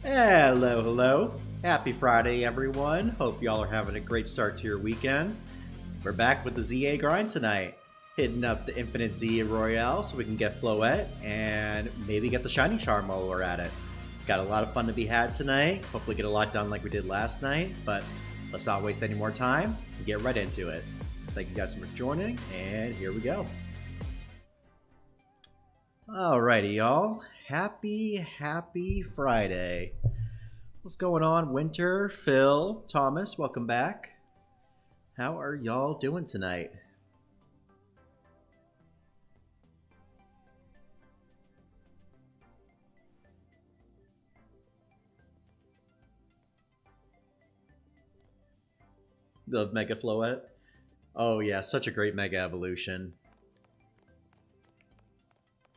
Hello, hello. Happy Friday, everyone. Hope y'all are having a great start to your weekend. We're back with the ZA grind tonight. Hitting up the Infinite Za Royale so we can get Floette and maybe get the Shiny Charm while we're at it. Got a lot of fun to be had tonight. Hopefully get a lot done like we did last night, but let's not waste any more time and get right into it. Thank you guys so much for joining, and here we go. Alrighty, y'all. Happy Friday. What's going on, Winter, Phil, Thomas? Welcome back. How are y'all doing tonight? The Mega Floette? Oh yeah, such a great Mega Evolution.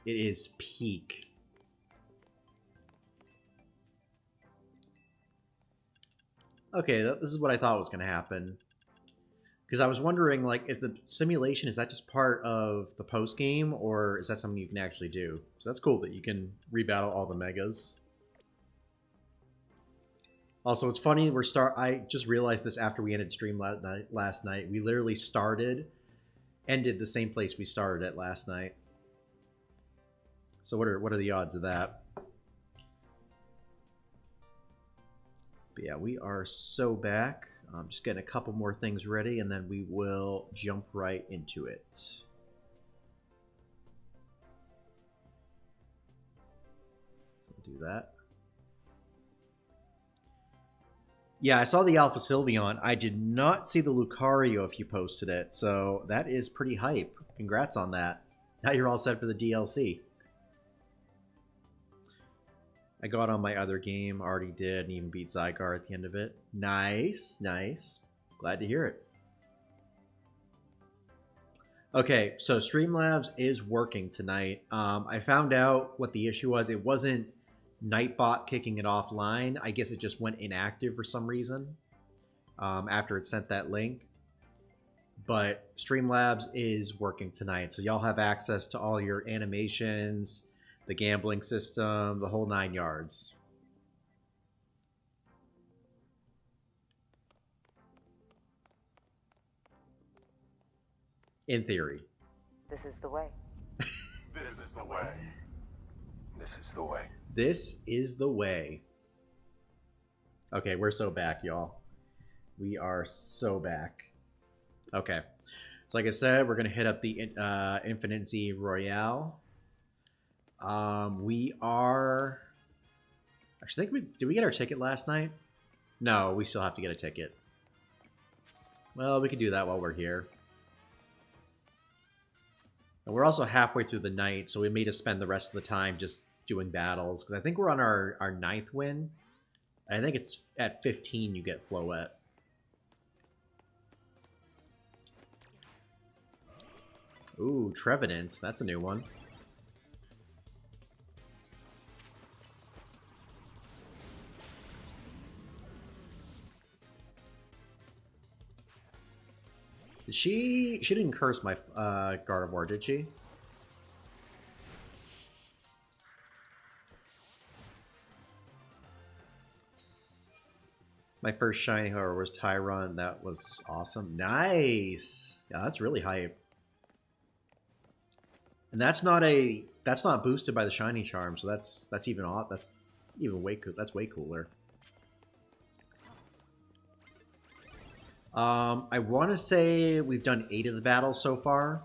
It is peak. Okay, this is what I thought was going to happen. Because I was wondering, like, is the simulation, is that just part of the post game, or is that something you can actually do? So that's cool that you can rebattle all the Megas. Also, it's funny, I just realized this after we ended stream last night. We literally ended the same place we started at last night. So what are the odds of that? But yeah, we are so back. I'm just getting a couple more things ready, and then we will jump right into it. Do that. Yeah, I saw the Alpha Sylveon. I did not see the Lucario if you posted it, so that is pretty hype. Congrats on that. Now you're all set for the DLC. I got on my other game, already did, and even beat Zygar at the end of it. Nice, nice. Glad to hear it. Okay, so Streamlabs is working tonight. I found out what the issue was. It wasn't Nightbot kicking it offline. I guess it just went inactive for some reason after it sent that link. But Streamlabs is working tonight, so y'all have access to all your animations, the gambling system, the whole 9 yards. In theory. This is the way. This is the way. This is the way. This is the way. Okay, we're so back, y'all. We are so back. Okay. So like I said, we're going to hit up the Infinite Za Royale. We are... Actually, did we get our ticket last night? No, we still have to get a ticket. Well, we could do that while we're here. And we're also halfway through the night, so we may just spend the rest of the time just doing battles. Because I think we're on our 9th win. I think it's at 15 you get Floette. Ooh, Trevenant. That's a new one. She didn't curse my Gardevoir, did she? My first shiny, however, was Tyron. That was awesome. Nice. Yeah, that's really hype. And that's not boosted by the shiny charm, so that's even odd. That's even way cool. That's way cooler. I want to say we've done 8 of the battles so far,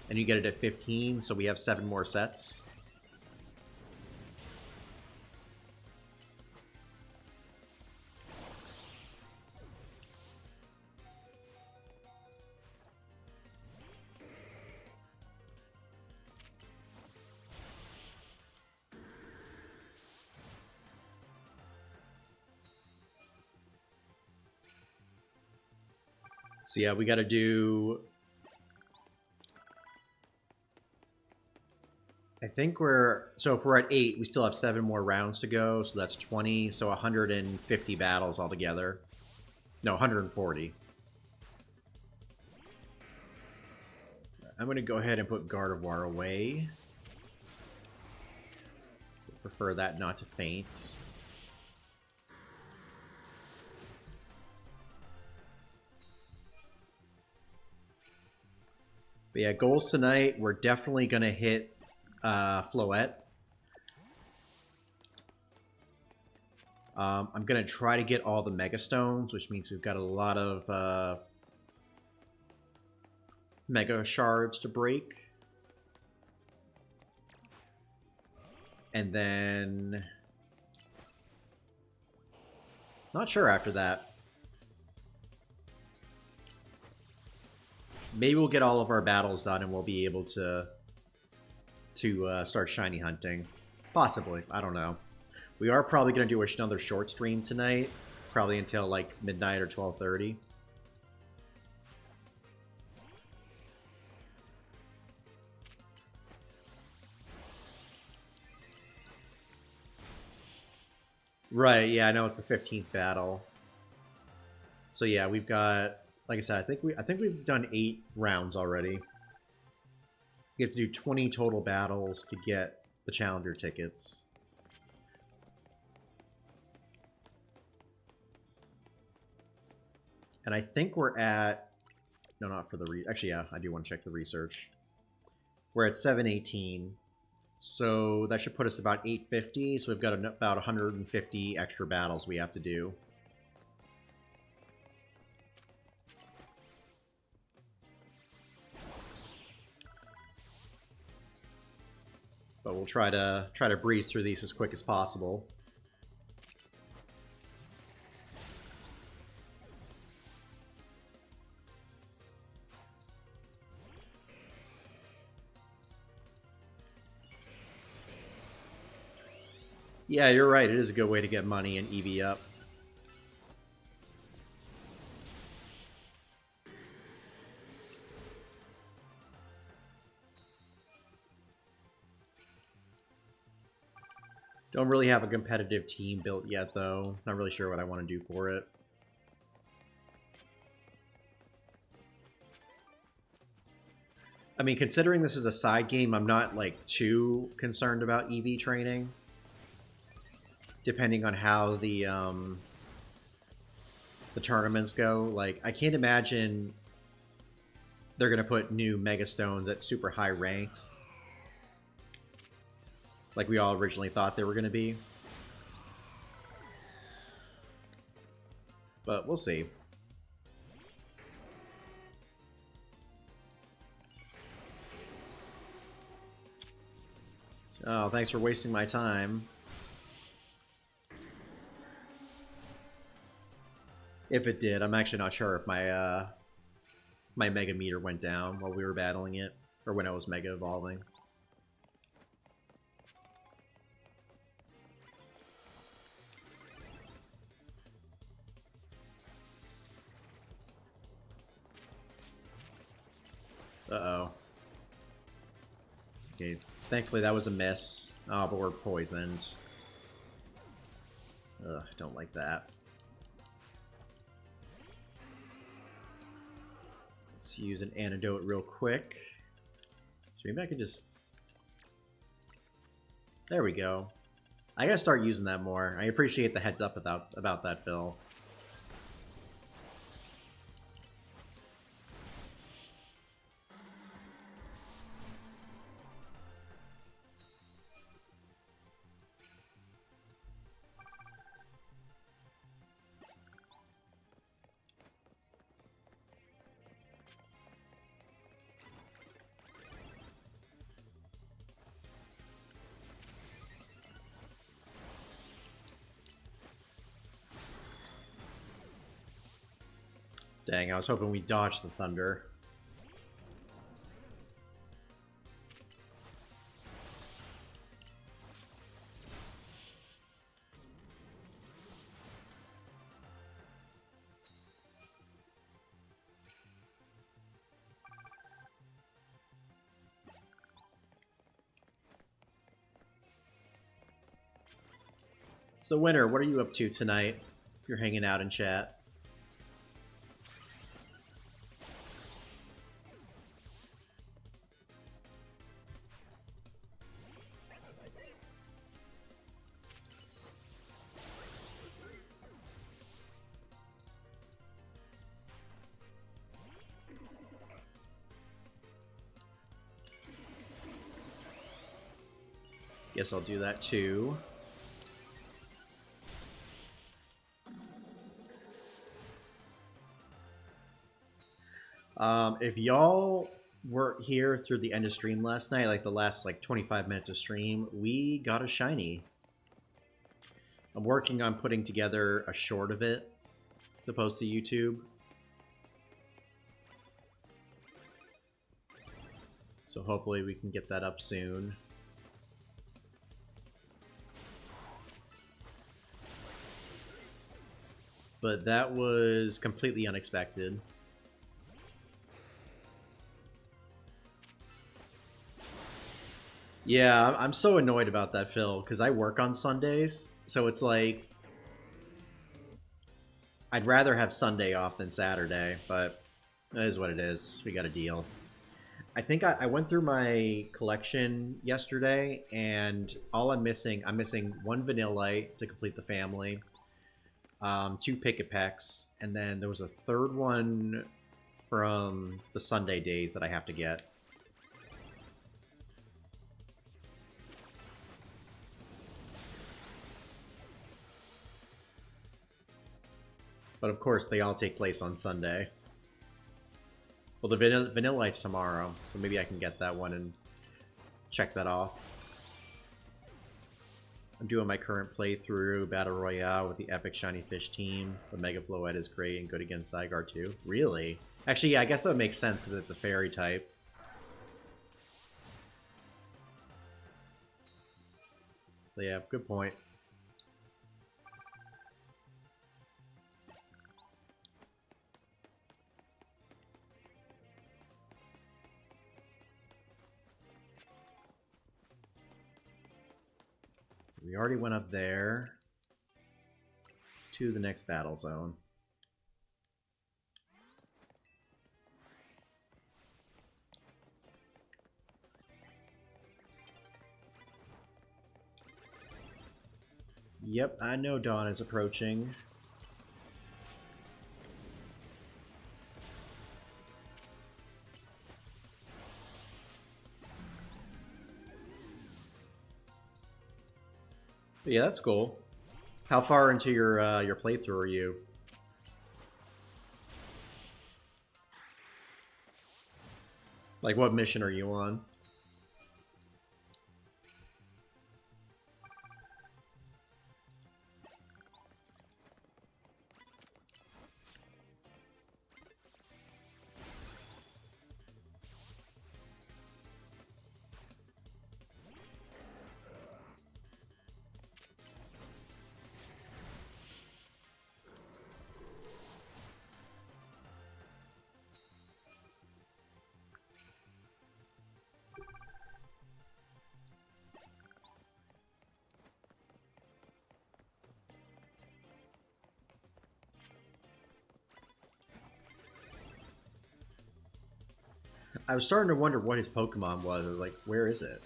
and you get it at 15, so we have 7 more sets. So yeah, we got to do... I think so if we're at 8, we still have 7 more rounds to go, so that's 20, so 150 battles altogether. No, 140. I'm going to go ahead and put Gardevoir away. Prefer that not to faint. But yeah, goals tonight, we're definitely going to hit Floette. I'm going to try to get all the Mega Stones, which means we've got a lot of Mega Shards to break. And then... not sure after that. Maybe we'll get all of our battles done and we'll be able to start shiny hunting. Possibly. I don't know. We are probably going to do another short stream tonight. Probably until like midnight or 12:30. Right, yeah, I know it's the 15th battle. So yeah, we've got, like I said, I think we've done 8 rounds already. You have to do 20 total battles to get the Challenger tickets. And I think we're at... no, not for the... actually, yeah, I do want to check the research. We're at 718. So that should put us about 850. So we've got about 150 extra battles we have to do. But we'll try to breeze through these as quick as possible. Yeah, you're right. It is a good way to get money and EV up. Don't really have a competitive team built yet, though. Not really sure what I want to do for it. I mean, considering this is a side game, I'm not, like, too concerned about EV training. Depending on how the tournaments go. Like, I can't imagine they're going to put new Mega Stones at super high ranks. Like we all originally thought they were going to be. But we'll see. Oh, thanks for wasting my time. If it did, I'm actually not sure if my my Mega Meter went down while we were battling it, or when I was Mega Evolving. Uh-oh. Okay, thankfully that was a miss. Oh, but we're poisoned. Ugh, don't like that. Let's use an antidote real quick. So maybe I could just... there we go. I gotta start using that more. I appreciate the heads up about that, Phil. Dang, I was hoping we dodged the thunder. So, Winter, what are you up to tonight? If you're hanging out in chat. Guess I'll do that too. If y'all weren't here through the end of stream last night, like the last 25 minutes of stream, we got a shiny. I'm working on putting together a short of it to post to YouTube. So hopefully we can get that up soon. But that was completely unexpected. Yeah, I'm so annoyed about that, Phil, because I work on Sundays, so it's like I'd rather have Sunday off than Saturday, but it is what it is. We got a deal. I think I went through my collection yesterday, and all I'm missing 1 Vanillite to complete the family, 2 Pick-a-Pecks, and then there was a third one from the Sunday days that I have to get. But of course, they all take place on Sunday. Well, the Vanillite's tomorrow, so maybe I can get that one and check that off. I'm doing my current playthrough, Battle Royale with the Epic Shiny Fish team. The Mega Floette is great and good against Zygarde too. Really? Actually, yeah, I guess that would make sense because it's a fairy type. So yeah, good point. We already went up there to the next battle zone. Yep, I know dawn is approaching. But yeah, that's cool. How far into your playthrough are you? Like, what mission are you on? I was starting to wonder what his Pokemon was. I was like, where is it?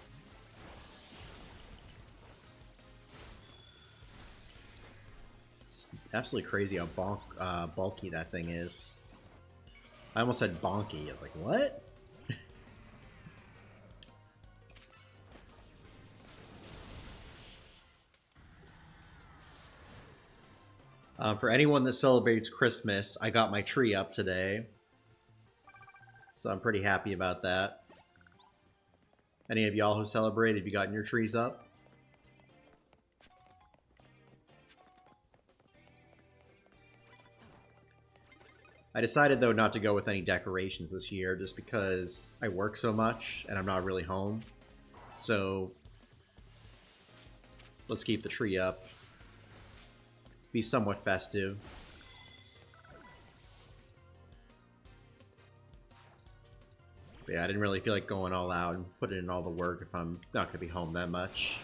It's absolutely crazy how bulky that thing is. I almost said bonky. I was like, what? For anyone that celebrates Christmas, I got my tree up today. So I'm pretty happy about that. Any of y'all who celebrate, have you gotten your trees up? I decided, though, not to go with any decorations this year, just because I work so much and I'm not really home. So let's keep the tree up. Be somewhat festive. But yeah, I didn't really feel like going all out and putting in all the work if I'm not going to be home that much.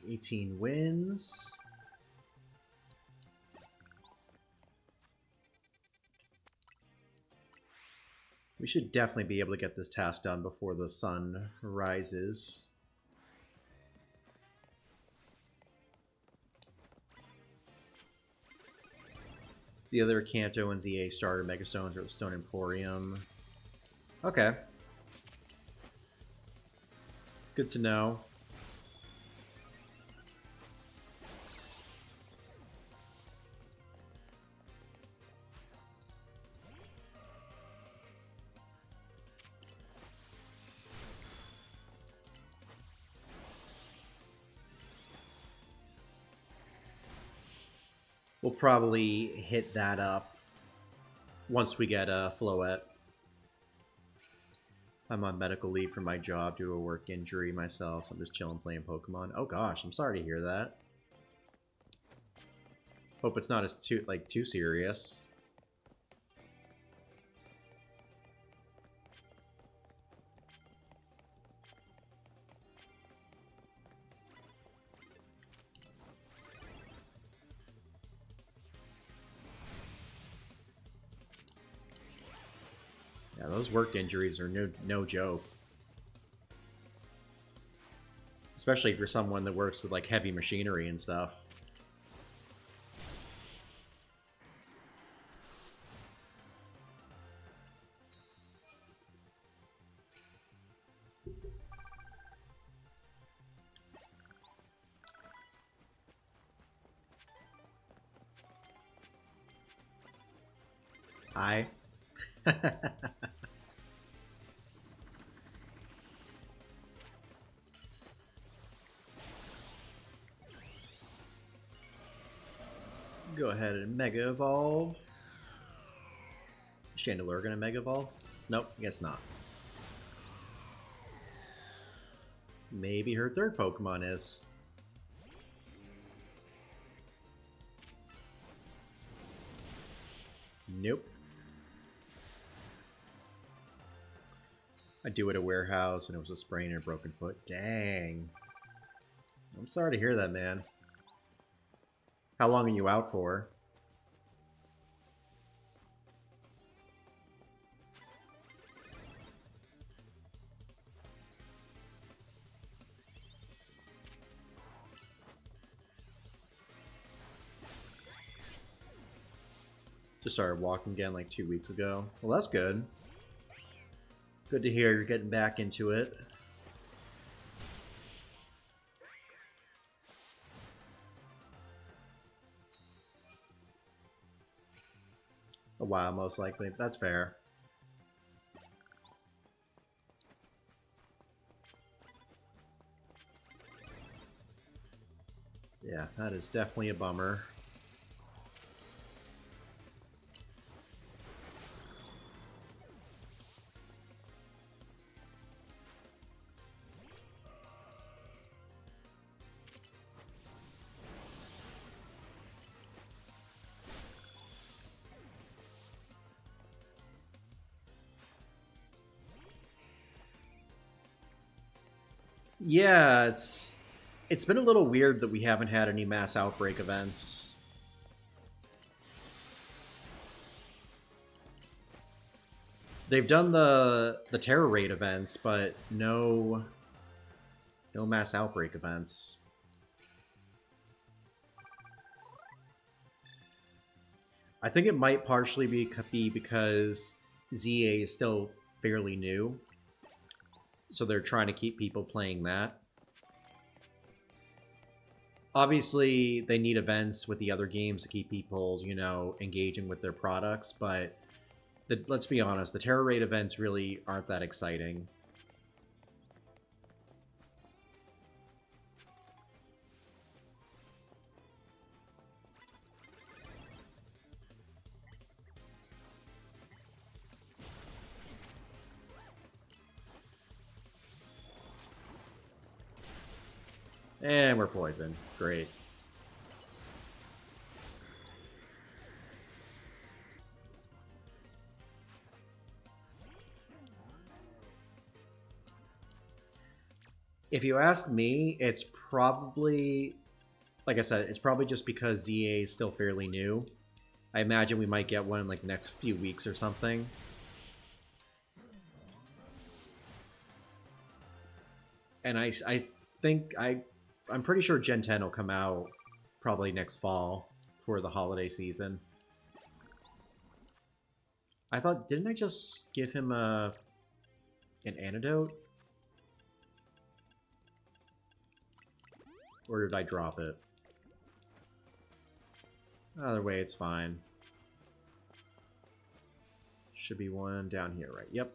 $18 wins. We should definitely be able to get this task done before the sun rises. The other Kanto and ZA starter Megastones are at the Stone Emporium. Okay. Good to know. We'll probably hit that up once we get Floette. I'm on medical leave from my job due to a work injury myself, so I'm just chilling playing Pokemon. Oh gosh, I'm sorry to hear that. Hope it's not as too serious. Yeah, those work injuries are no joke. Especially for someone that works with like heavy machinery and stuff. Hi. Go ahead and Mega Evolve. Is Chandelure gonna Mega Evolve? Nope, I guess not. Maybe her third Pokemon is. Nope. I do at a warehouse and it was a sprain and a broken foot. Dang. I'm sorry to hear that, man. How long are you out for? Just started walking again like 2 weeks ago. Well, that's good. Good to hear you're getting back into it. A while, most likely. That's fair. Yeah, that is definitely a bummer. Yeah, it's been a little weird that we haven't had any mass outbreak events. They've done the terror raid events, but no mass outbreak events. I think it might partially be because ZA is still fairly new, so they're trying to keep people playing that. Obviously, they need events with the other games to keep people, you know, engaging with their products, but let's be honest, the Terror Raid events really aren't that exciting. And we're poisoned. Great. If you ask me, it's probably, like I said, it's probably just because ZA is still fairly new. I imagine we might get one in like the next few weeks or something. And I think I'm pretty sure Gen 10 will come out probably next fall for the holiday season. I thought, didn't I just give him an antidote? Or did I drop it? Either way, it's fine. Should be one down here, right? Yep.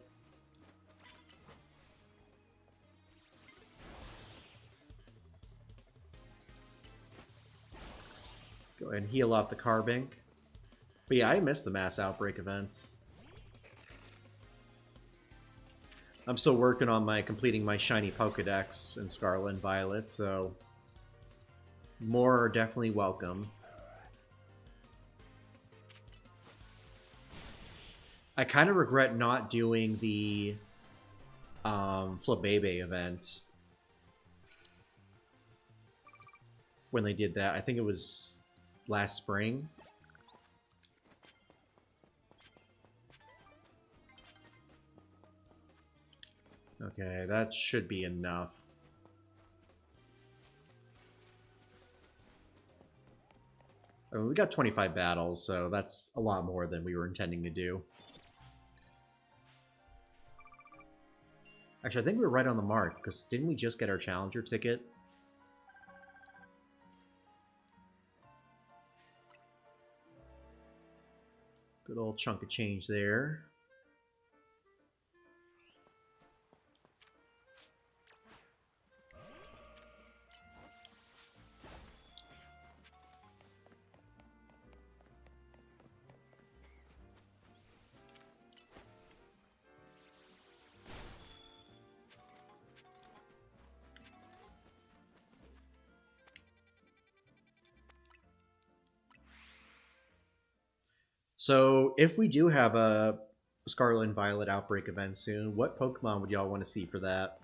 Go ahead and heal off the Carbink. But yeah, I missed the mass outbreak events. I'm still working on completing my shiny Pokedex in Scarlet and Violet, so more are definitely welcome. I kind of regret not doing the Flabebe event when they did that. I think it was last spring. Okay, that should be enough. I mean, we got 25 battles, so that's a lot more than we were intending to do. Actually, I think we were right on the mark, because didn't we just get our Challenger ticket? Good old chunk of change there. So, if we do have a Scarlet and Violet Outbreak event soon, what Pokemon would y'all want to see for that?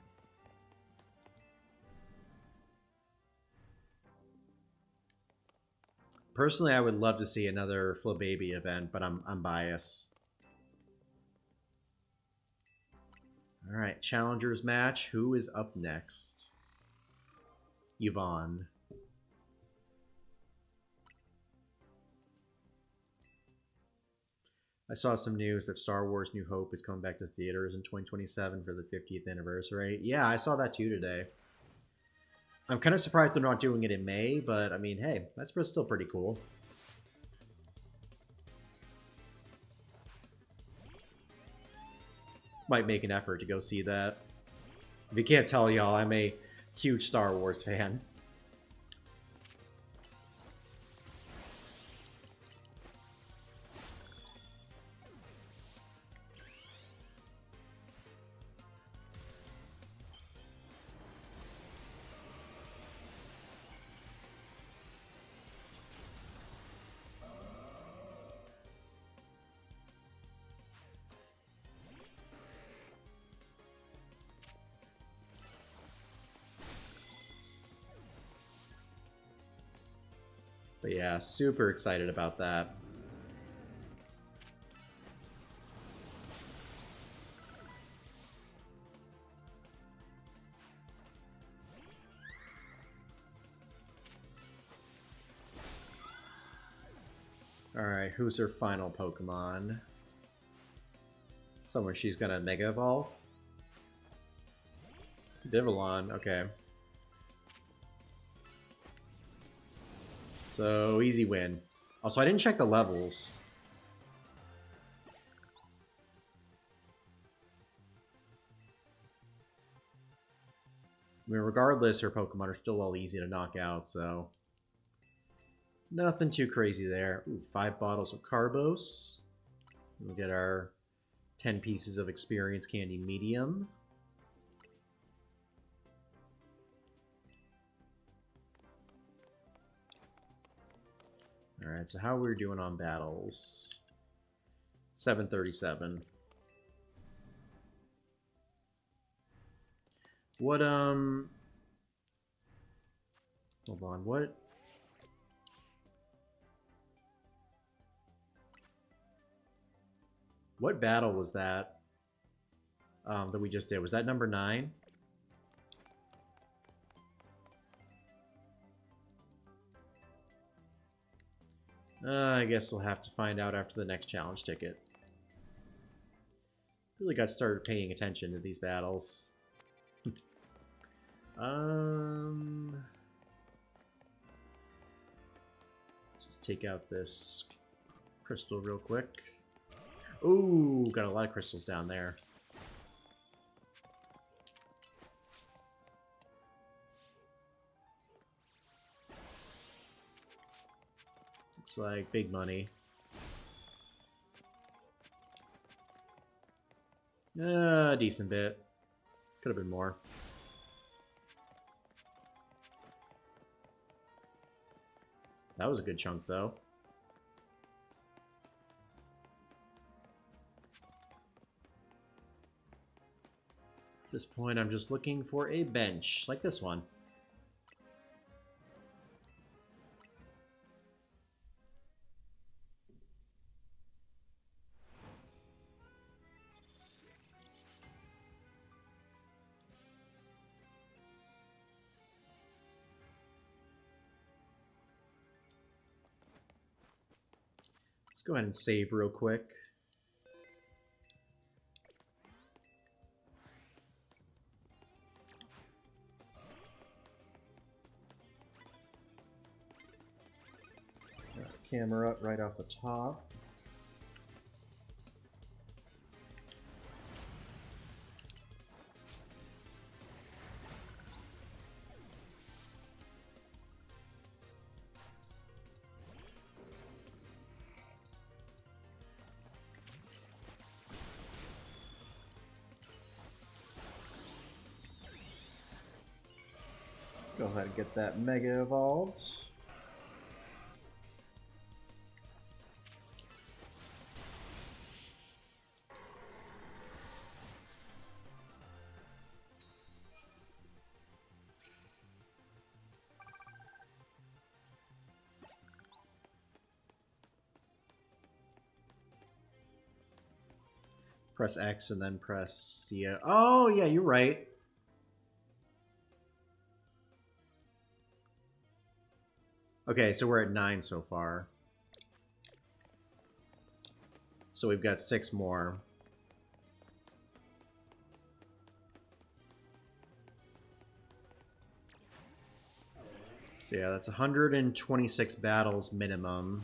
Personally, I would love to see another Flabebe event, but I'm biased. Alright, Challengers match. Who is up next? Yvonne. I saw some news that Star Wars New Hope is coming back to theaters in 2027 for the 50th anniversary. Yeah, I saw that too today. I'm kind of surprised they're not doing it in May, but I mean, hey, that's still pretty cool. Might make an effort to go see that. If you can't tell, y'all, I'm a huge Star Wars fan. But yeah, super excited about that. Alright, who's her final Pokemon? Somewhere she's gonna Mega Evolve? Vivillon, okay. So, easy win. Also, I didn't check the levels. I mean, regardless, her Pokemon are still all easy to knock out, so... Nothing too crazy there. Ooh, 5 bottles of Carbos. We'll get our 10 pieces of Experience Candy Medium. Alright, so how we're doing on battles? 737. What, hold on, what? What battle was that, that we just did? Was that number 9? I guess we'll have to find out after the next challenge ticket. Really got started paying attention to these battles. Just take out this crystal real quick. Ooh, got a lot of crystals down there. Looks like big money. Decent bit. Could have been more. That was a good chunk, though. At this point, I'm just looking for a bench, like this one. Let's go ahead and save real quick. Got the camera up right off the top. Go ahead and get that Mega evolved. Press X and then press yeah. Oh yeah, you're right. Okay, so we're at 9 so far. So we've got 6 more. So yeah, that's 126 battles minimum.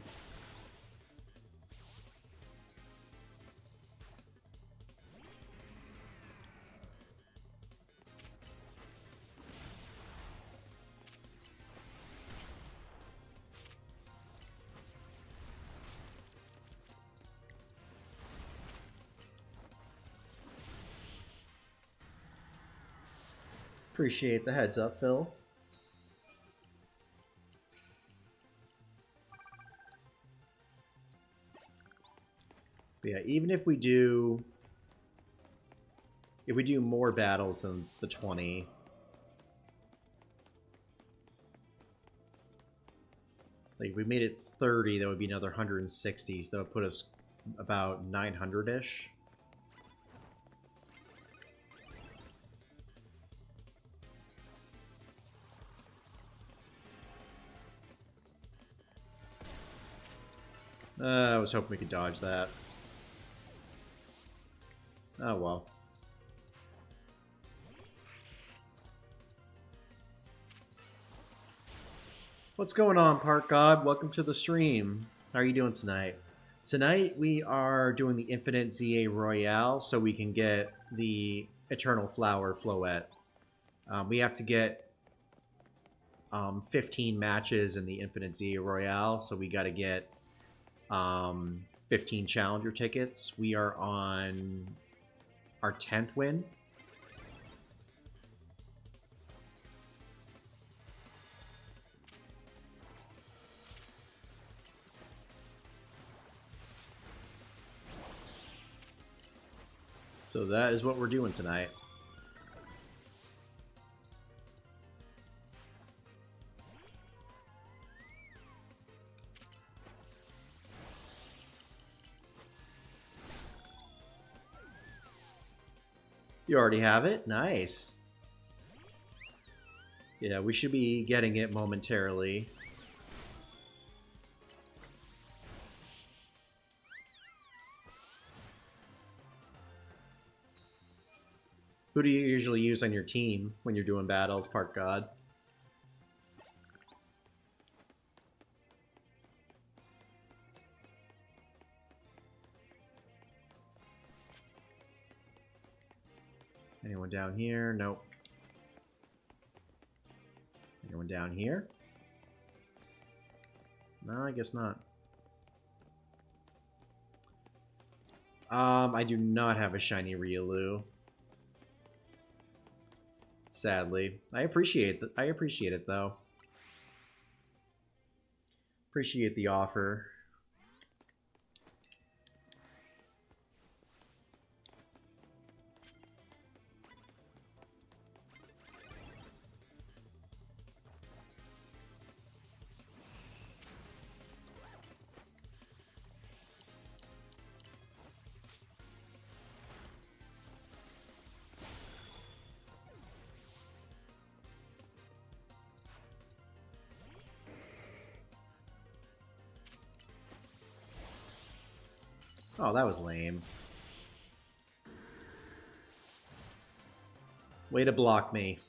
Appreciate the heads up, Phil. But yeah, even if we do more battles than the 20, like if we made it 30, that would be another 160, so that would put us about 900-ish. I was hoping we could dodge that. Oh well. What's going on, Park God? Welcome to the stream. How are you doing tonight? Tonight we are doing the Infinite Za Royale so we can get the Eternal Flower Floette. We have to get 15 matches in the Infinite Za Royale, so we got to get 15 challenger tickets. We are on our 10th win. So that is what we're doing tonight. You already have it? Nice. Yeah, we should be getting it momentarily. Who do you usually use on your team when you're doing battles, Park God? Anyone down here? Nope. Anyone down here? No, I guess not. I do not have a shiny Riolu. Sadly. I appreciate it though. Appreciate the offer. Oh, that was lame. Way to block me.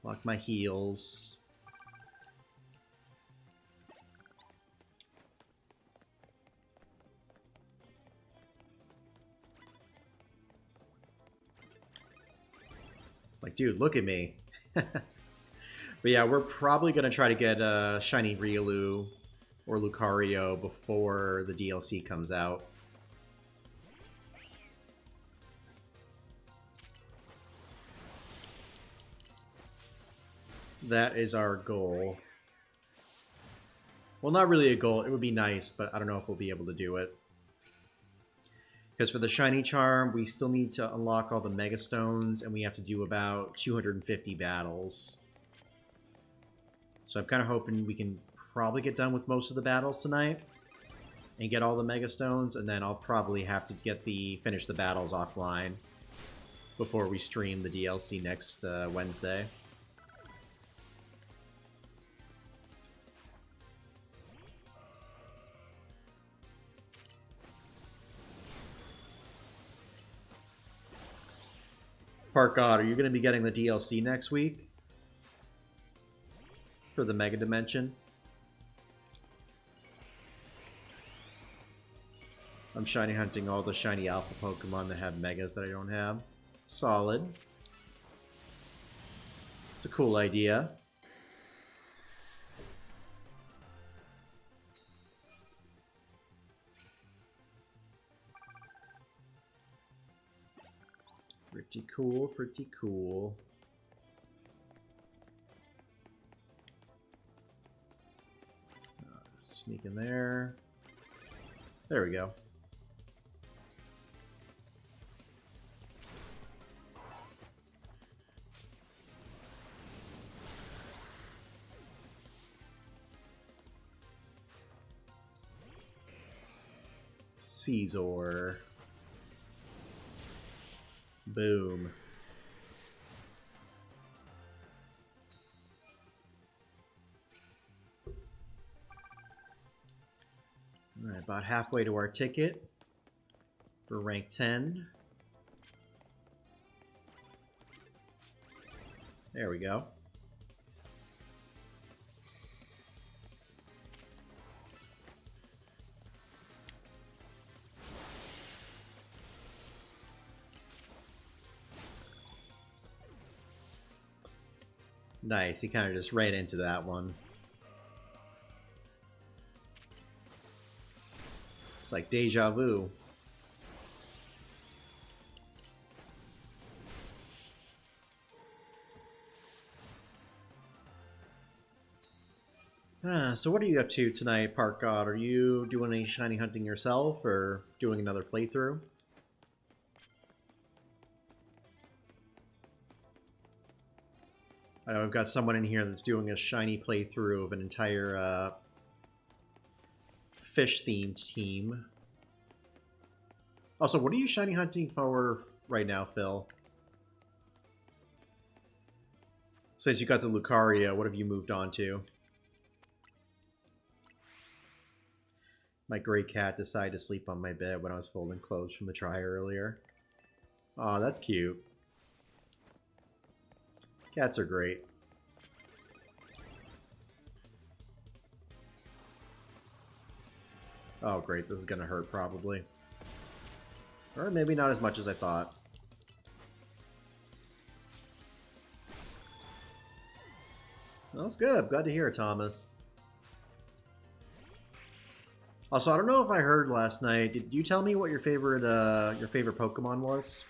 Block my heals. Like, dude, look at me. But yeah, we're probably going to try to get a shiny Riolu or Lucario before the DLC comes out. That is our goal. Well, not really a goal. It would be nice, but I don't know if we'll be able to do it. Because for the shiny charm, we still need to unlock all the Mega Stones, and we have to do about 250 battles. So I'm kind of hoping we can probably get done with most of the battles tonight and get all the Mega Stones, and then I'll probably have to finish the battles offline before we stream the DLC next Wednesday. Park God, are you going to be getting the DLC next week? For the Mega Dimension? I'm shiny hunting all the shiny alpha Pokemon that have Megas that I don't have. Solid. It's a cool idea. Pretty cool, pretty cool. Sneak in there. There we go. Caesar. Boom. Alright, about halfway to our ticket for rank 10. There we go. Nice, he kind of just ran into that one. It's like deja vu. So what are you up to tonight, Park God? Are you doing any shiny hunting yourself, or doing another playthrough? I know I've got someone in here that's doing a shiny playthrough of an entire fish-themed team. Also, what are you shiny hunting for right now, Phil? Since you got the Lucario, what have you moved on to? My gray cat decided to sleep on my bed when I was folding clothes from the dryer earlier. Aw, that's cute. Cats are great. Oh, great. This is going to hurt, probably. Or maybe not as much as I thought. Well, that's good. I'm glad to hear it, Thomas. Also, I don't know if I heard last night. Did you tell me what your favorite Pokemon was?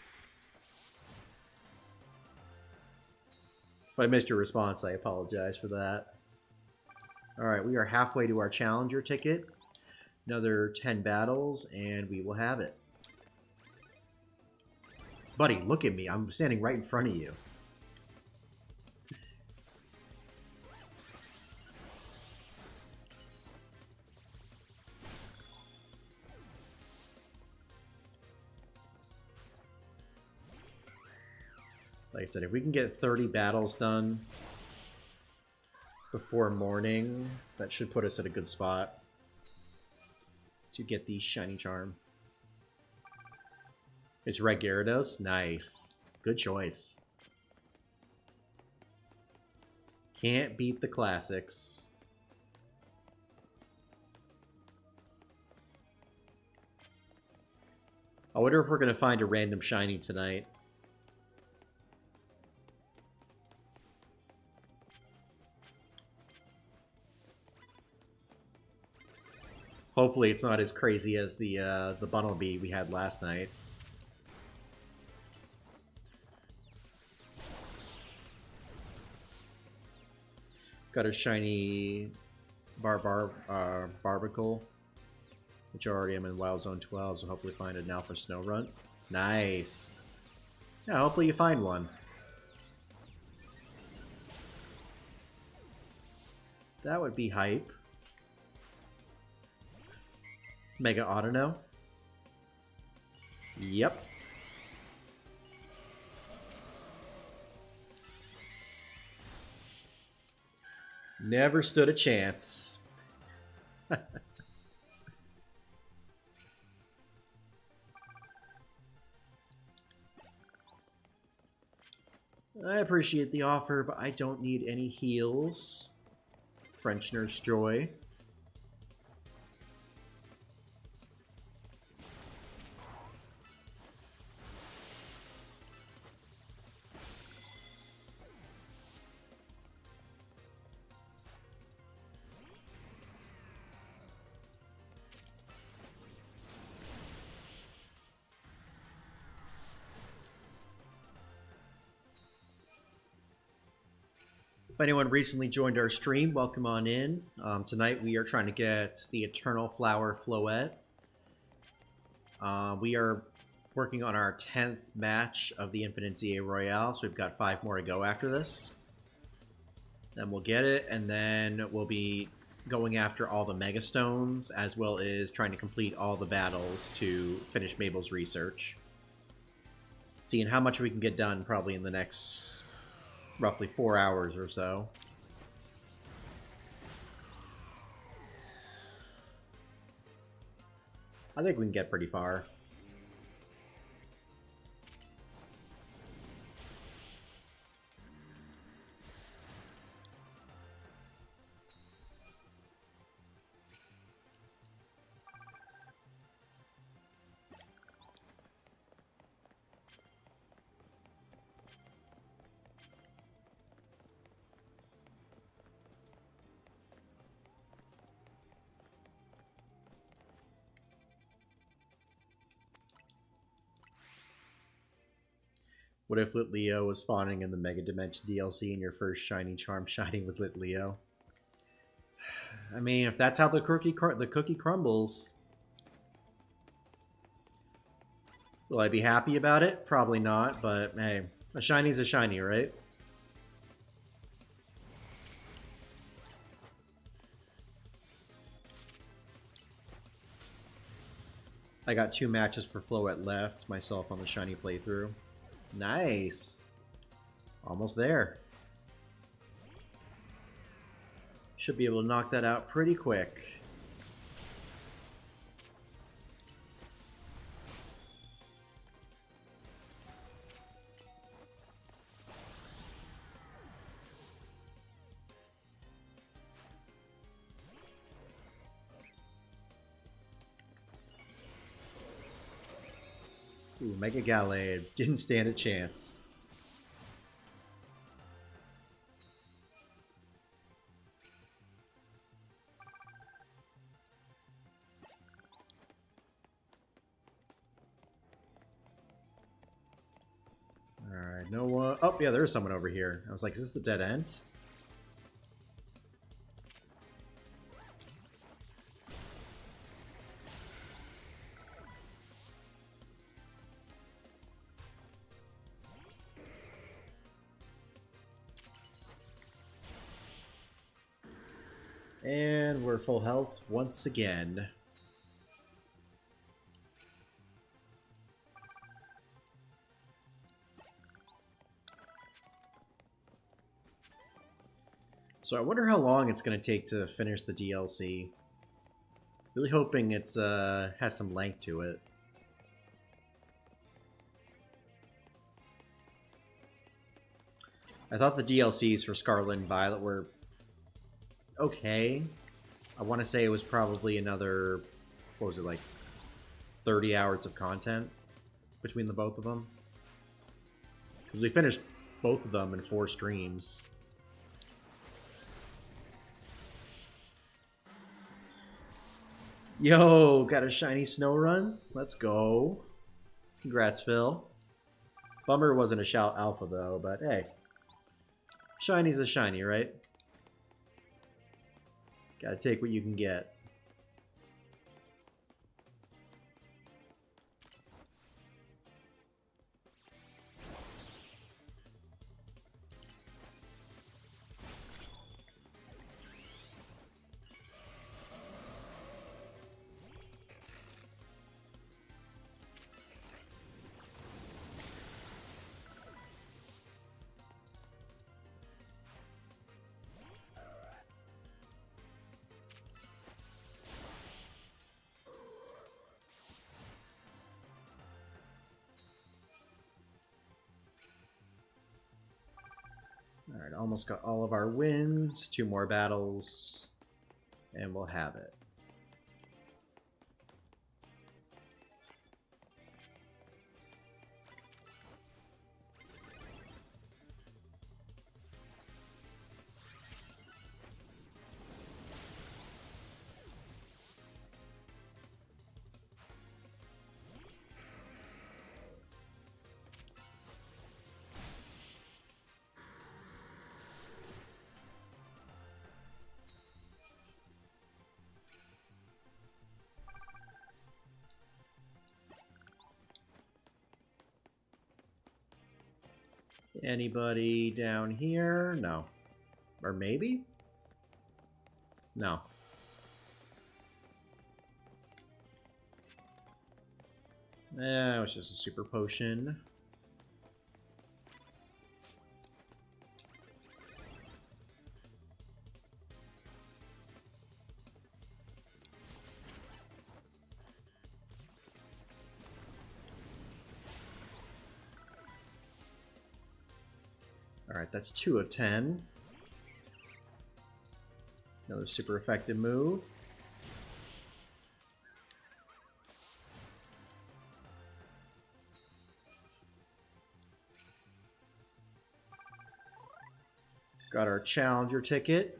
If I missed your response, I apologize for that. Alright, we are halfway to our Challenger ticket. Another 10 battles, and we will have it. Buddy, look at me. I'm standing right in front of you. Like I said, if we can get 30 battles done before morning, that should put us at a good spot to get the Shiny Charm. It's Red Gyarados? Nice. Good choice. Can't beat the classics. I wonder if we're going to find a random Shiny tonight. Hopefully it's not as crazy as the Bunnelby we had last night. Got a shiny Barbacle, which already am in Wild Zone 12, so hopefully find an Alpha Snorunt. Nice. Yeah, hopefully you find one. That would be hype. Mega Autono. Yep. Never stood a chance. I appreciate the offer, but I don't need any heals. French Nurse Joy. If anyone recently joined our stream, welcome on in. Tonight we are trying to get the Eternal Flower Floette. We are working on our 10th match of the Infinite Za Royale, so we've got 5 more to go after this. Then we'll get it, and then we'll be going after all the Mega Stones, as well as trying to complete all the battles to finish Mabel's research. Seeing how much we can get done probably in the next roughly 4 hours or so. I think we can get pretty far. What if Lit Leo was spawning in the Mega Dimension DLC and your first Shiny Charm shining was Lit Leo? I mean, if that's how the cookie crumbles, will I be happy about it? Probably not, but hey, a shiny's a shiny, right? I got 2 matches for Floette left, myself on the shiny playthrough. Nice. Almost there. Should be able to knock that out pretty quick. Ooh, Mega Gallade. Didn't stand a chance. Alright, no one... Oh, yeah, there's someone over here. I was like, is this a dead end? And we're full health once again. So I wonder how long it's going to take to finish the DLC. Really hoping it's has some length to it. I thought the DLCs for Scarlet and Violet were okay. I want to say it was probably another, what was it, like 30 hours of content between the both of them. Because we finished both of them in 4 streams. Yo, got a shiny snow run? Let's go. Congrats, Phil. Bummer wasn't a shout alpha though, but hey. Shiny's a shiny, right? Gotta take what you can get. Alright, almost got all of our wins. 2 more battles. And we'll have it. Anybody down here? No. Or maybe? No. Eh, it was just a super potion. Alright, that's 2 of 10. Another super effective move. Got our challenger ticket.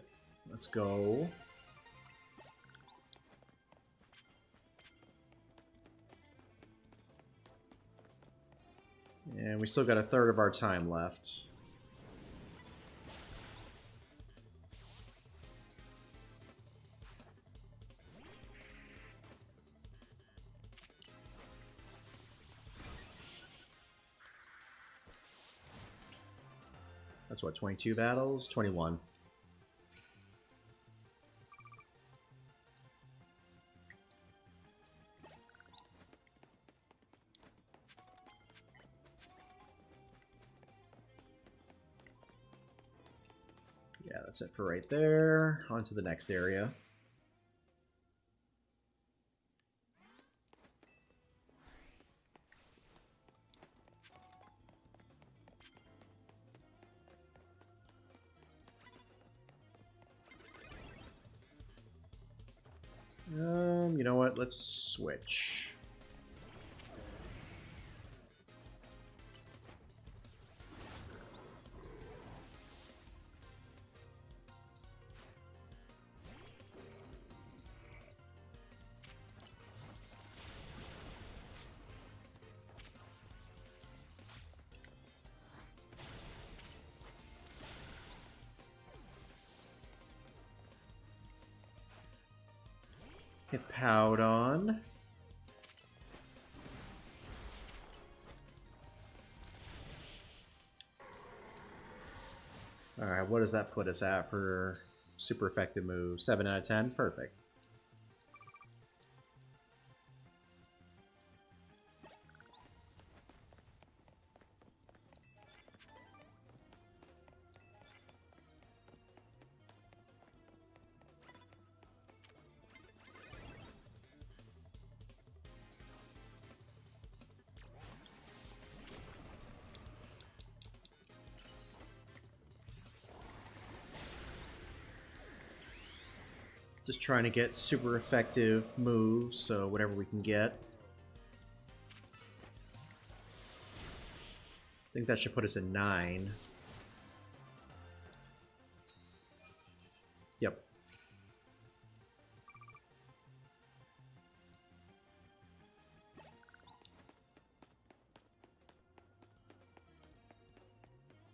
Let's go. And we still got a third of our time left. That's what, 22 battles? 21. Yeah, that's it for right there. On to the next area. You know what? Let's switch. Hit Powdon. Alright, what does that put us at for super effective move? 7 out of 10? Perfect. Just trying to get super effective moves, so whatever we can get. I think that should put us at 9. Yep.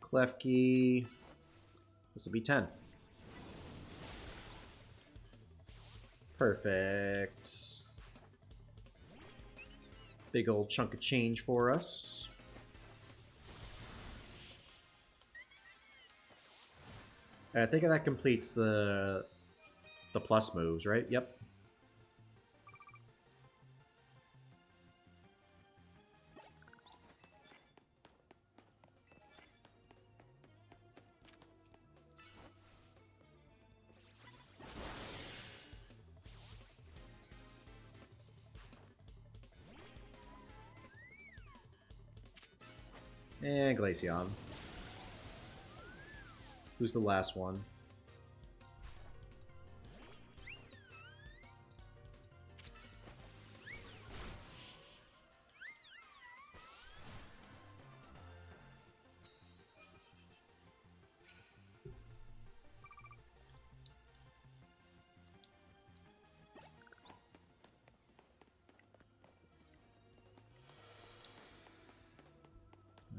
Klefki. This will be 10. Perfect. Big old chunk of change for us. I think that completes the plus moves, right? Yep. And Glaceon. Who's the last one?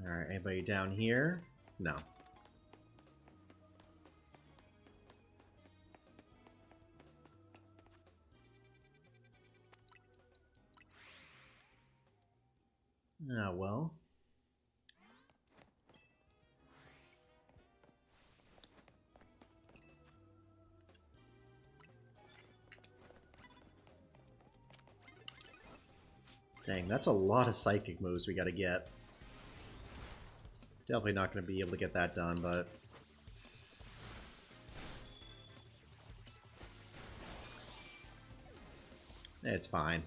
Alright, anybody down here? No. Ah, well. Dang, that's a lot of psychic moves we gotta get. Definitely not going to be able to get that done, but... it's fine.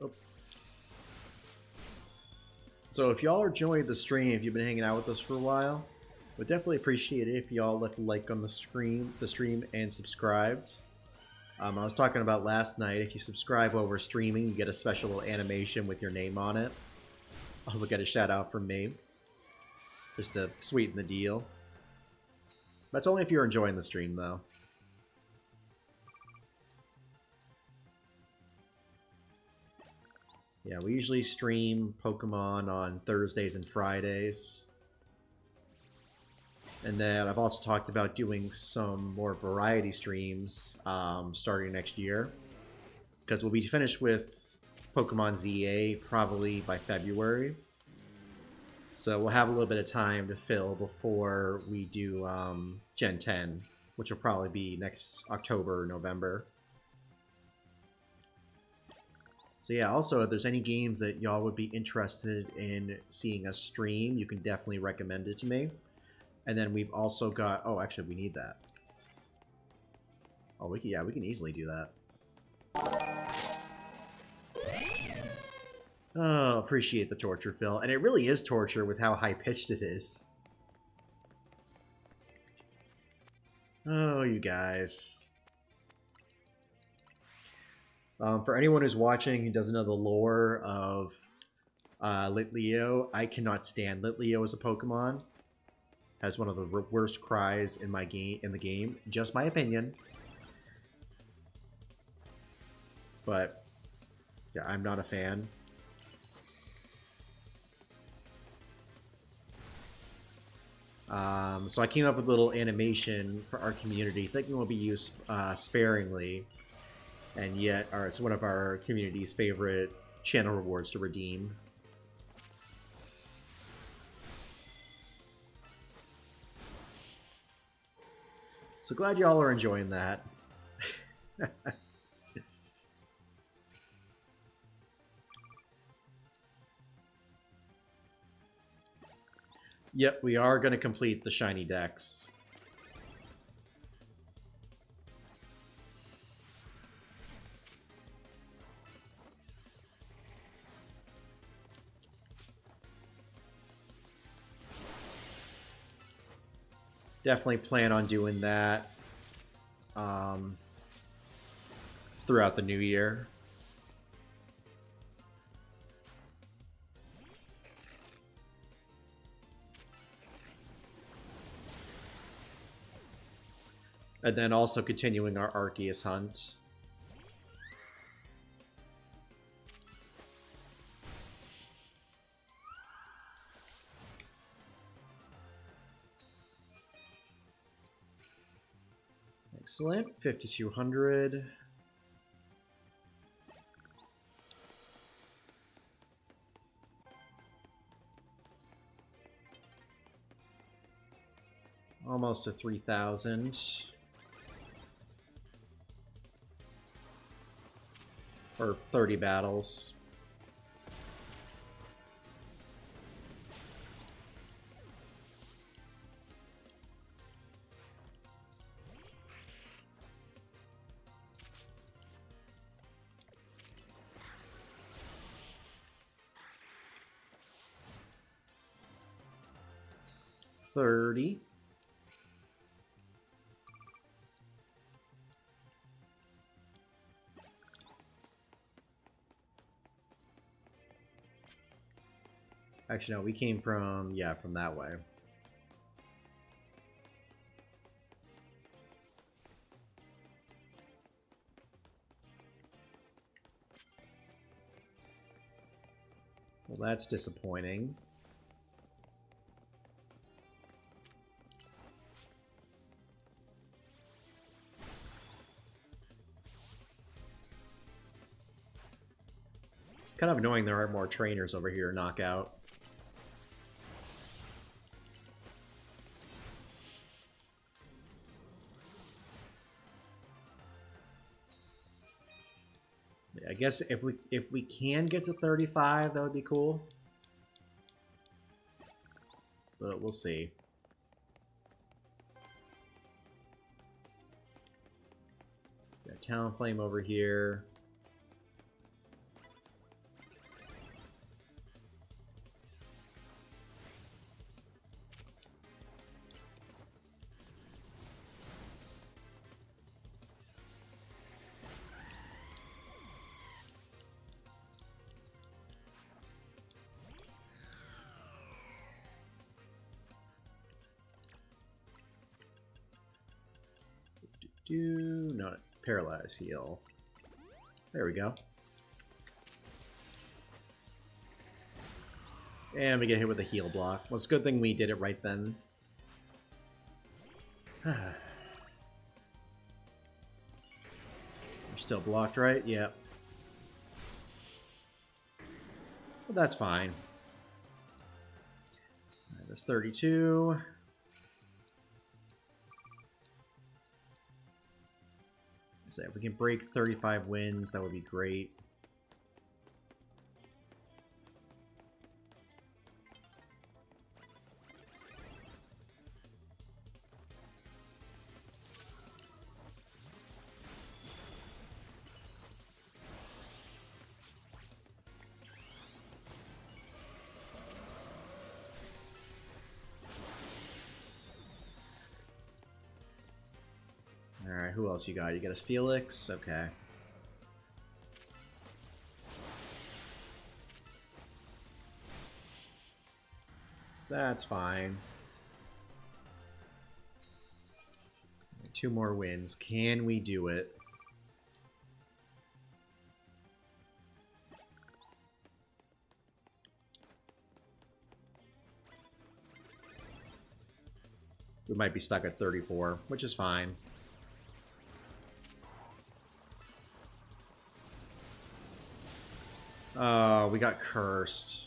Oh. So if y'all are enjoying the stream, if you've been hanging out with us for a while, would definitely appreciate it if y'all left a like on the stream and subscribed. I was talking about last night, if you subscribe while we're streaming, you get a special little animation with your name on it. Also get a shout out from me, just to sweeten the deal. That's only if you're enjoying the stream, though. Yeah, we usually stream Pokemon on Thursdays and Fridays. And then I've also talked about doing some more variety streams starting next year. Because we'll be finished with Pokemon ZA probably by February. So we'll have a little bit of time to fill before we do Gen 10, which will probably be next October or November. So yeah, also if there's any games that y'all would be interested in seeing us stream, you can definitely recommend it to me. And then we've also got... oh, actually, we need that. Oh, we can easily do that. Oh, appreciate the torture, Phil. And it really is torture with how high-pitched it is. Oh, you guys. For anyone who's watching who doesn't know the lore of Litleo, I cannot stand Litleo as a Pokemon. Has one of the worst cries in the game. Just my opinion. But yeah, I'm not a fan. So I came up with a little animation for our community, thinking will be used sparingly, and yet it's one of our community's favorite channel rewards to redeem. So glad y'all are enjoying that. Yep, we are going to complete the shiny decks. Definitely plan on doing that throughout the new year. And then also continuing our Arceus hunt. Excellent. 5,200. Almost to 3,000. Or 30 battles. $30. Actually, no, we came from, yeah, from that way. Well, that's disappointing. It's kind of annoying there aren't more trainers over here, Knockout. I guess if we can get to 35, that would be cool. But we'll see. Got Talonflame over here. No, paralyze heal. There we go. And we get hit with a heal block. Well, it's a good thing we did it right then. We're still blocked, right? Yep. Well, that's fine. All right, that's 32. So if we can break 35 wins, that would be great. Alright, who else you got? You got a Steelix? Okay. That's fine. 2 more wins. Can we do it? We might be stuck at 34, which is fine. Oh, we got cursed.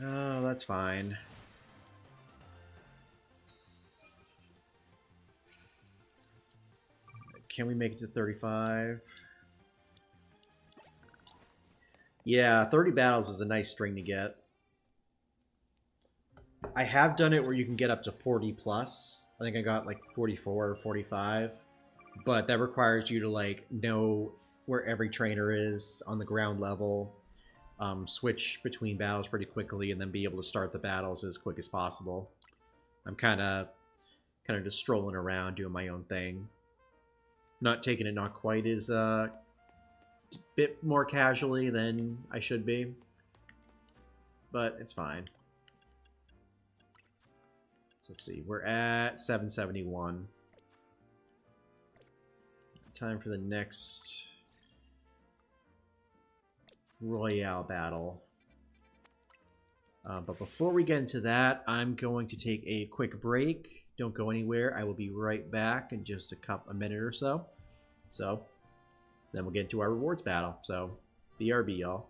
Oh, that's fine. Can we make it to 35? Yeah, 30 battles is a nice string to get. I have done it where you can get up to 40 plus. I think I got like 44 or 45. But that requires you to like know where every trainer is on the ground level, switch between battles pretty quickly, and then be able to start the battles as quick as possible. I'm kind of just strolling around doing my own thing. Not taking it not quite as bit more casually than I should be, but it's fine. So let's see, we're at 771. Time for the next Royale battle. But before we get into that, I'm going to take a quick break. Don't go anywhere. I will be right back in just a minute or so. So then we'll get into our rewards battle. So BRB, y'all.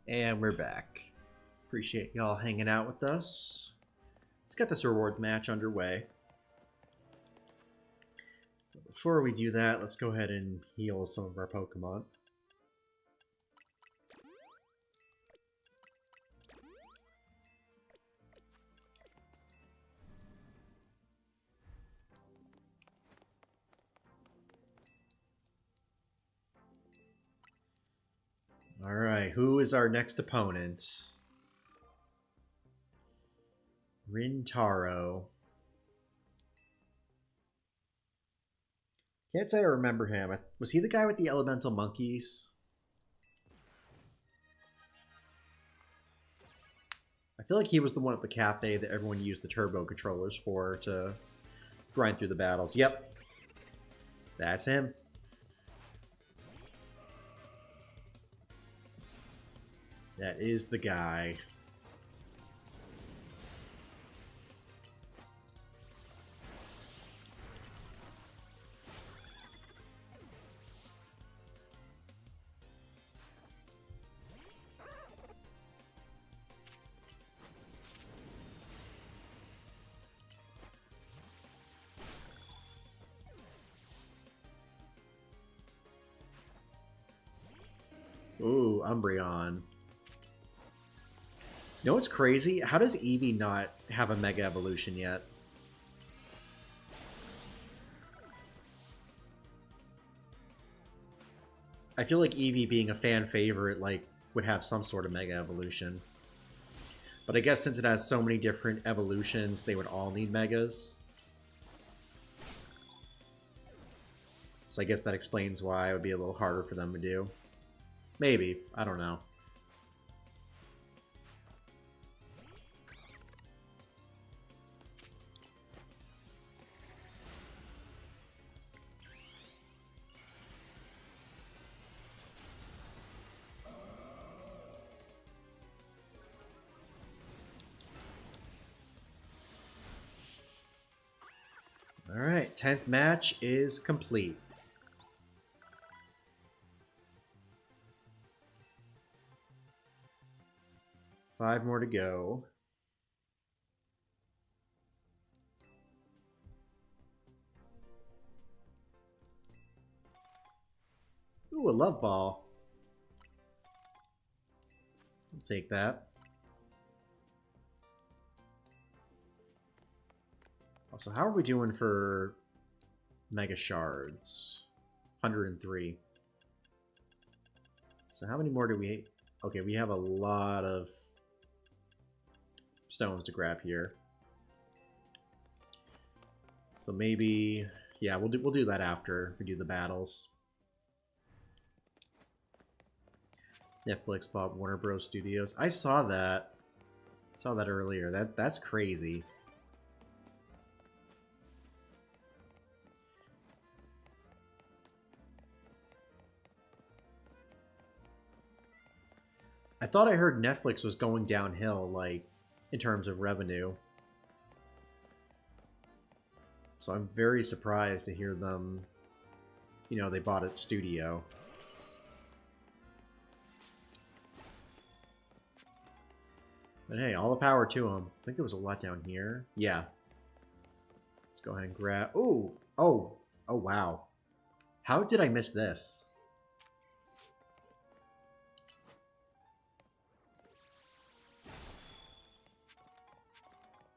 And we're back. Appreciate y'all hanging out with us. Let's get this rewards match underway. Before we do that, let's go ahead and heal some of our Pokemon. Alright, who is our next opponent? Rintaro. Can't say I remember him. Was he the guy with the elemental monkeys? I feel like he was the one at the cafe that everyone used the turbo controllers for to grind through the battles. Yep. That's him. That is the guy. Ooh, Umbreon. You know what's crazy? How does Eevee not have a Mega Evolution yet? I feel like Eevee being a fan favorite, like, would have some sort of Mega Evolution. But I guess since it has so many different evolutions, they would all need Megas. So I guess that explains why it would be a little harder for them to do. Maybe. I don't know. Alright, 10th match is complete. Five more to go. Ooh, a love ball. I'll take that. Also, how are we doing for Mega Shards? 103. So how many more do we... Okay, we have a lot of stones to grab here. So maybe... Yeah, we'll do that after we do the battles. Netflix bought Warner Bros. Studios. I saw that. Saw that earlier. That's crazy. I thought I heard Netflix was going downhill, like, in terms of revenue. So I'm very surprised to hear them, you know, they bought a studio. But hey, all the power to them. I think there was a lot down here. Yeah. Let's go ahead and grab... Ooh! Oh! Oh, wow. How did I miss this?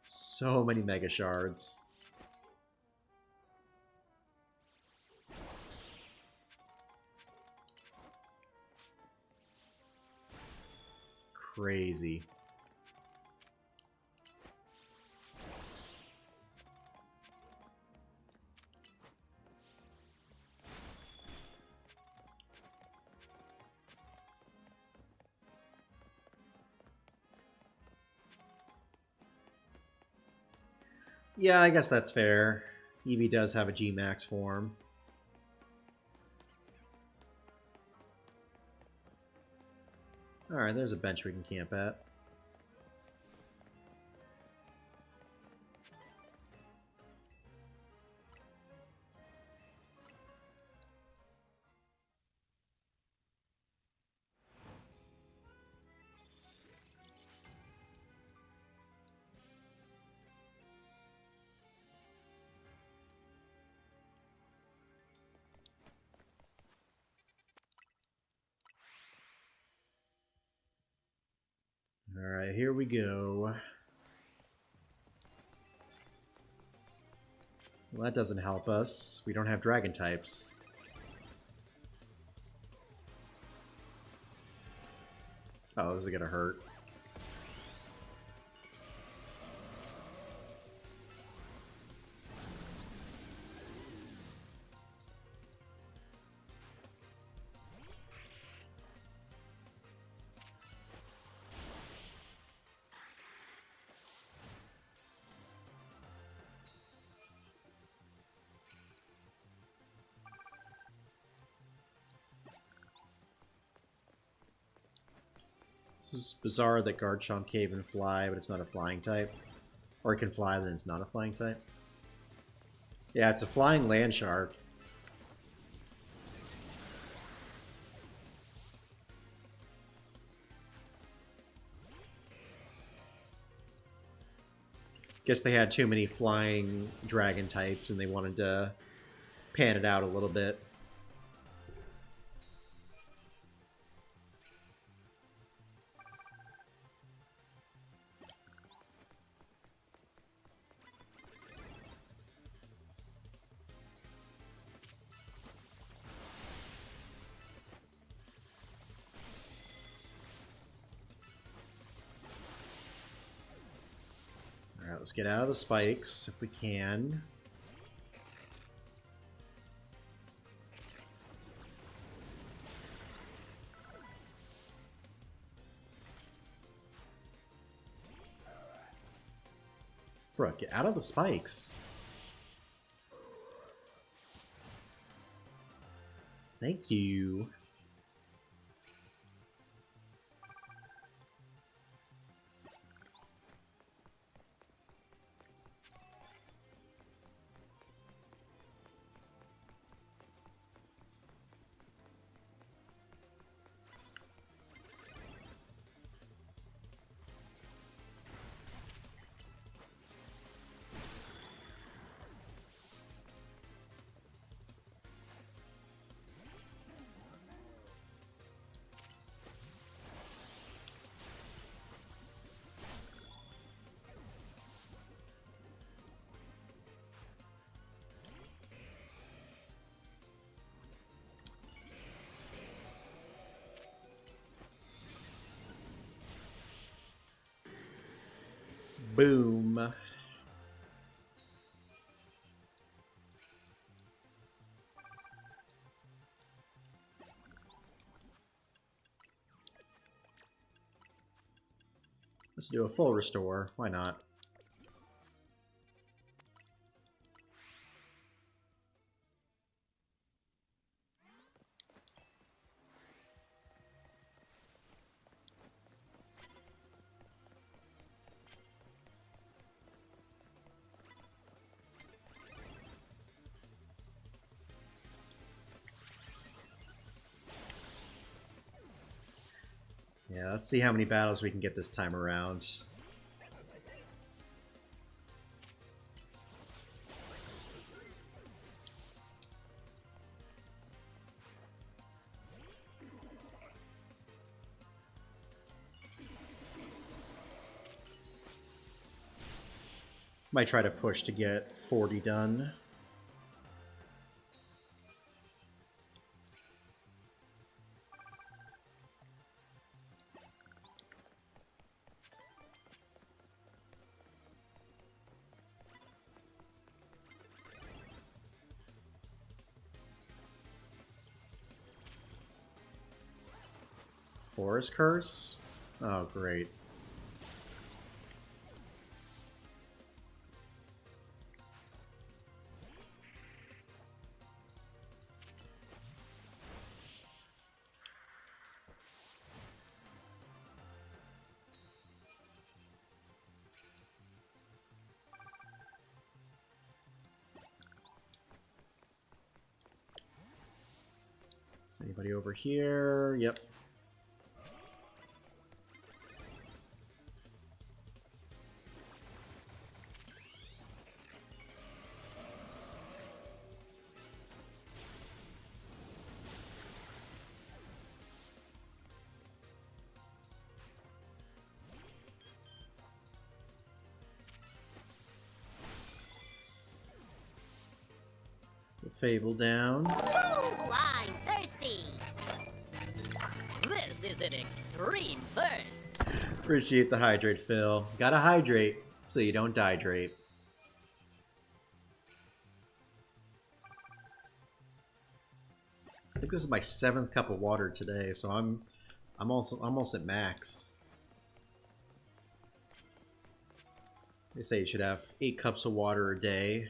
So many Mega Shards. Crazy. Yeah, I guess that's fair. Eevee does have a G-Max form. Alright, there's a bench we can camp at. Alright, here we go. Well, that doesn't help us. We don't have dragon types. Oh, this is gonna hurt. This is bizarre that Garchomp can even fly, but it's not a flying type. Or it can fly, but it's not a flying type. Yeah, it's a flying land shark. Guess they had too many flying dragon types and they wanted to pan it out a little bit. Alright, let's get out of the spikes if we can. Bro, get out of the spikes. Thank you. Boom. Let's do a full restore. Why not? Yeah, let's see how many battles we can get this time around. Might try to push to get 40 done. Forest Curse? Oh, great. Is anybody over here? Yep. The Fable down. Ooh, I'm thirsty. This This is an extreme thirst. Appreciate the hydrate, Phil. Gotta hydrate so you don't dehydrate. I think this is my 7th cup of water today, so I'm almost at max. They say you should have 8 cups of water a day.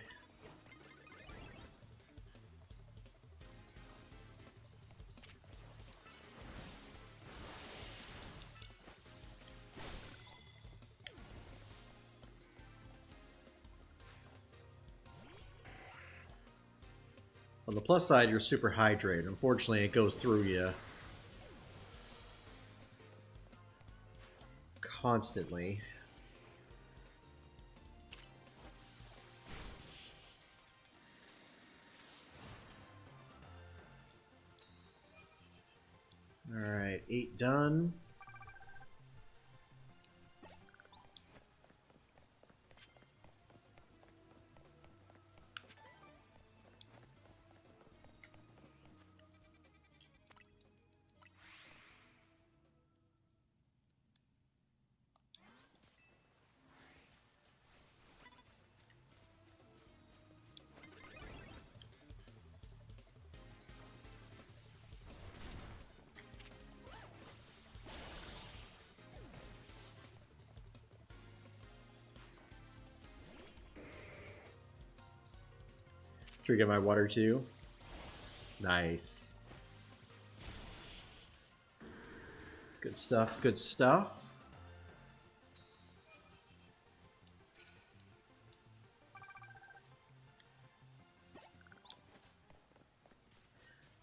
On the plus side, you're super hydrated. Unfortunately, it goes through you constantly. Alright, 8 done. Should we get my water too? Nice. Good stuff, good stuff.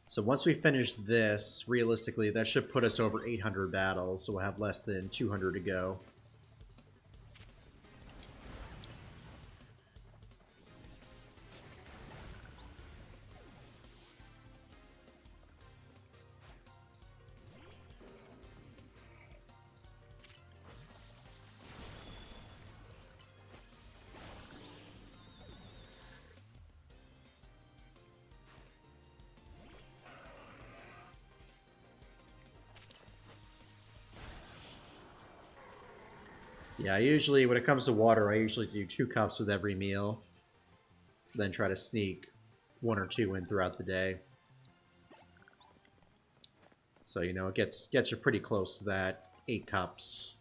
So once we finish this, realistically, that should put us over 800 battles, so we'll have less than 200 to go. Yeah, I usually, when it comes to water, I usually do 2 cups with every meal. Then try to sneak 1 or 2 in throughout the day. So, you know, it gets you pretty close to that 8 cups.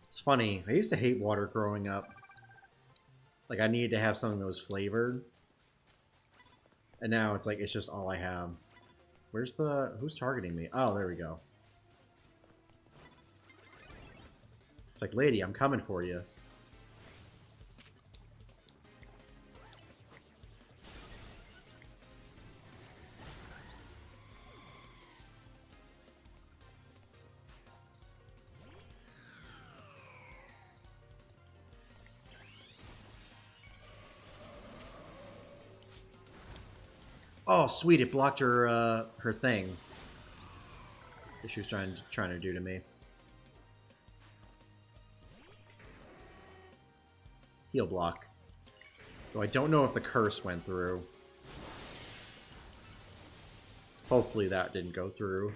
It's funny, I used to hate water growing up. Like, I needed to have something that was flavored. And now it's like, it's just all I have. Where's the... Who's targeting me? Oh, there we go. It's like, lady, I'm coming for you. Oh, sweet! It blocked her her thing that she was trying to do to me. Heal block. Though I don't know if the curse went through. Hopefully that didn't go through.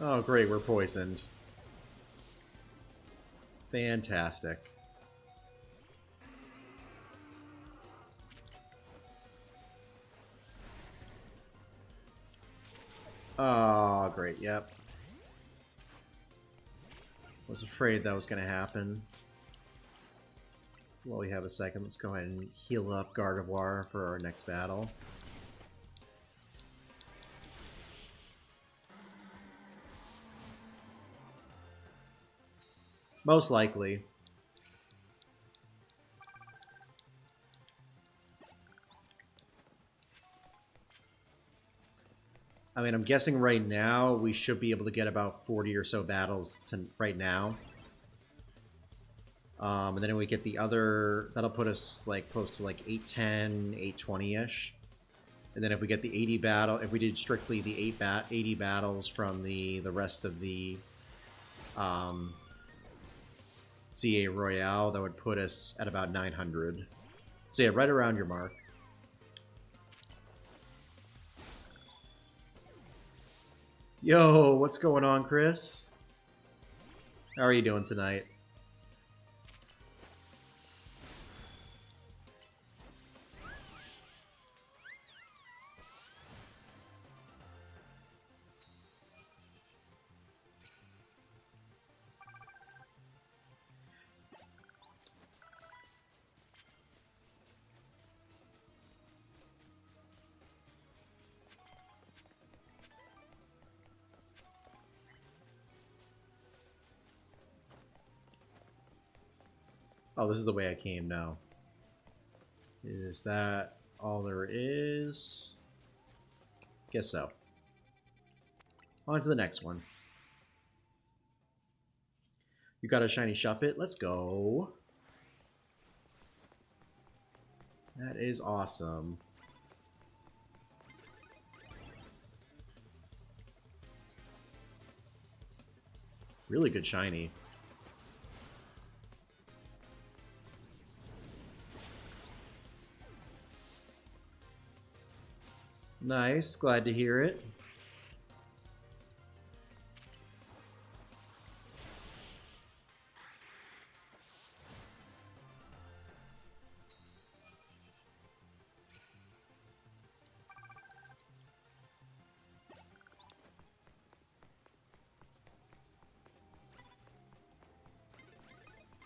Oh, great, we're poisoned. Fantastic. Oh, great, yep. Was afraid that was going to happen. While we have a second, let's go ahead and heal up Gardevoir for our next battle. Most likely. I mean, I'm guessing right now we should be able to get about 40 or so battles to right now. And then we get the other, that'll put us like close to like 810, 820-ish. And then if we get the 80 battle, if we did strictly the 80 battles from the rest of the ZA Royale, that would put us at about 900. So yeah, right around your mark. Yo, what's going on, Chris? How are you doing tonight? Oh, this is the way I came now. Is that all there is? Guess so. On to the next one. You got a shiny Shuppet? Let's go. That is awesome. Really good shiny. Nice, glad to hear it.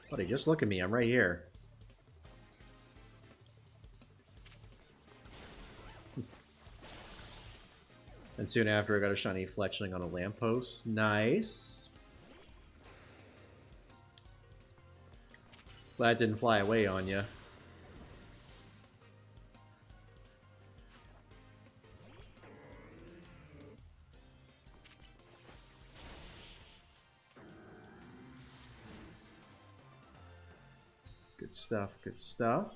Buddy, just look at me, I'm right here. And soon after, I got a shiny Fletchling on a lamppost. Nice. Glad it didn't fly away on you. Good stuff, good stuff.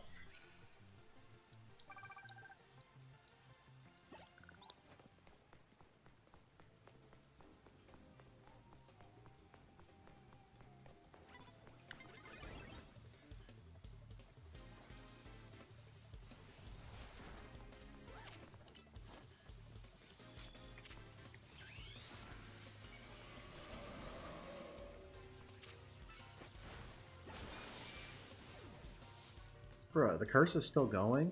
Bro, the curse is still going?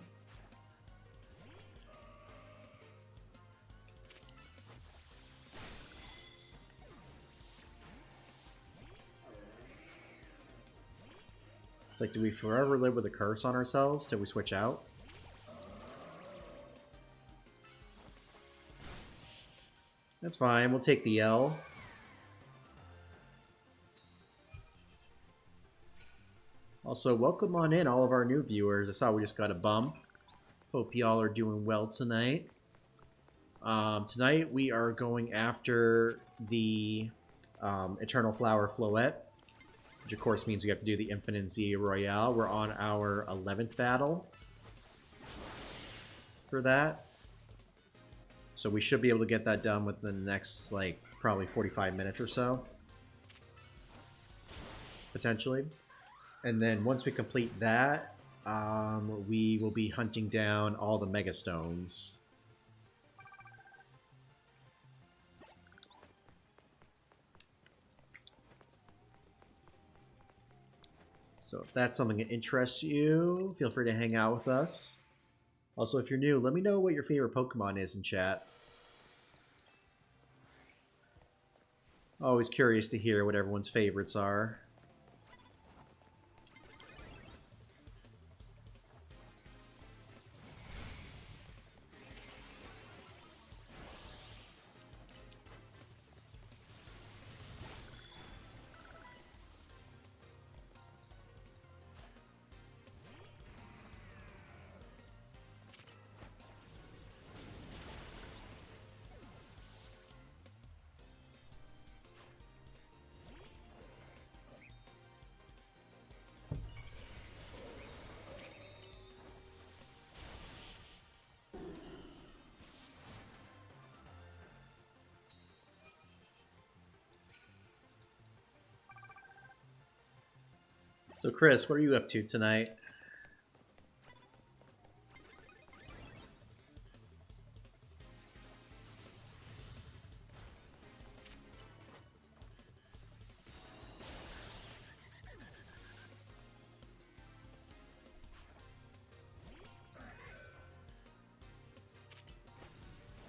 It's like, do we forever live with a curse on ourselves till we switch out? That's fine, we'll take the L. Also, welcome on in, all of our new viewers. I saw we just got a bump. Hope y'all are doing well tonight. Tonight we are going after the Eternal Flower Floette, which of course means we have to do the Infinite Za Royale. We're on our 11th battle for that. So we should be able to get that done within the next, like, probably 45 minutes or so. Potentially. And then once we complete that, we will be hunting down all the Mega Stones. So if that's something that interests you, feel free to hang out with us. Also, if you're new, let me know what your favorite Pokemon is in chat. Always curious to hear what everyone's favorites are. So Chris, what are you up to tonight?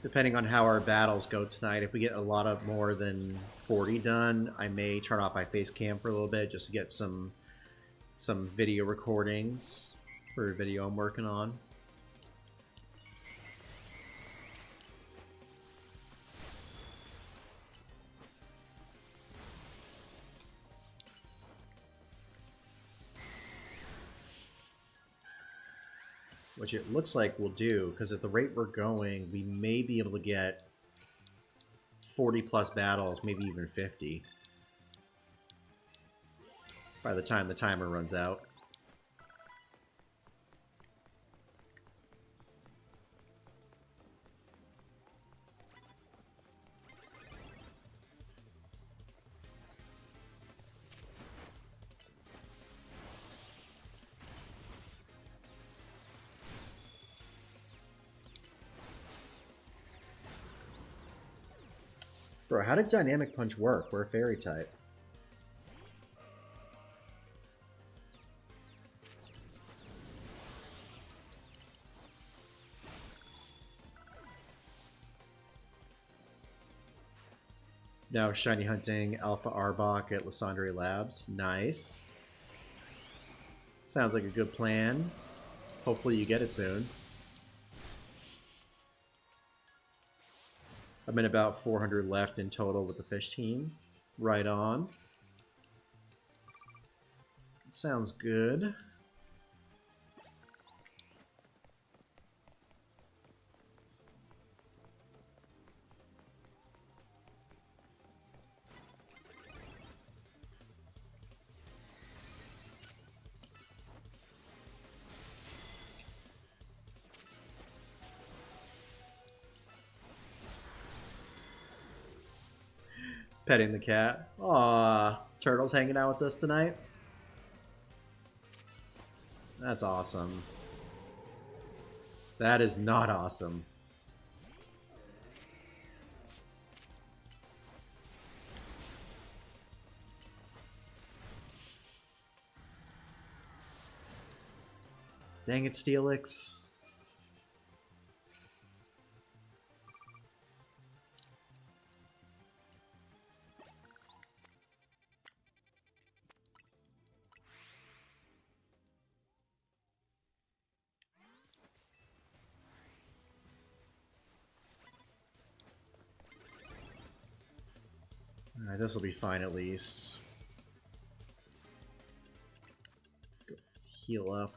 Depending on how our battles go tonight, if we get a lot of more than 40 done, I may turn off my face cam for a little bit just to get some video recordings for a video I'm working on. Which it looks like we'll do, because at the rate we're going, we may be able to get 40 plus battles, maybe even 50, by the time the timer runs out. Bro, how did Dynamic Punch work? We're a fairy type. Now shiny hunting Alpha Arbok at Lysandre Labs. Nice. Sounds like a good plan. Hopefully you get it soon. I'm in about 400 left in total with the fish team. Right on. Sounds good. Petting the cat. Aww. Turtle's hanging out with us tonight. That's awesome. That is not awesome. Dang it, Steelix. Alright, this will be fine at least. Go heal up.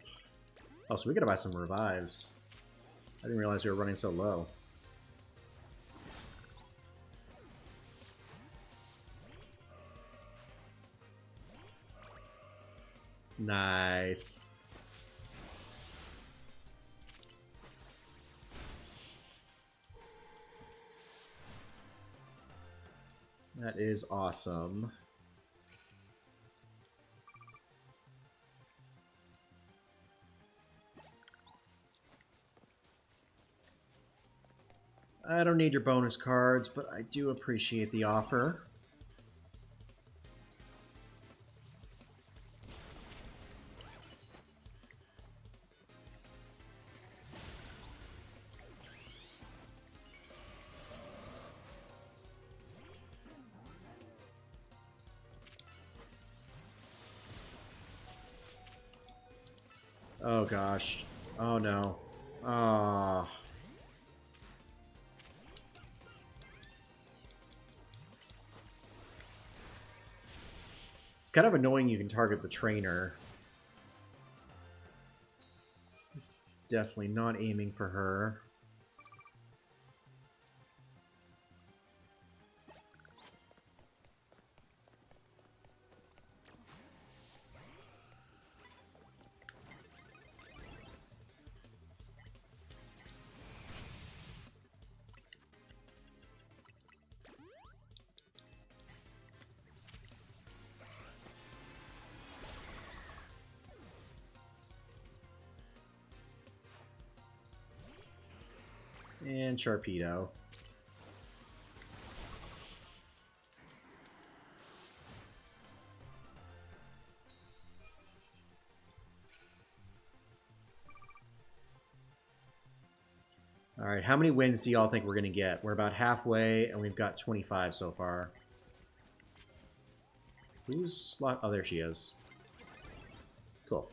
Oh, so we gotta buy some revives. I didn't realize we were running so low. Nice. That is awesome. I don't need your bonus cards, but I do appreciate the offer. Oh gosh. Oh no. Ah. It's kind of annoying you can target the trainer. He's definitely not aiming for her. And Sharpedo. Alright, how many wins do y'all think we're going to get? We're about halfway, and we've got 25 so far. Who's... Oh, there she is. Cool.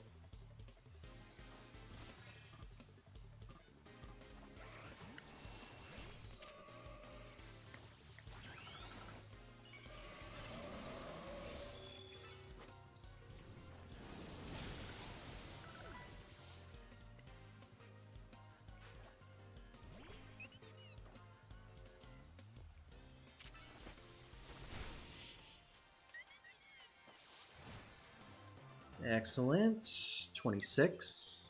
Excellent. 26.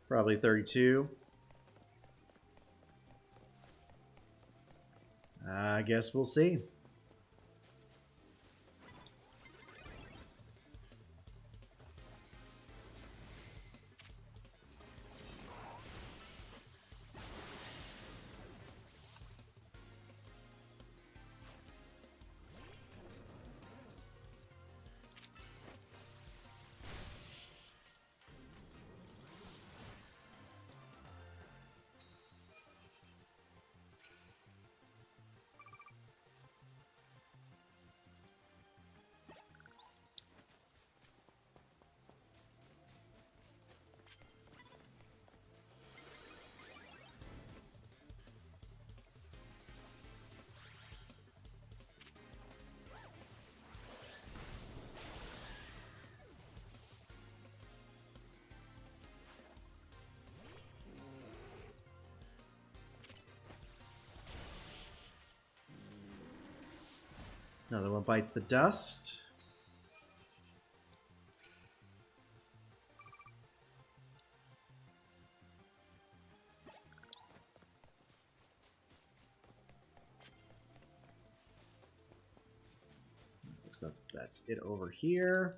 Probably 32. I guess we'll see. Another one bites the dust. Looks like that's it over here.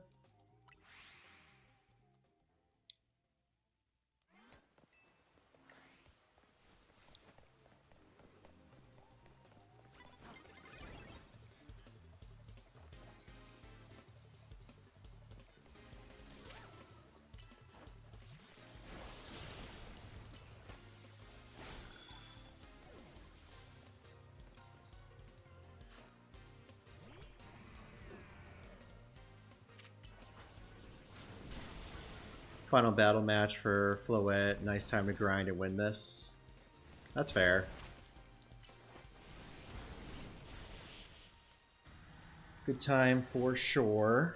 Final battle match for Floette. Nice time to grind and win this. That's fair. Good time for sure.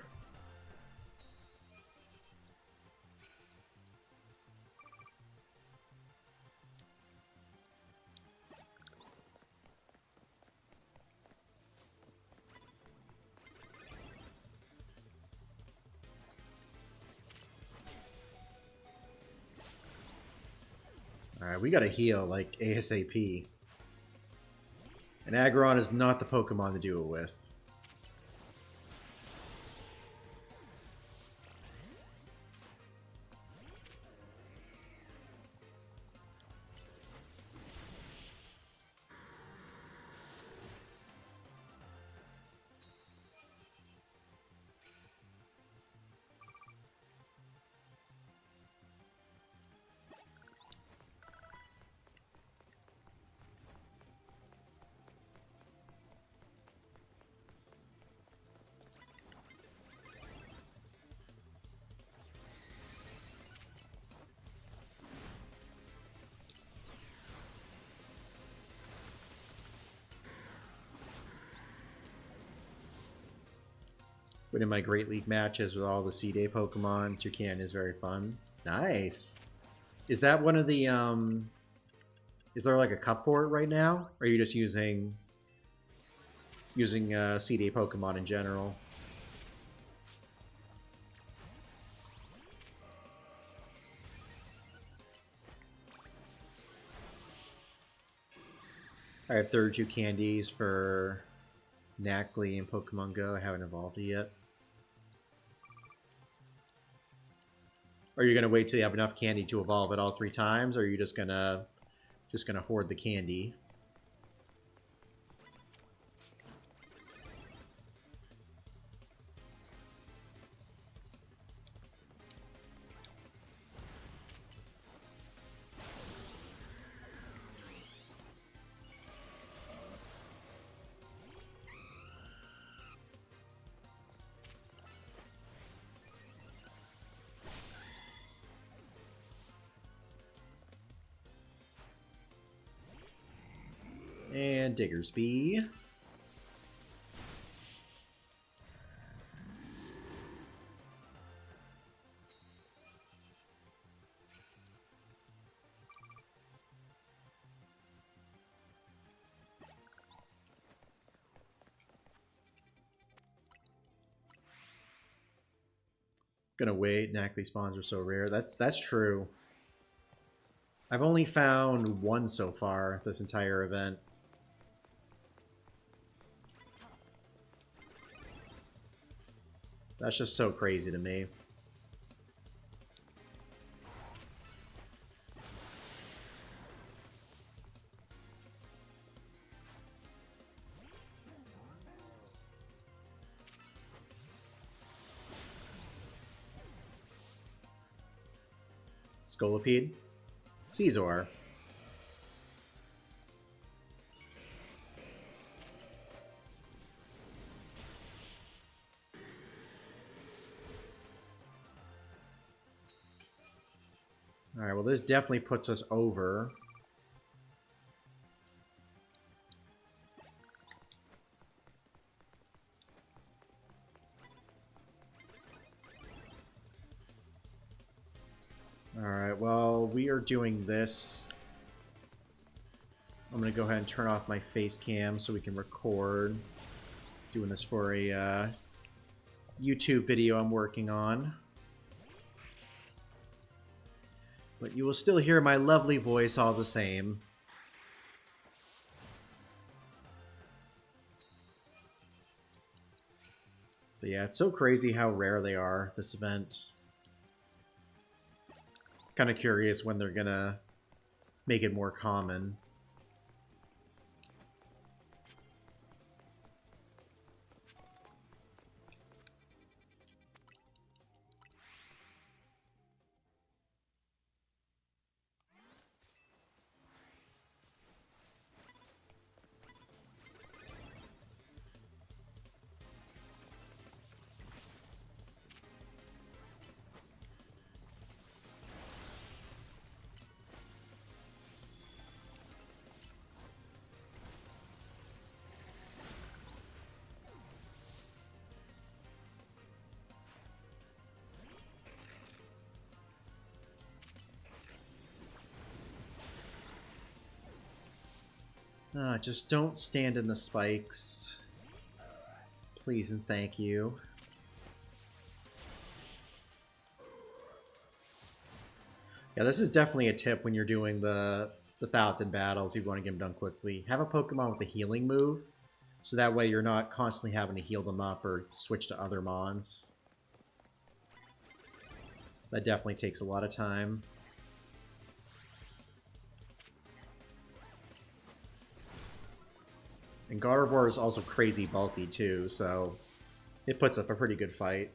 Alright, we gotta heal, like, ASAP. And Aggron is not the Pokemon to do it with. Winning my Great League matches with all the C-Day Pokemon. Toucan is very fun. Nice. Is that one of the, is there like a cup for it right now? Or are you just using C-Day Pokemon in general? I have 32 candies for Nacli and Pokemon Go. I haven't evolved it yet. Are you gonna wait till you have enough candy to evolve it all 3 times, or are you just gonna hoard the candy? And Diggersby. Gonna wait. Nacli spawns are so rare. That's true. I've only found 1 so far this entire event. That's just so crazy to me. Scolipede. Caesar. Alright, well this definitely puts us over. Alright, well, we are doing this. I'm going to go ahead and turn off my face cam so we can record. Doing this for a YouTube video I'm working on. But you will still hear my lovely voice all the same. But yeah, it's so crazy how rare they are, this event. Kind of curious when they're gonna make it more common. Just don't stand in the spikes. Please and thank you. Yeah, this is definitely a tip when you're doing the 1,000 battles. You want to get them done quickly. Have a Pokemon with a healing move, so that way you're not constantly having to heal them up or switch to other Mons. That definitely takes a lot of time. And Gardevoir is also crazy bulky too, so it puts up a pretty good fight.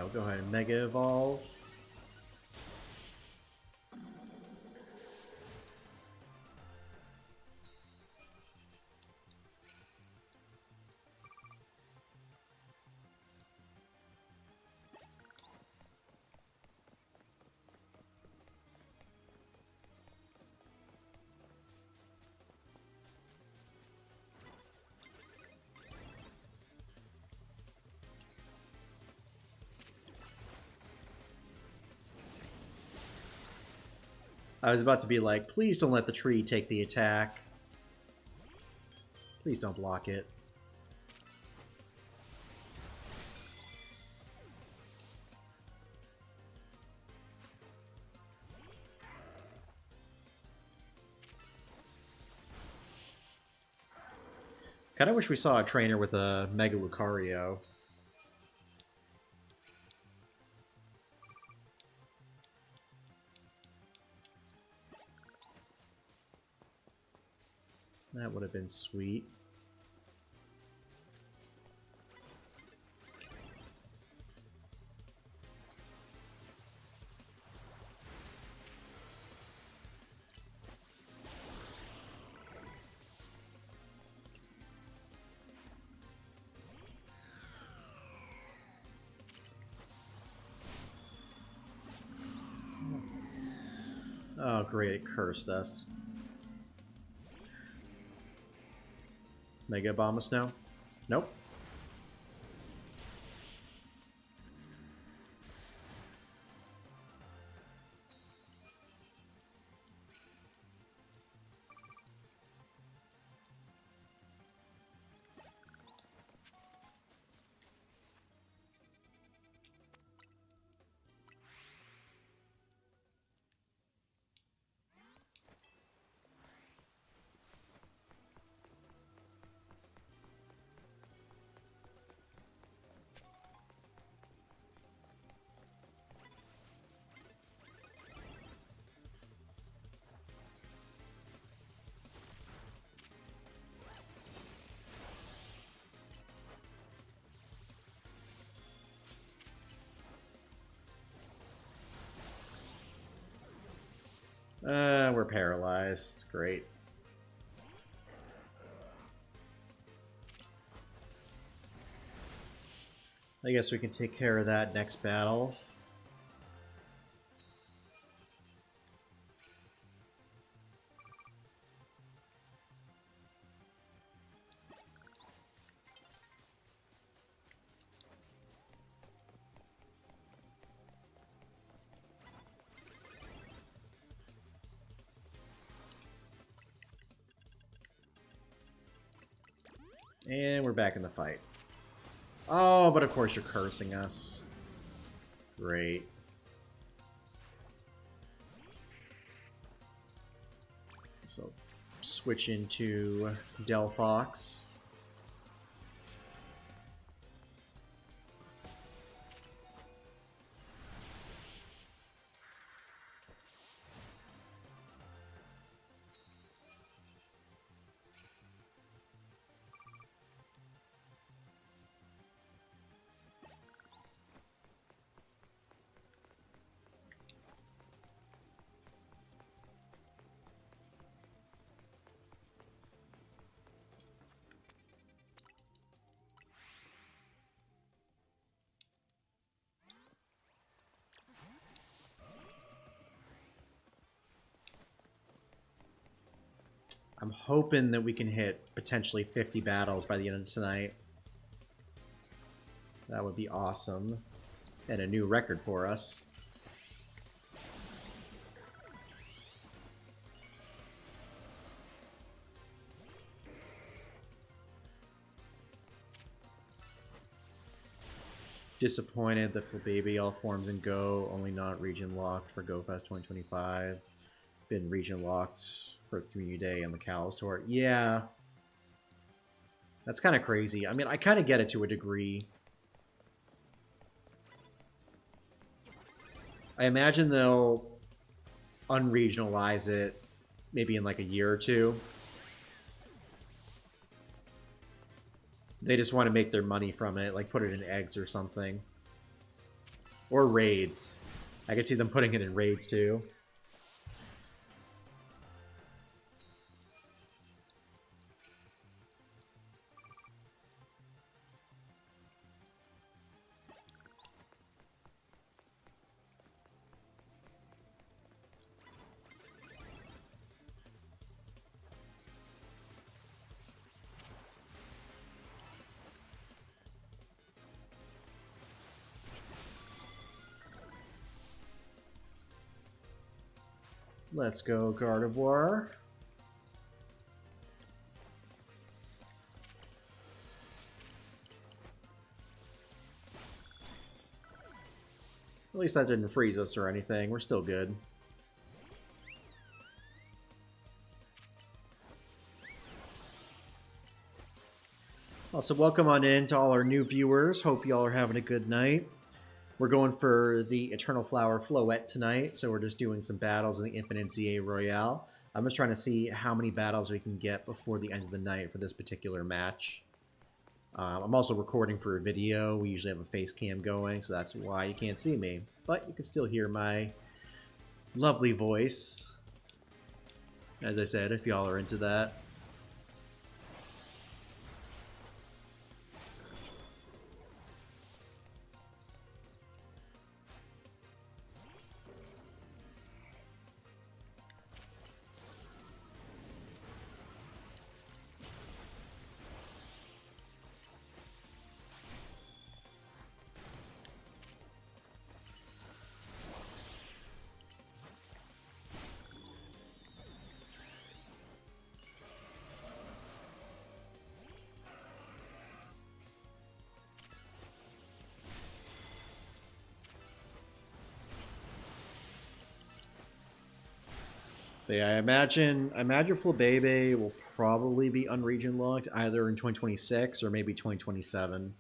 I'll go ahead and Mega Evolve. I was about to be like, please don't let the tree take the attack. Please don't block it. Kind of wish we saw a trainer with a Mega Lucario. That would have been sweet. Oh, great, it cursed us. Mega Bomb us now? Nope. We're paralyzed. Great. I guess we can take care of that next battle. And we're back in the fight. Oh, but of course you're cursing us. Great. So, switch into Delphox. I'm hoping that we can hit potentially 50 battles by the end of tonight. That would be awesome. And a new record for us. Disappointed that for Baby all forms in Go, only not region locked for GoFest 2025. Been region locked for Community Day and the Cows Tour. Yeah. That's kind of crazy. I mean, I kind of get it to a degree. I imagine they'll unregionalize it maybe in like a year or two. They just want to make their money from it, like put it in eggs or something. Or raids. I could see them putting it in raids too. Let's go, Gardevoir. At least that didn't freeze us or anything. We're still good. Also, welcome on in to all our new viewers. Hope y'all are having a good night. We're going for the Eternal Flower Floette tonight, so we're just doing some battles in the Infinite Za Royale. I'm just trying to see how many battles we can get before the end of the night for this particular match. I'm also recording for a video. We usually have a face cam going, so that's why you can't see me. But you can still hear my lovely voice. As I said, if y'all are into that. But yeah, I imagine Flabebe will probably be unregion locked either in 2026 or maybe 2027.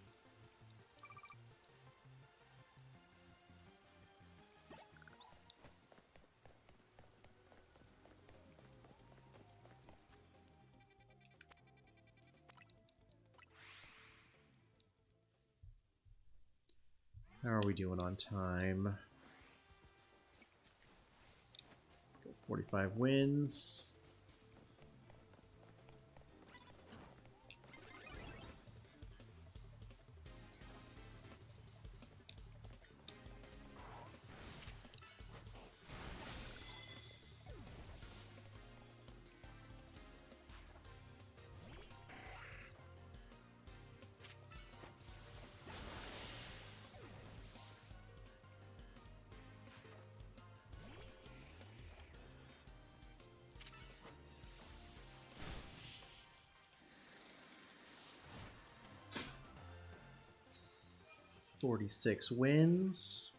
How are we doing on time? 45 wins. $46 wins.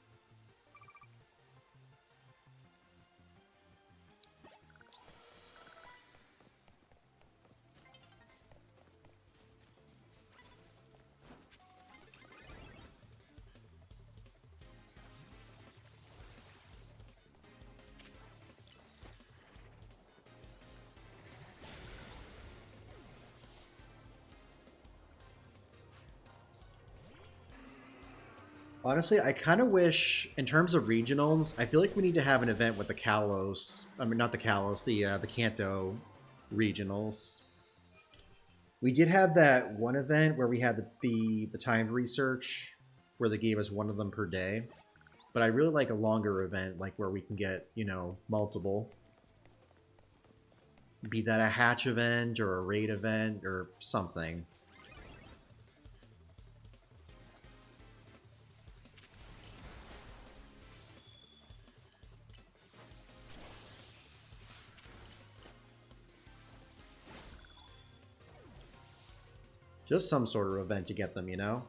Honestly, I kind of wish, in terms of regionals, I feel like we need to have an event with the Kalos. I mean, not the Kalos, the Kanto regionals. We did have that one event where we had the timed research, where they gave us one of them per day. But I really like a longer event, like where we can get, you know, multiple. Be that a hatch event or a raid event or something. Just some sort of event to get them, you know?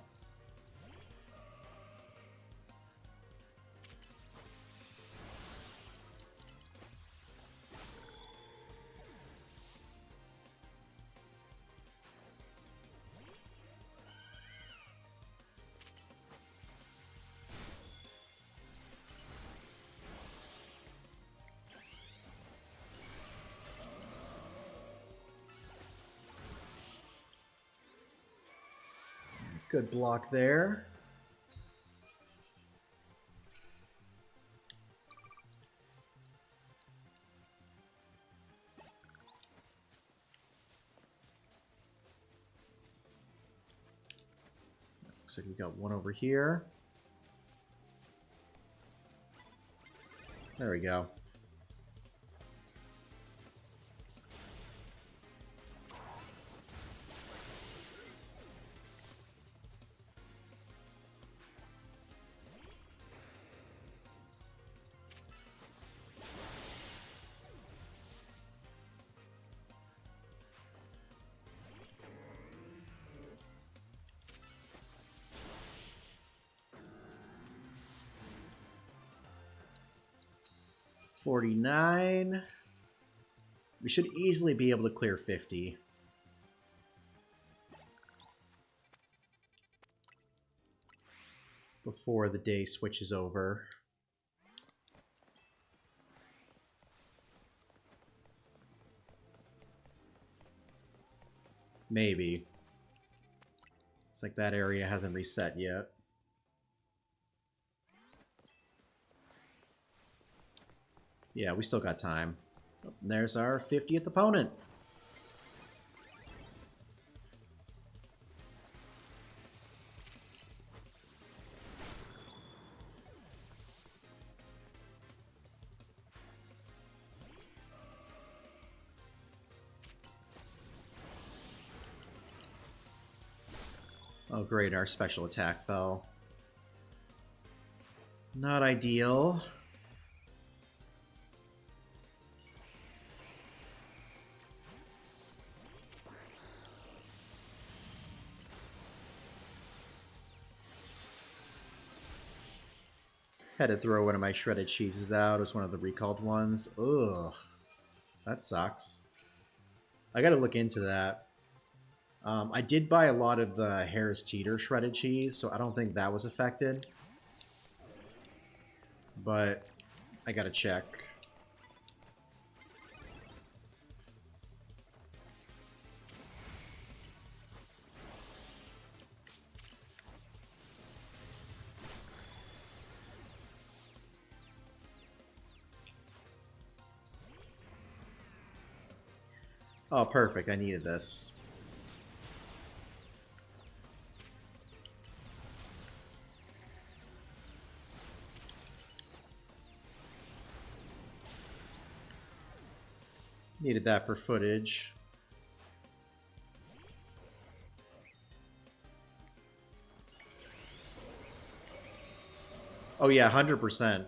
Good block there. Looks like we got one over here. There we go. $49. We should easily be able to clear 50. Before the day switches over. Maybe. It's like that area hasn't reset yet. Yeah, we still got time. And there's our 50th opponent. Oh great, our special attack fell. Not ideal. Had to throw one of my shredded cheeses out as one of the recalled ones. Ugh. That sucks. I gotta look into that. I did buy a lot of the Harris Teeter shredded cheese, so I don't think that was affected. But I gotta check. Oh, perfect. I needed this. Needed that for footage. Oh yeah, 100%.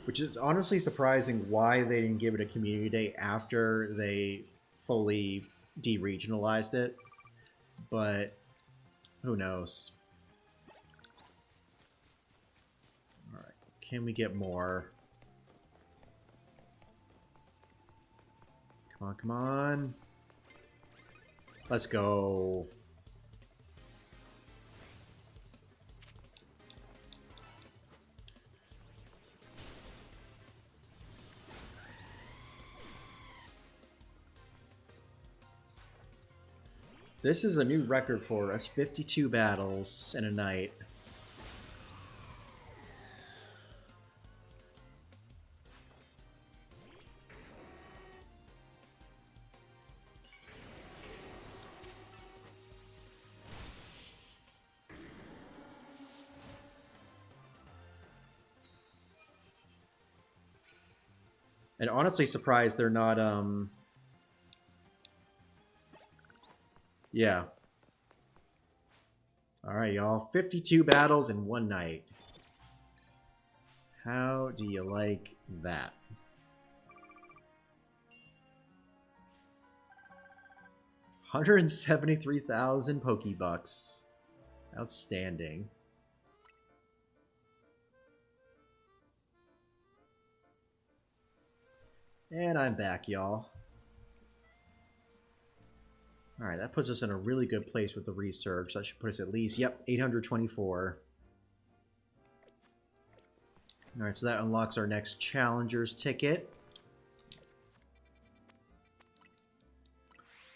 Which is honestly surprising why they didn't give it a community day after they fully de-regionalized it. But who knows? Alright, can we get more? Come on, come on. Let's go. This is a new record for us. 52 battles in a night. And honestly surprised they're not, yeah. Alright, y'all. 52 battles in one night. How do you like that? $173,000 Pokebucks. Outstanding. And I'm back, y'all. Alright, that puts us in a really good place with the research. That should put us at least, yep, 824. Alright, so that unlocks our next Challenger's ticket.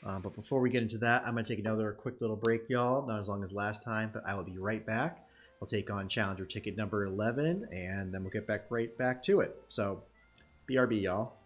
But before we get into that, I'm going to take another quick little break, y'all. Not as long as last time, but I will be right back. I'll take on Challenger ticket number 11, and then we'll get right back to it. So, BRB, y'all.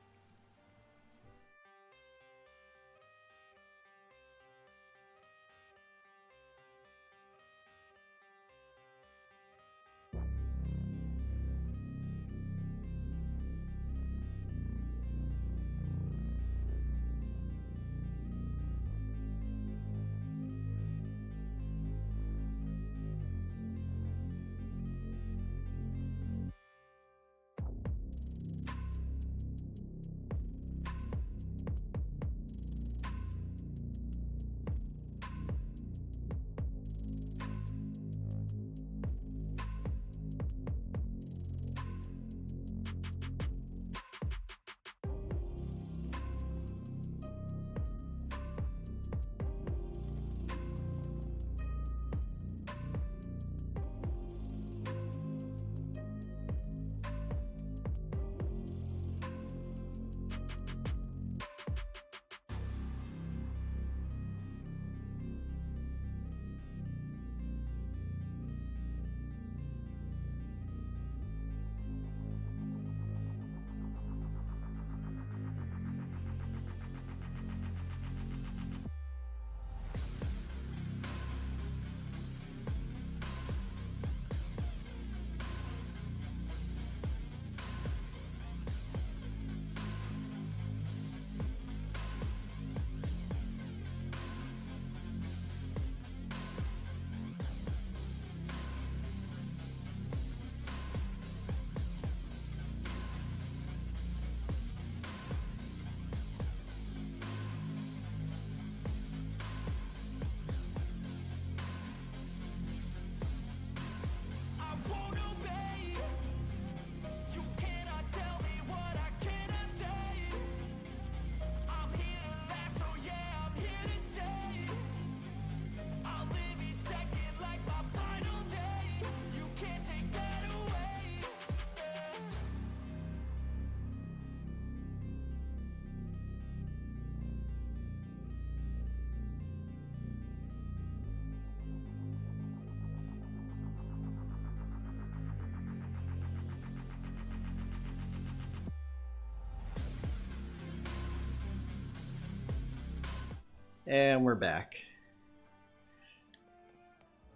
And we're back.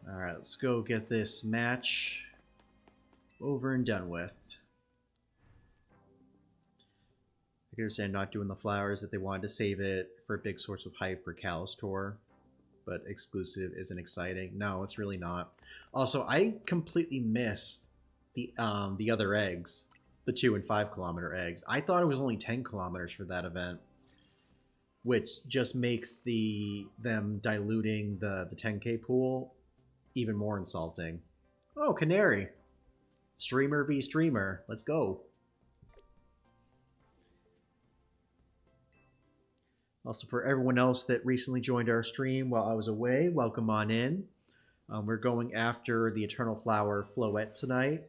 Alright, let's go get this match over and done with. I can understand not doing the flowers, that they wanted to save it for a big source of hype for Cal's tour, but exclusive isn't exciting. No, it's really not. Also, I completely missed the other eggs, the 2 and 5 kilometer eggs. I thought it was only 10 kilometers for that event, which just makes them diluting the 10K pool even more insulting. Oh, Canary. Streamer v streamer. Let's go. Also, for everyone else that recently joined our stream while I was away, welcome on in. We're going after the Eternal Flower Floette tonight.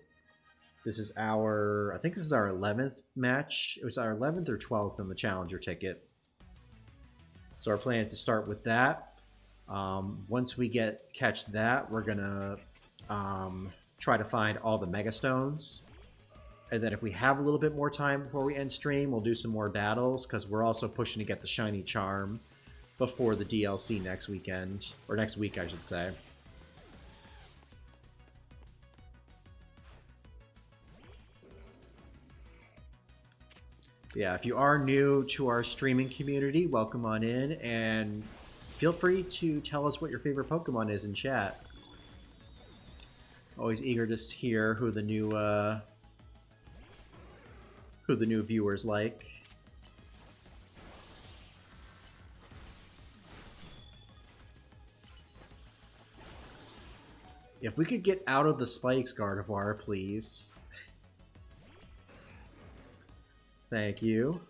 This is I think this is our 11th match. It was our 11th or 12th on the Challenger ticket. So our plan is to start with that. Once we catch that, we're gonna try to find all the Mega Stones. And then if we have a little bit more time before we end stream, we'll do some more battles, because we're also pushing to get the Shiny Charm before the DLC next weekend. Or next week, I should say. Yeah, if you are new to our streaming community, welcome on in, and feel free to tell us what your favorite Pokemon is in chat. Always eager to hear who the new viewers like. If we could get out of the spikes, Gardevoir, please. Thank you.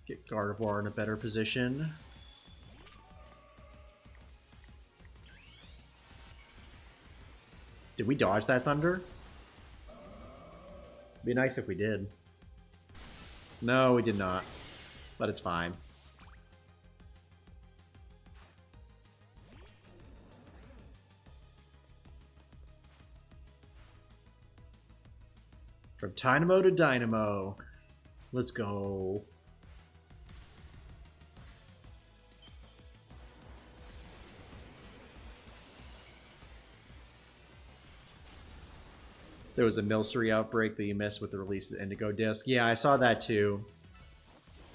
Get Gardevoir in a better position. Did we dodge that thunder? It'd be nice if we did. No, we did not. But it's fine. From Dynamo to Dynamo. Let's go. There was a Milcery outbreak that you missed with the release of the Indigo Disc. Yeah, I saw that too.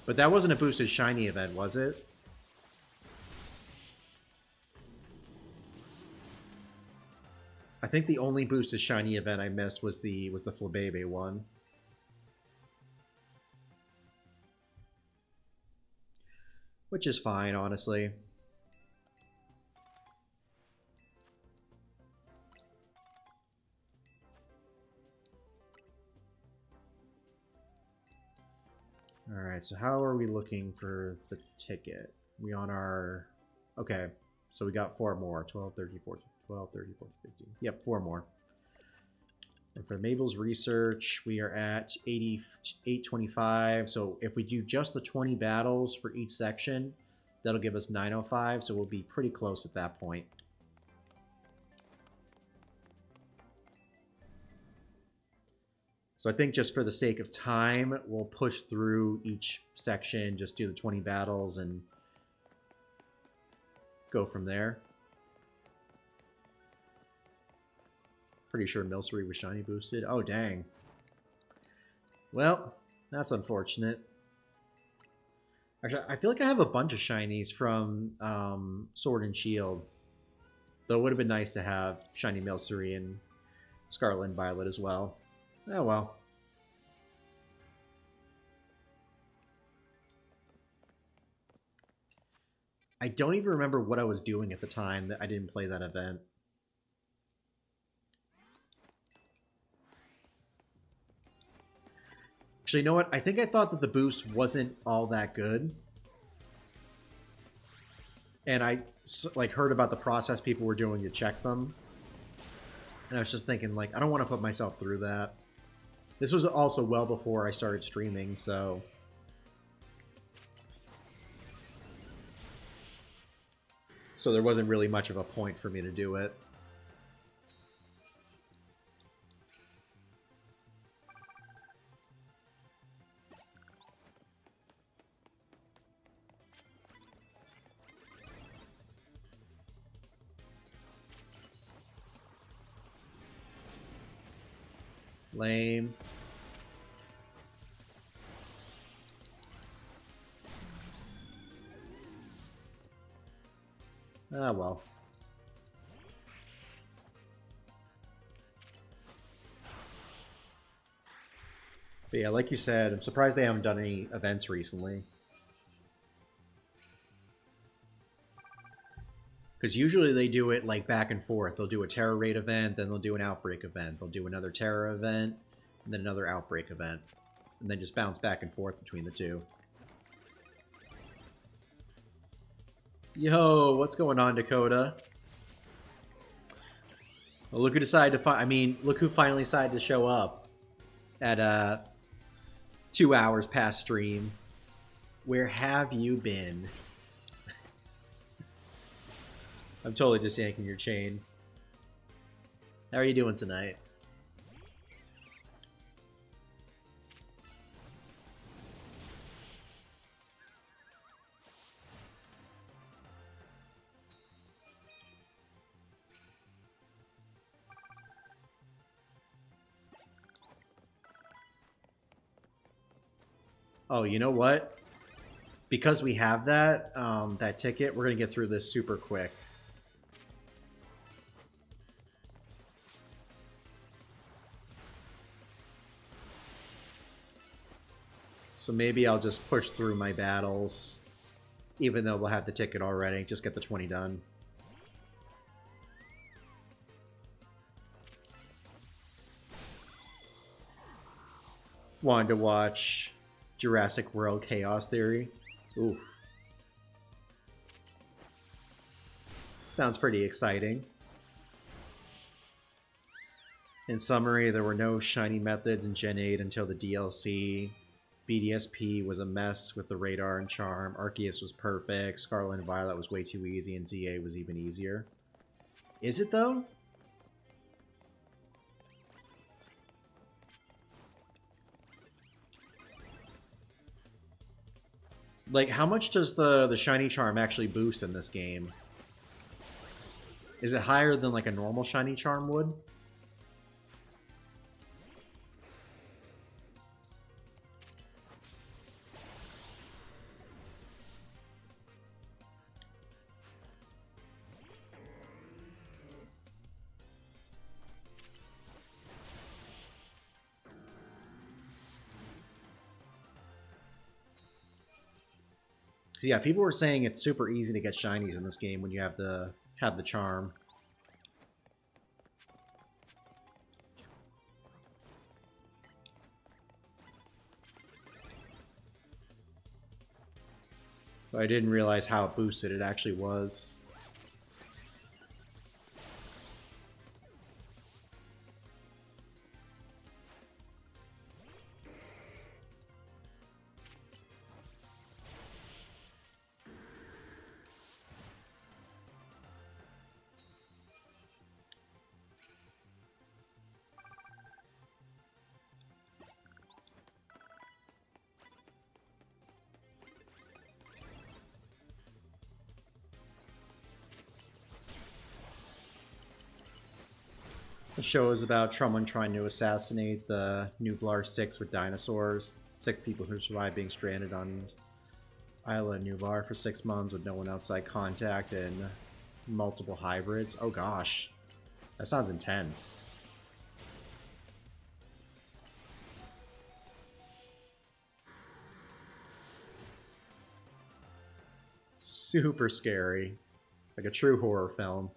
But that wasn't a boosted shiny event, was it? I think the only boosted shiny event I missed was the Flabebe one. Which is fine, honestly. Alright, so how are we looking for the ticket? We on our... Okay, so we got 4 more. 12, 13, 14, 12, 13, 14, 15. Yep, 4 more. And for Mabel's research, we are at 8825. So if we do just the 20 battles for each section, that'll give us 905. So we'll be pretty close at that point. So I think just for the sake of time, we'll push through each section, just do the 20 battles, and go from there. Pretty sure Milcery was shiny boosted. Oh, dang. Well, that's unfortunate. Actually, I feel like I have a bunch of shinies from Sword and Shield. Though it would have been nice to have shiny Milcery and Scarlet and Violet as well. Oh well. I don't even remember what I was doing at the time that I didn't play that event. Actually, you know what? I think I thought that the boost wasn't all that good. and I like heard about the process people were doing to check them, and I was just thinking like I don't want to put myself through that. This was also well before I started streaming, so there wasn't really much of a point for me to do it. Lame. Ah, well. But yeah, like you said, I'm surprised they haven't done any events recently. Because usually they do it like back and forth. They'll do a terror raid event, then they'll do an outbreak event. They'll do another terror event, and then another outbreak event. And then just bounce back and forth between the two. Yo, what's going on, Dakota? Well, look who decided to look who finally decided to show up at 2 hours past stream. Where have you been? I'm totally just yanking your chain. How are you doing tonight? Oh, you know what? Because we have that, that ticket, we're going to get through this super quick. So maybe I'll just push through my battles, even though we'll have the ticket already. Just get the 20 done. Wanted to watch Jurassic World Chaos Theory. Oof. Sounds pretty exciting. In summary, there were no shiny methods in Gen 8 until the DLC. BDSP was a mess with the radar and charm. Arceus was perfect. Scarlet and Violet was way too easy, and ZA was even easier. Is it, though? Like, how much does the shiny charm actually boost in this game? Is it higher than, like, a normal shiny charm would? So yeah, people were saying it's super easy to get shinies in this game when you have the charm. But I didn't realize how boosted it actually was. The show is about Trumman trying to assassinate the Nublar 6 with dinosaurs. 6 people who survived being stranded on Isla Nublar for 6 months with no one outside contact and multiple hybrids. Oh gosh. That sounds intense. Super scary. Like a true horror film.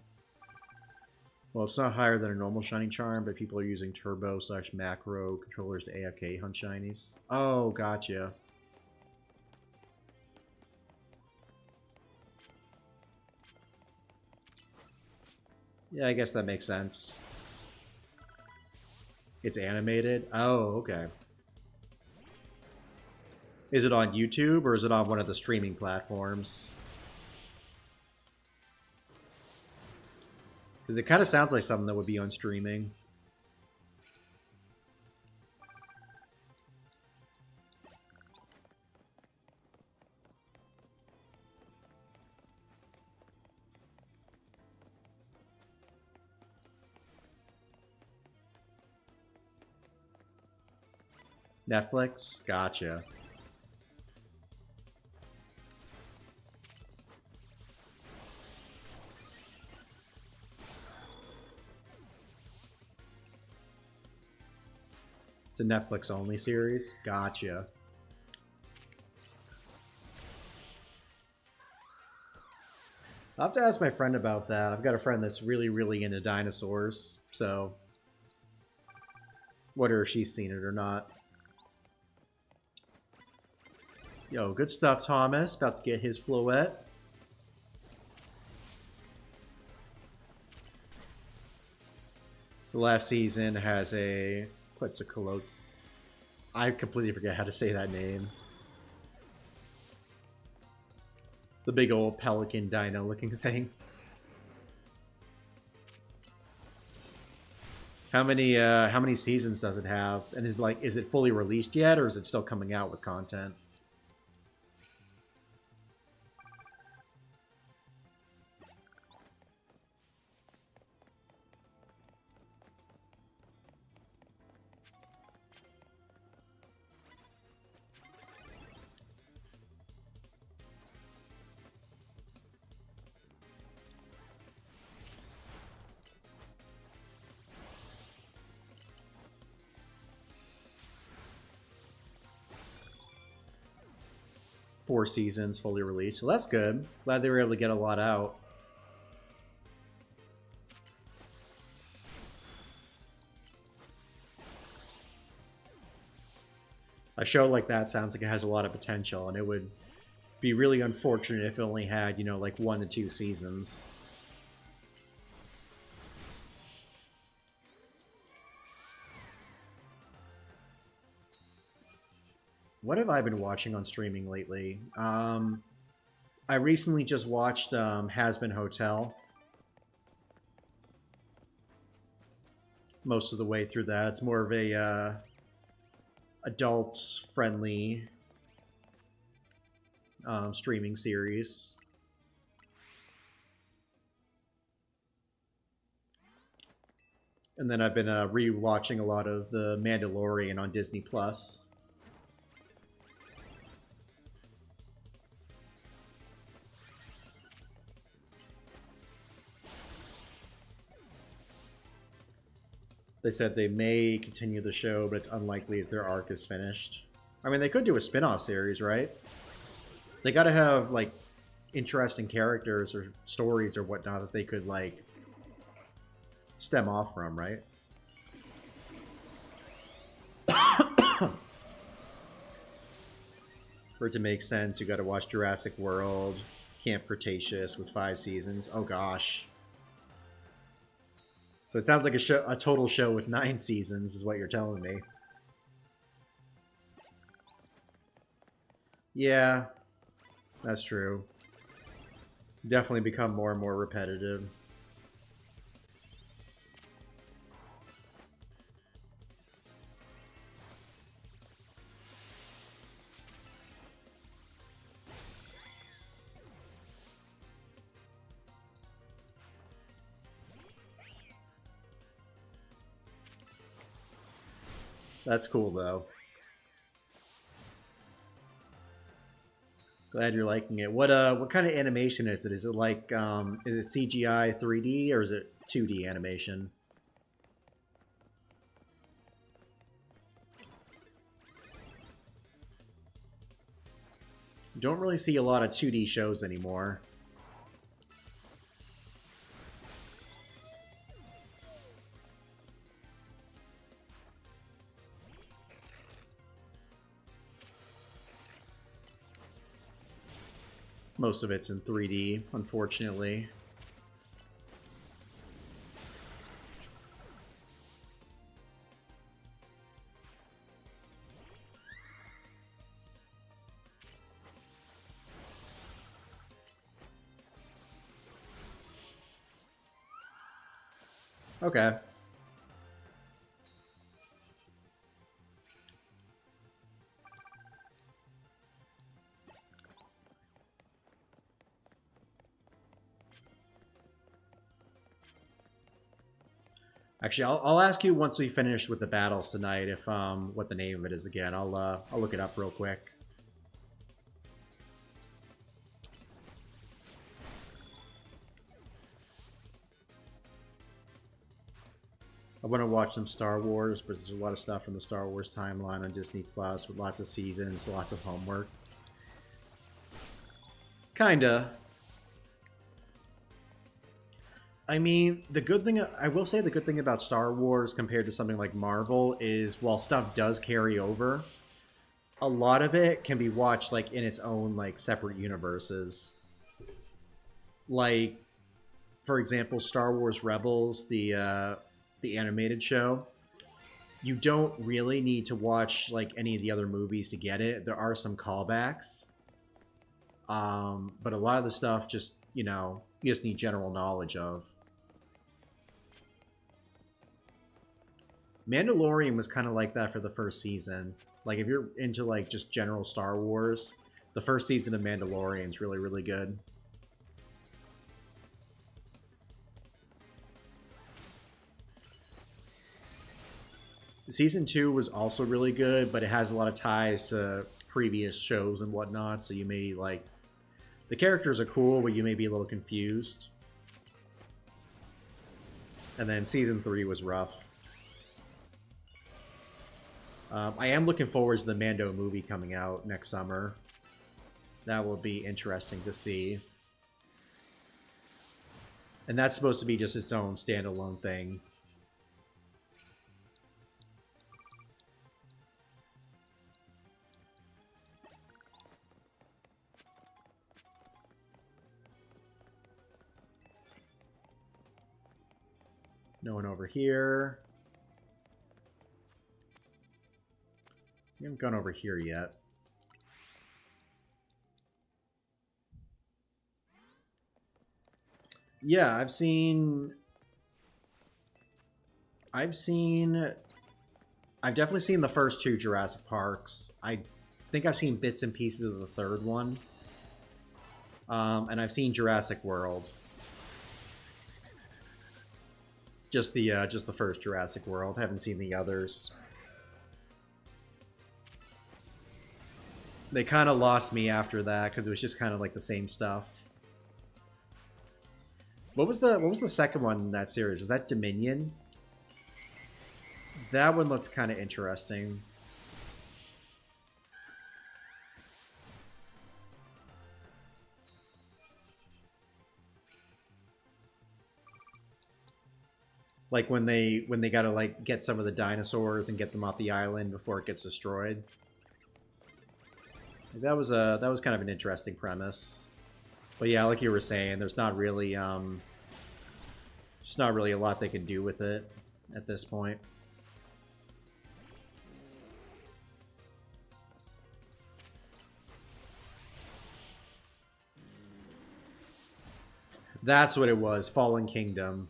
Well, it's not higher than a normal shiny charm, but people are using turbo/macro controllers to AFK hunt shinies. Oh, gotcha. Yeah, I guess that makes sense. It's animated? Oh, okay. Is it on YouTube or is it on one of the streaming platforms? Because it kind of sounds like something that would be on streaming. Netflix? Gotcha. It's a Netflix-only series? Gotcha. I'll have to ask my friend about that. I've got a friend that's really, really into dinosaurs, so whether she's seen it or not. Yo, good stuff, Thomas. About to get his Floette. The last season has a... What's a colloq... I completely forget how to say that name. The big old pelican dino looking thing. How many seasons does it have? And is it fully released yet, or is it still coming out with content? Four seasons fully released. Well, that's good. Glad they were able to get a lot out. A show like that sounds like it has a lot of potential, and it would be really unfortunate if it only had, you know, like 1 to 2 seasons. What have I been watching on streaming lately? I recently just watched Has Been Hotel. Most of the way through that. It's more of a adult-friendly streaming series. And then I've been re-watching a lot of The Mandalorian on Disney Plus. They said they may continue the show, but it's unlikely as their arc is finished. I mean, they could do a spin-off series, right? They got to have, like, interesting characters or stories or whatnot that they could, like, stem off from, right? For it to make sense, you got to watch Jurassic World, Camp Cretaceous with 5 seasons. Oh, gosh. So it sounds like a total show with 9 seasons is what you're telling me. Yeah, that's true. Definitely become more and more repetitive. That's cool, though. Glad you're liking it. What kind of animation is it? Is it like is it CGI 3D or is it 2D animation? You don't really see a lot of 2D shows anymore. Most of it's in 3D, unfortunately. Okay. Actually, I'll ask you once we finish with the battles tonight if what the name of it is again. I'll look it up real quick. I want to watch some Star Wars, but there's a lot of stuff in the Star Wars timeline on Disney Plus with lots of seasons, lots of homework. Kinda. I mean, the good thing, I will say the good thing about Star Wars compared to something like Marvel is while stuff does carry over, a lot of it can be watched like in its own like separate universes. Like, for example, Star Wars Rebels, the animated show. You don't really need to watch like any of the other movies to get it. There are some callbacks, but a lot of the stuff just you just need general knowledge of. Mandalorian was kind of like that for the first season. Like if you're into like just general Star Wars, the first season of Mandalorian is really really good. Season 2 was also really good, but it has a lot of ties to previous shows and whatnot, so you may like the characters are cool, but you may be a little confused. And then season 3 was rough. I am looking forward to the Mando movie coming out next summer. That will be interesting to see. And that's supposed to be just its own standalone thing. No one over here. We haven't gone over here yet. Yeah, I've definitely seen the first 2 Jurassic Parks. I think I've seen bits and pieces of the third one. And I've seen Jurassic World. Just the first Jurassic World. I haven't seen the others. They kind of lost me after that because it was just kind of like the same stuff. What was the second one in that series? Was that Dominion? That one looks kind of interesting. Like when they gotta like get some of the dinosaurs and get them off the island before it gets destroyed. That was kind of an interesting premise. But yeah, like you were saying, there's not really just not really a lot they can do with it at this point. That's what it was, Fallen Kingdom.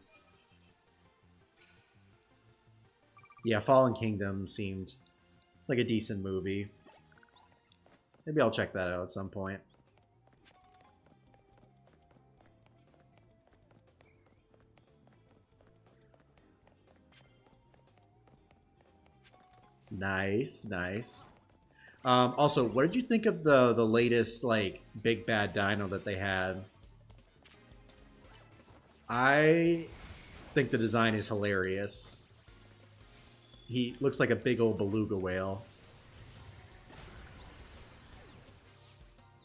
Yeah, Fallen Kingdom seemed like a decent movie. Maybe I'll check that out at some point. Nice, nice. Also, what did you think of the latest like big bad dino that they had? I think the design is hilarious. He looks like a big old beluga whale.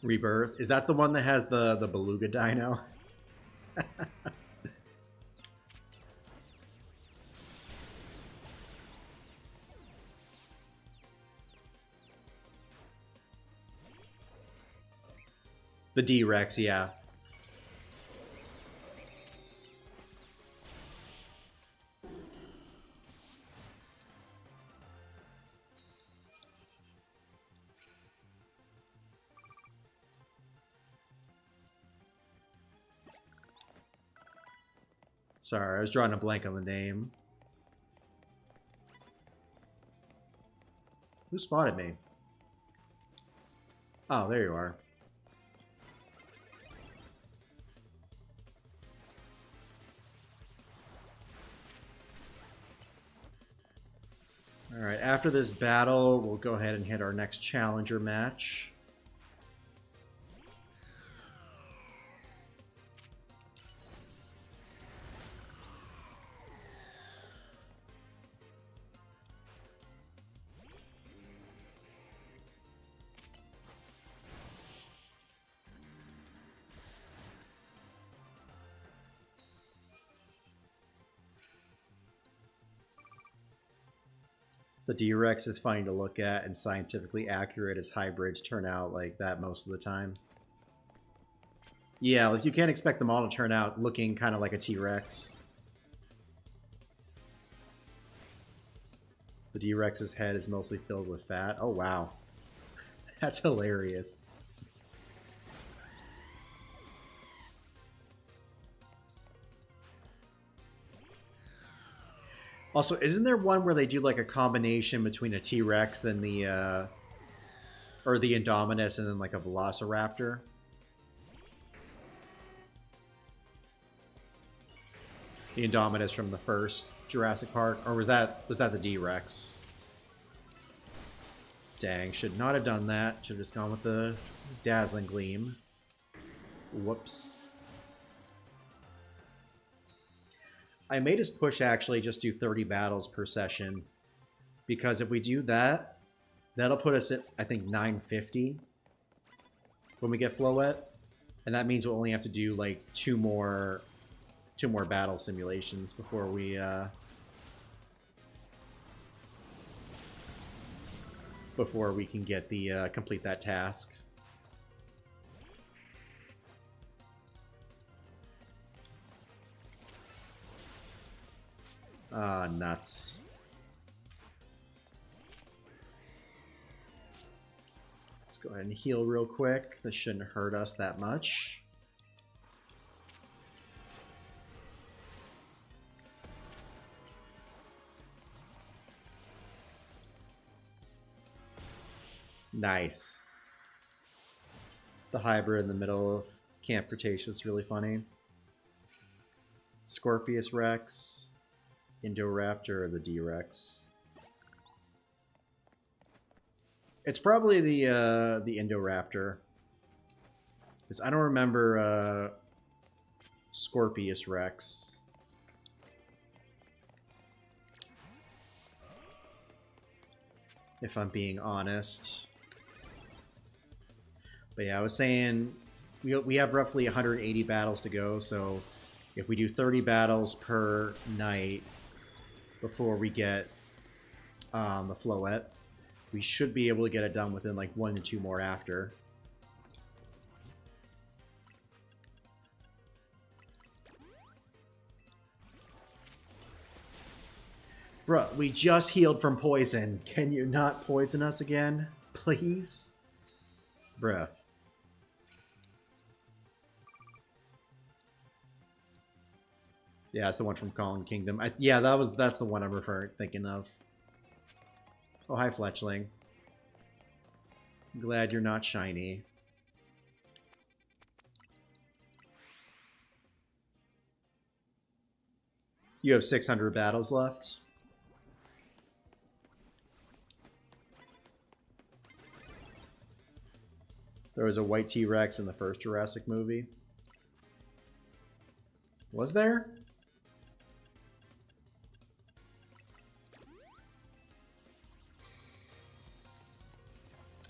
Rebirth. Is that the one that has the beluga dino? The D-Rex, yeah. Sorry, I was drawing a blank on the name. Who spotted me? Oh, there you are. Alright, after this battle, we'll go ahead and hit our next challenger match. The D-Rex is funny to look at and scientifically accurate as hybrids turn out like that most of the time. Yeah, like you can't expect them all to turn out looking kind of like a T-Rex. The D-Rex's head is mostly filled with fat. Oh, wow. That's hilarious. Also, isn't there one where they do like a combination between a T-Rex and the, or the Indominus and then like a Velociraptor? The Indominus from the first Jurassic Park, or was that the D-Rex? Dang, should not have done that. Should have just gone with the Dazzling Gleam. Whoops. I may just push actually just do 30 battles per session, because if we do that, that'll put us at, I think, 950 when we get Floette, and that means we'll only have to do like two more battle simulations before we can get the complete that task. Ah, nuts. Let's go ahead and heal real quick. This shouldn't hurt us that much. Nice. The hybrid in the middle of Camp Cretaceous is really funny. Scorpius Rex, Indoraptor, or the D-Rex. It's probably the Indoraptor, because I don't remember Scorpius Rex. If I'm being honest. But yeah, I was saying we have roughly 180 battles to go, so if we do 30 battles per night before we get the Floette, we should be able to get it done within like 1 to 2 more after. Bruh, we just healed from poison. Can you not poison us again? Please? Bruh. Yeah, it's the one from Fallen Kingdom. Yeah, that's the one I'm thinking of. Oh, hi, Fletchling. I'm glad you're not shiny. You have 600 battles left. There was a white T-Rex in the first Jurassic movie. Was there?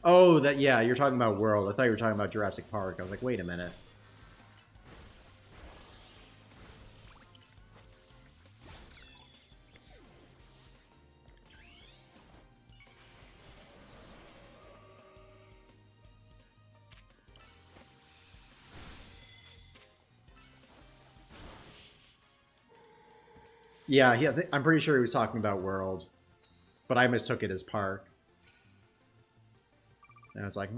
Oh, yeah, you're talking about World. I thought you were talking about Jurassic Park. I was like, wait a minute. Yeah, I'm pretty sure he was talking about World, but I mistook it as Park. And I was like,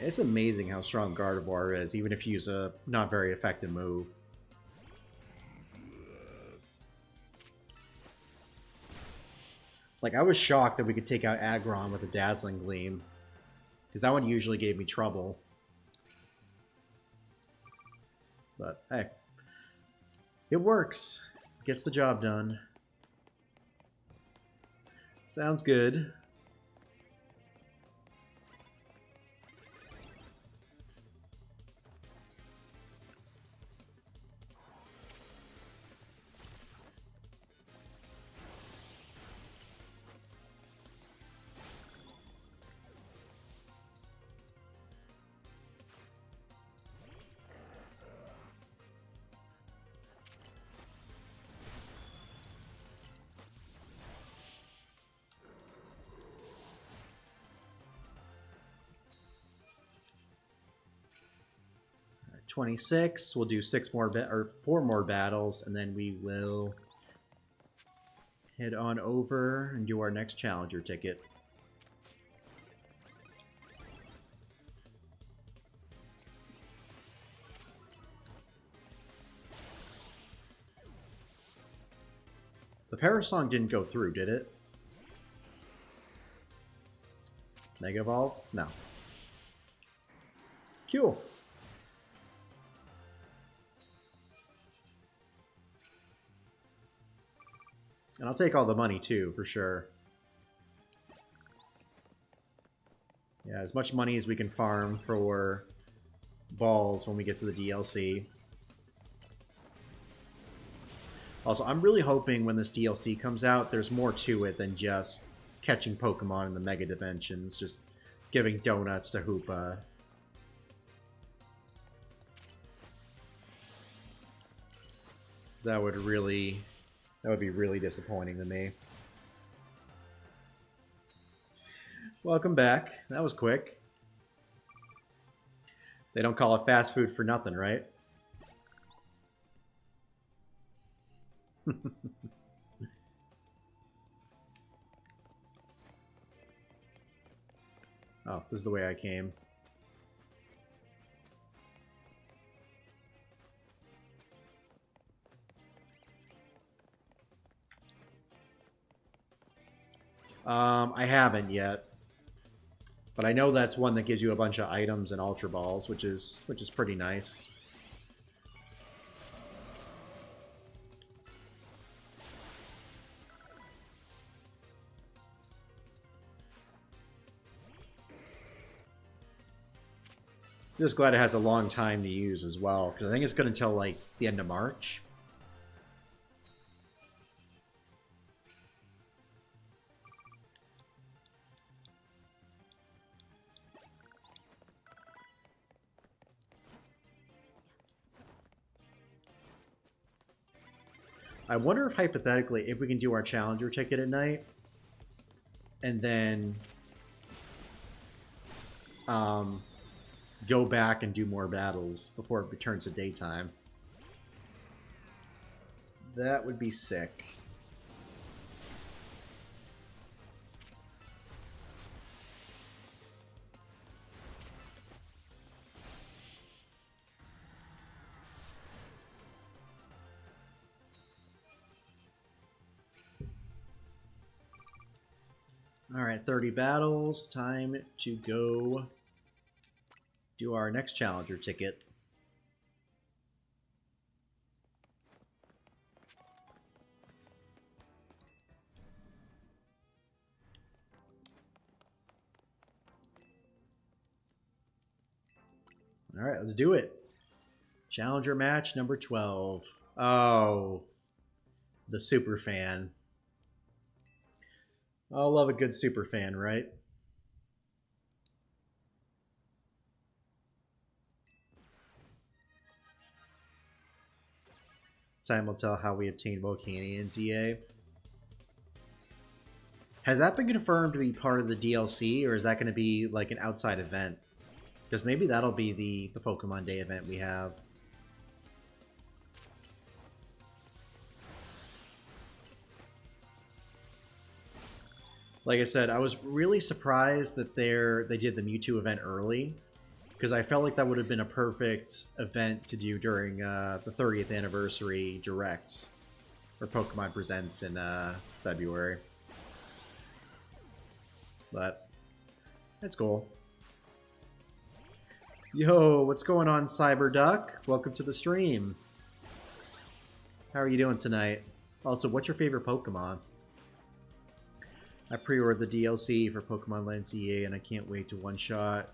It's amazing how strong Gardevoir is, even if you use a not very effective move. Like, I was shocked that we could take out Aggron with a Dazzling Gleam, because that one usually gave me trouble. But, hey. It works. Gets the job done. Sounds good. All right, 26. We'll do 4 more battles, and then we will head on over and do our next challenger ticket. The Parasong didn't go through, did it? Mega Evolve? No. Cool. And I'll take all the money too, for sure. Yeah, as much money as we can farm for balls when we get to the DLC. Also, I'm really hoping when this DLC comes out, there's more to it than just catching Pokemon in the Mega Dimensions, just giving donuts to Hoopa. That would be really disappointing to me. Welcome back. That was quick. They don't call it fast food for nothing, right? Oh, this is the way I came. I haven't yet. But I know that's one that gives you a bunch of items and Ultra Balls, which is pretty nice. Just glad it has a long time to use as well, because I think it's good until like the end of March. I wonder if hypothetically, if we can do our Challenger ticket at night, and then go back and do more battles before it returns to daytime. That would be sick. Alright, 30 battles. Time to go do our next Challenger ticket. Alright, let's do it. Challenger match number 12. Oh, the super fan. I'll love a good super fan, right? Time will tell how we obtain Volcanion in ZA. Has that been confirmed to be part of the DLC, or is that going to be like an outside event? Because maybe that'll be the Pokemon Day event we have. Like I said, I was really surprised that they did the Mewtwo event early, Because I felt like that would have been a perfect event to do during the 30th anniversary direct for Pokemon Presents in February. But that's cool. Yo, what's going on, Cyberduck? Welcome to the stream. How are you doing tonight? Also, what's your favorite Pokemon? I pre-ordered the DLC for Pokemon Land CA, and I can't wait to one-shot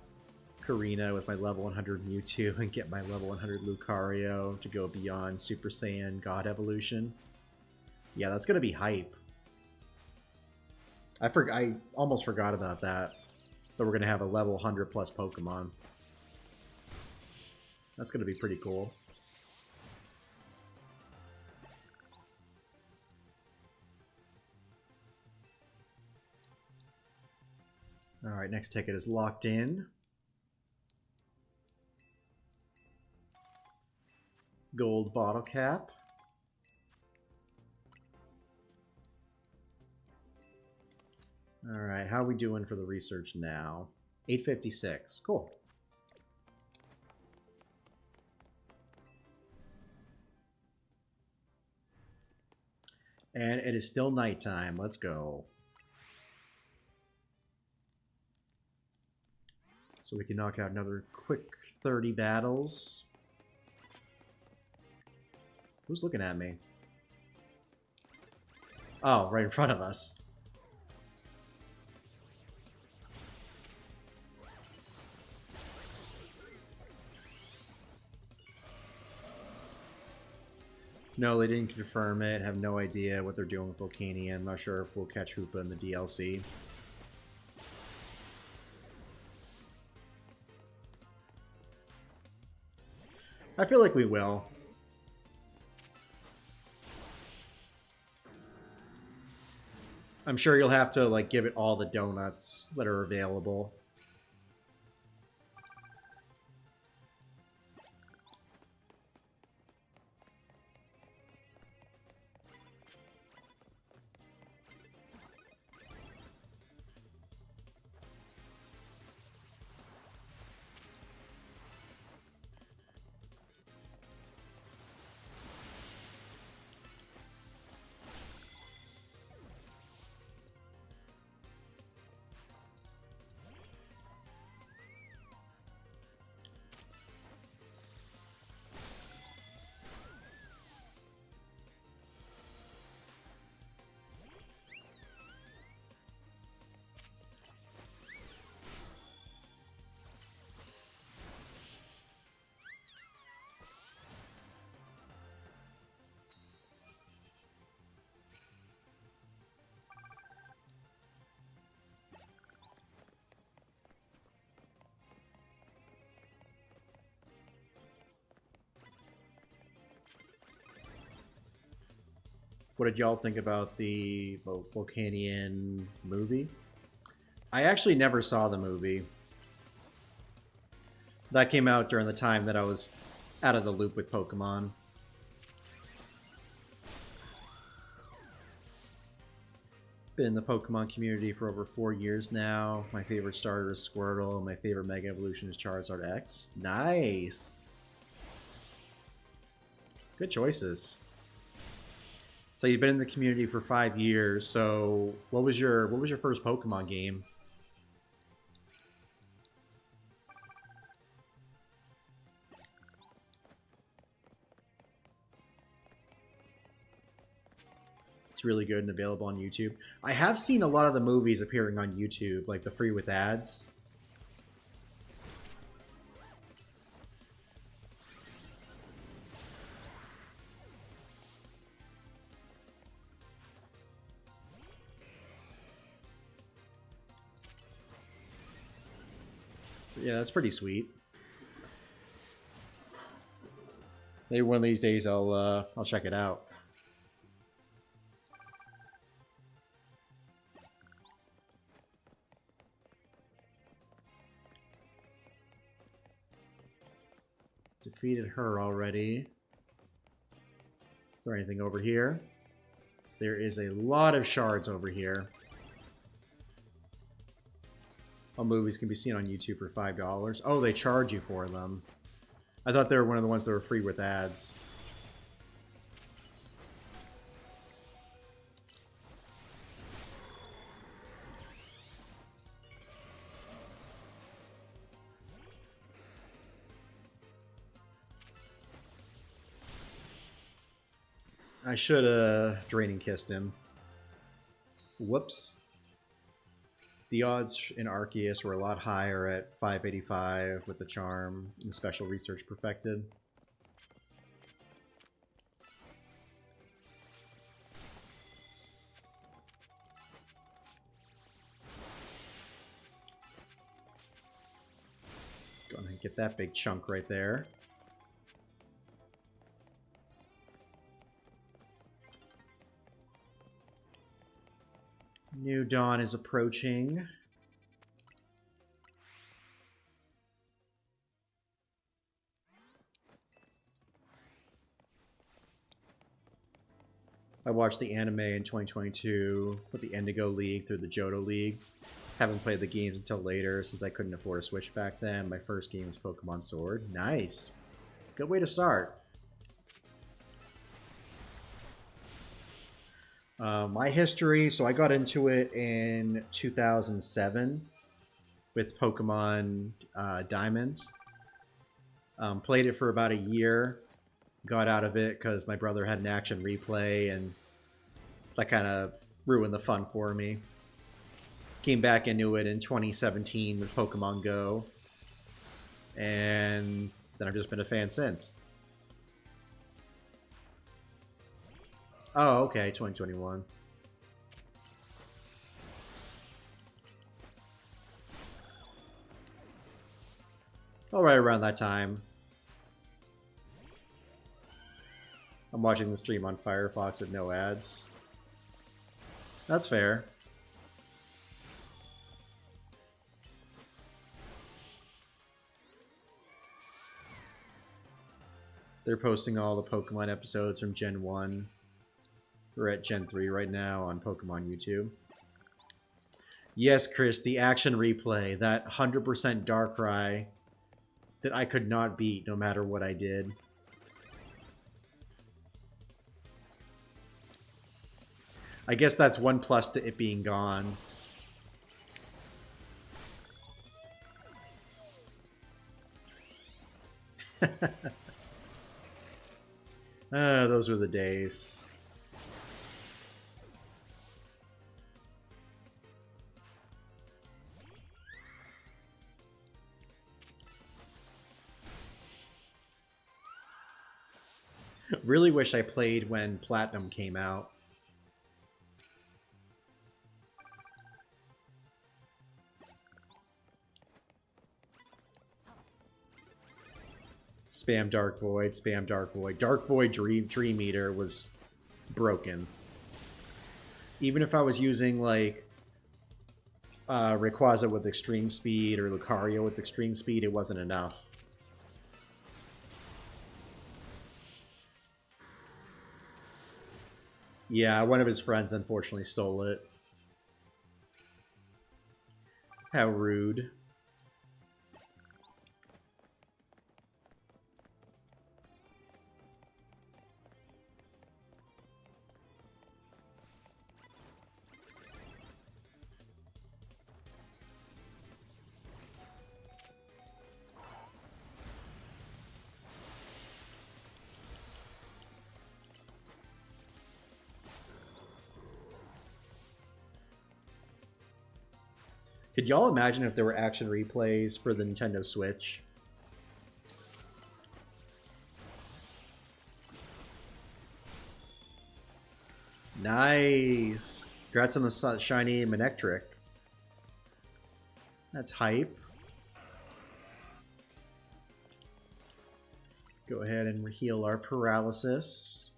Karina with my level 100 Mewtwo and get my level 100 Lucario to go beyond Super Saiyan God Evolution. Yeah, that's gonna be hype. I almost forgot about that. That we're gonna have a level 100 plus Pokemon. That's gonna be pretty cool. Alright, next ticket is locked in. Gold bottle cap. Alright, how are we doing for the research now? 856. Cool. And it is still nighttime. Let's go. So we can knock out another quick 30 battles. Who's looking at me? Oh, right in front of us. No, they didn't confirm it. Have no idea what they're doing with Volcanion. I'm not sure if we'll catch Hoopa in the DLC. I feel like we will. I'm sure you'll have to like give it all the donuts that are available. What did y'all think about the Volcanion movie? I actually never saw the movie. That came out during the time that I was out of the loop with Pokemon. Been in the Pokemon community for over 4 years now. My favorite starter is Squirtle. My favorite Mega Evolution is Charizard X. Nice! Good choices. So you've been in the community for 5 years. So what was your first Pokemon game? It's really good and available on YouTube. I have seen a lot of the movies appearing on YouTube, like the free with ads. Yeah, that's pretty sweet. Maybe one of these days I'll check it out. Defeated her already. Is there anything over here? There is a lot of shards over here. All movies can be seen on YouTube for $5. Oh, they charge you for them. I thought they were one of the ones that were free with ads. I should have draining kissed him. Whoops. The odds in Arceus were a lot higher at 585 with the charm and the special research perfected. Go ahead and get that big chunk right there. New dawn is approaching. I watched the anime in 2022 with the Indigo League through the Johto League. Haven't played the games until later since I couldn't afford a Switch back then. My first game was Pokemon Sword. Nice. Good way to start. My history, so I got into it in 2007 with Pokemon Diamond. Played it for about a year. Got out of it because my brother had an action replay and that kind of ruined the fun for me. Came back into it in 2017 with Pokemon Go. And then I've just been a fan since. Oh, okay, 2021. All right, around that time. I'm watching the stream on Firefox with no ads. That's fair. They're posting all the Pokemon episodes from Gen 1. We're at Gen 3 right now on Pokemon YouTube. Yes, Chris, the action replay, that 100% Darkrai that I could not beat no matter what I did. I guess that's one plus to it being gone. Those were the days. Really wish I played when Platinum came out. Spam Dark Void, spam Dark Void. Dark Void Dream Eater was broken. Even if I was using like Rayquaza with extreme speed or Lucario with extreme speed, it wasn't enough. Yeah, one of his friends unfortunately stole it. How rude. Could y'all imagine if there were action replays for the Nintendo Switch? Nice! Congrats on the shiny Manectric. That's hype. Go ahead and heal our paralysis.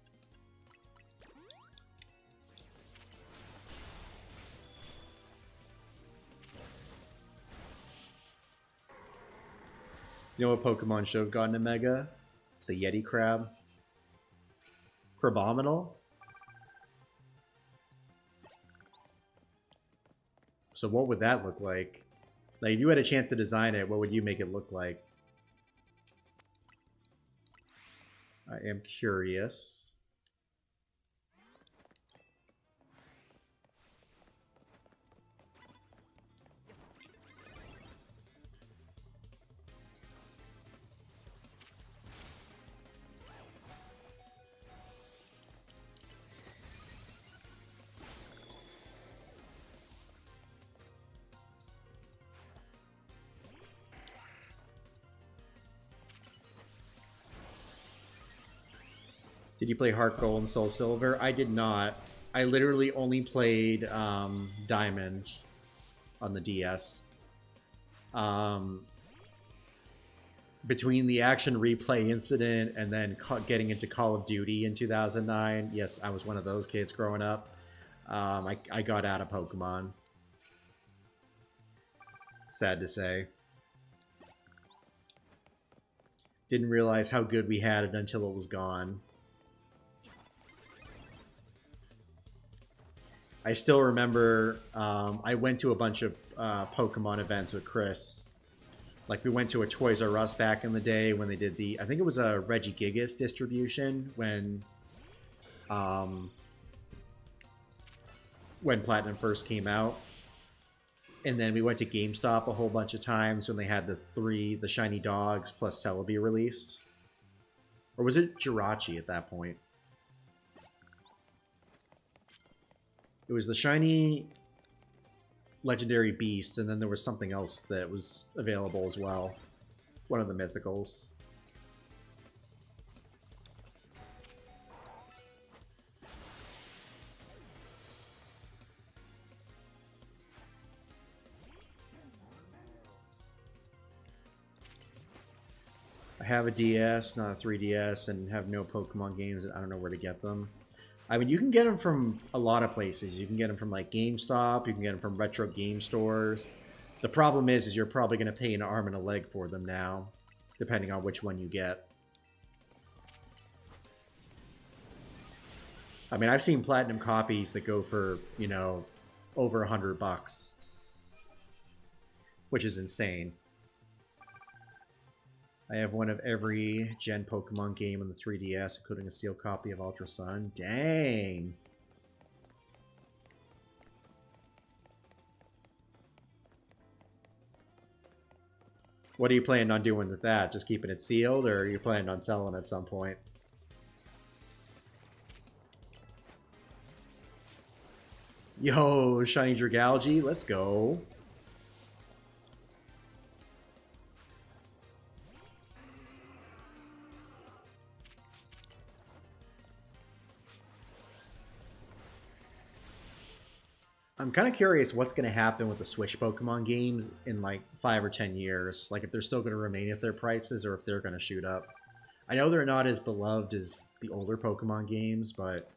You know what Pokemon should have gotten a Mega? The Yeti Crab. Crabominal. So what would that look like? Like, if you had a chance to design it, what would you make it look like? I am curious. Did you play Heart Gold and Soul Silver? I did not. I literally only played Diamond on the DS. Between the action replay incident and then getting into Call of Duty in 2009, yes, I was one of those kids growing up. I got out of Pokemon. Sad to say. Didn't realize how good we had it until it was gone. I still remember I went to a bunch of Pokemon events with Chris. Like, we went to a Toys R Us back in the day when they did I think it was a Regigigas distribution when Platinum first came out. And then we went to GameStop a whole bunch of times when they had the Shiny Dogs plus Celebi released. Or was it Jirachi at that point? It was the Shiny Legendary Beasts, and then there was something else that was available as well. One of the Mythicals. I have a DS, not a 3DS, and have no Pokemon games, and I don't know where to get them. I mean, you can get them from a lot of places. You can get them from, like, GameStop. You can get them from retro game stores. The problem is you're probably going to pay an arm and a leg for them now, depending on which one you get. I mean, I've seen Platinum copies that go for, you know, over $100, which is insane. I have one of every Gen Pokemon game on the 3DS, including a sealed copy of Ultra Sun. Dang! What are you planning on doing with that? Just keeping it sealed, or are you planning on selling at some point? Yo, Shiny Dragalge, let's go. I'm kind of curious what's going to happen with the Switch Pokemon games in like 5 or 10 years. Like, if they're still going to remain at their prices or if they're going to shoot up. I know they're not as beloved as the older Pokemon games, but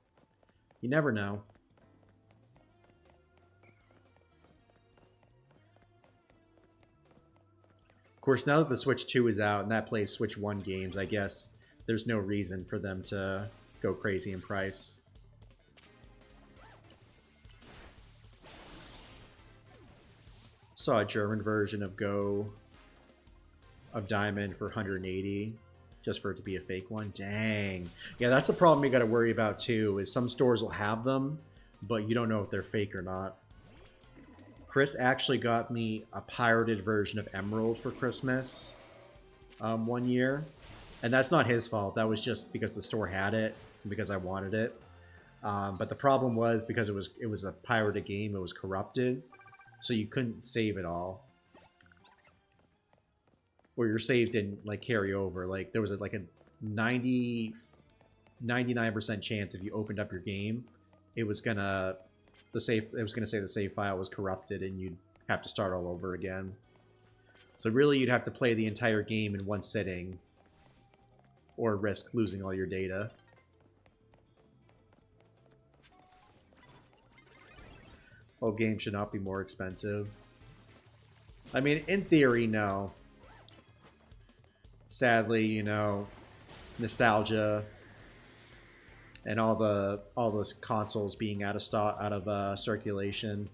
you never know. Of course, now that the Switch 2 is out and that plays Switch 1 games, I guess there's no reason for them to go crazy in price. Saw a German version of Diamond for 180 just for it to be a fake one. Dang. Yeah, that's the problem you got to worry about too, is some stores will have them, but you don't know if they're fake or not. Chris actually got me a pirated version of Emerald for Christmas one year, and that's not his fault. That was just because the store had it and because I wanted it. But the problem was because it was a pirated game, it was corrupted. So you couldn't save it all. Or your saves didn't like carry over. Like there was like a 99% chance if you opened up your game, it was gonna say the save file was corrupted and you'd have to start all over again. So really you'd have to play the entire game in one sitting or risk losing all your data. Whole game should not be more expensive. I mean, in theory, no. Sadly, you know, nostalgia and all those consoles being out of stock, out of circulation.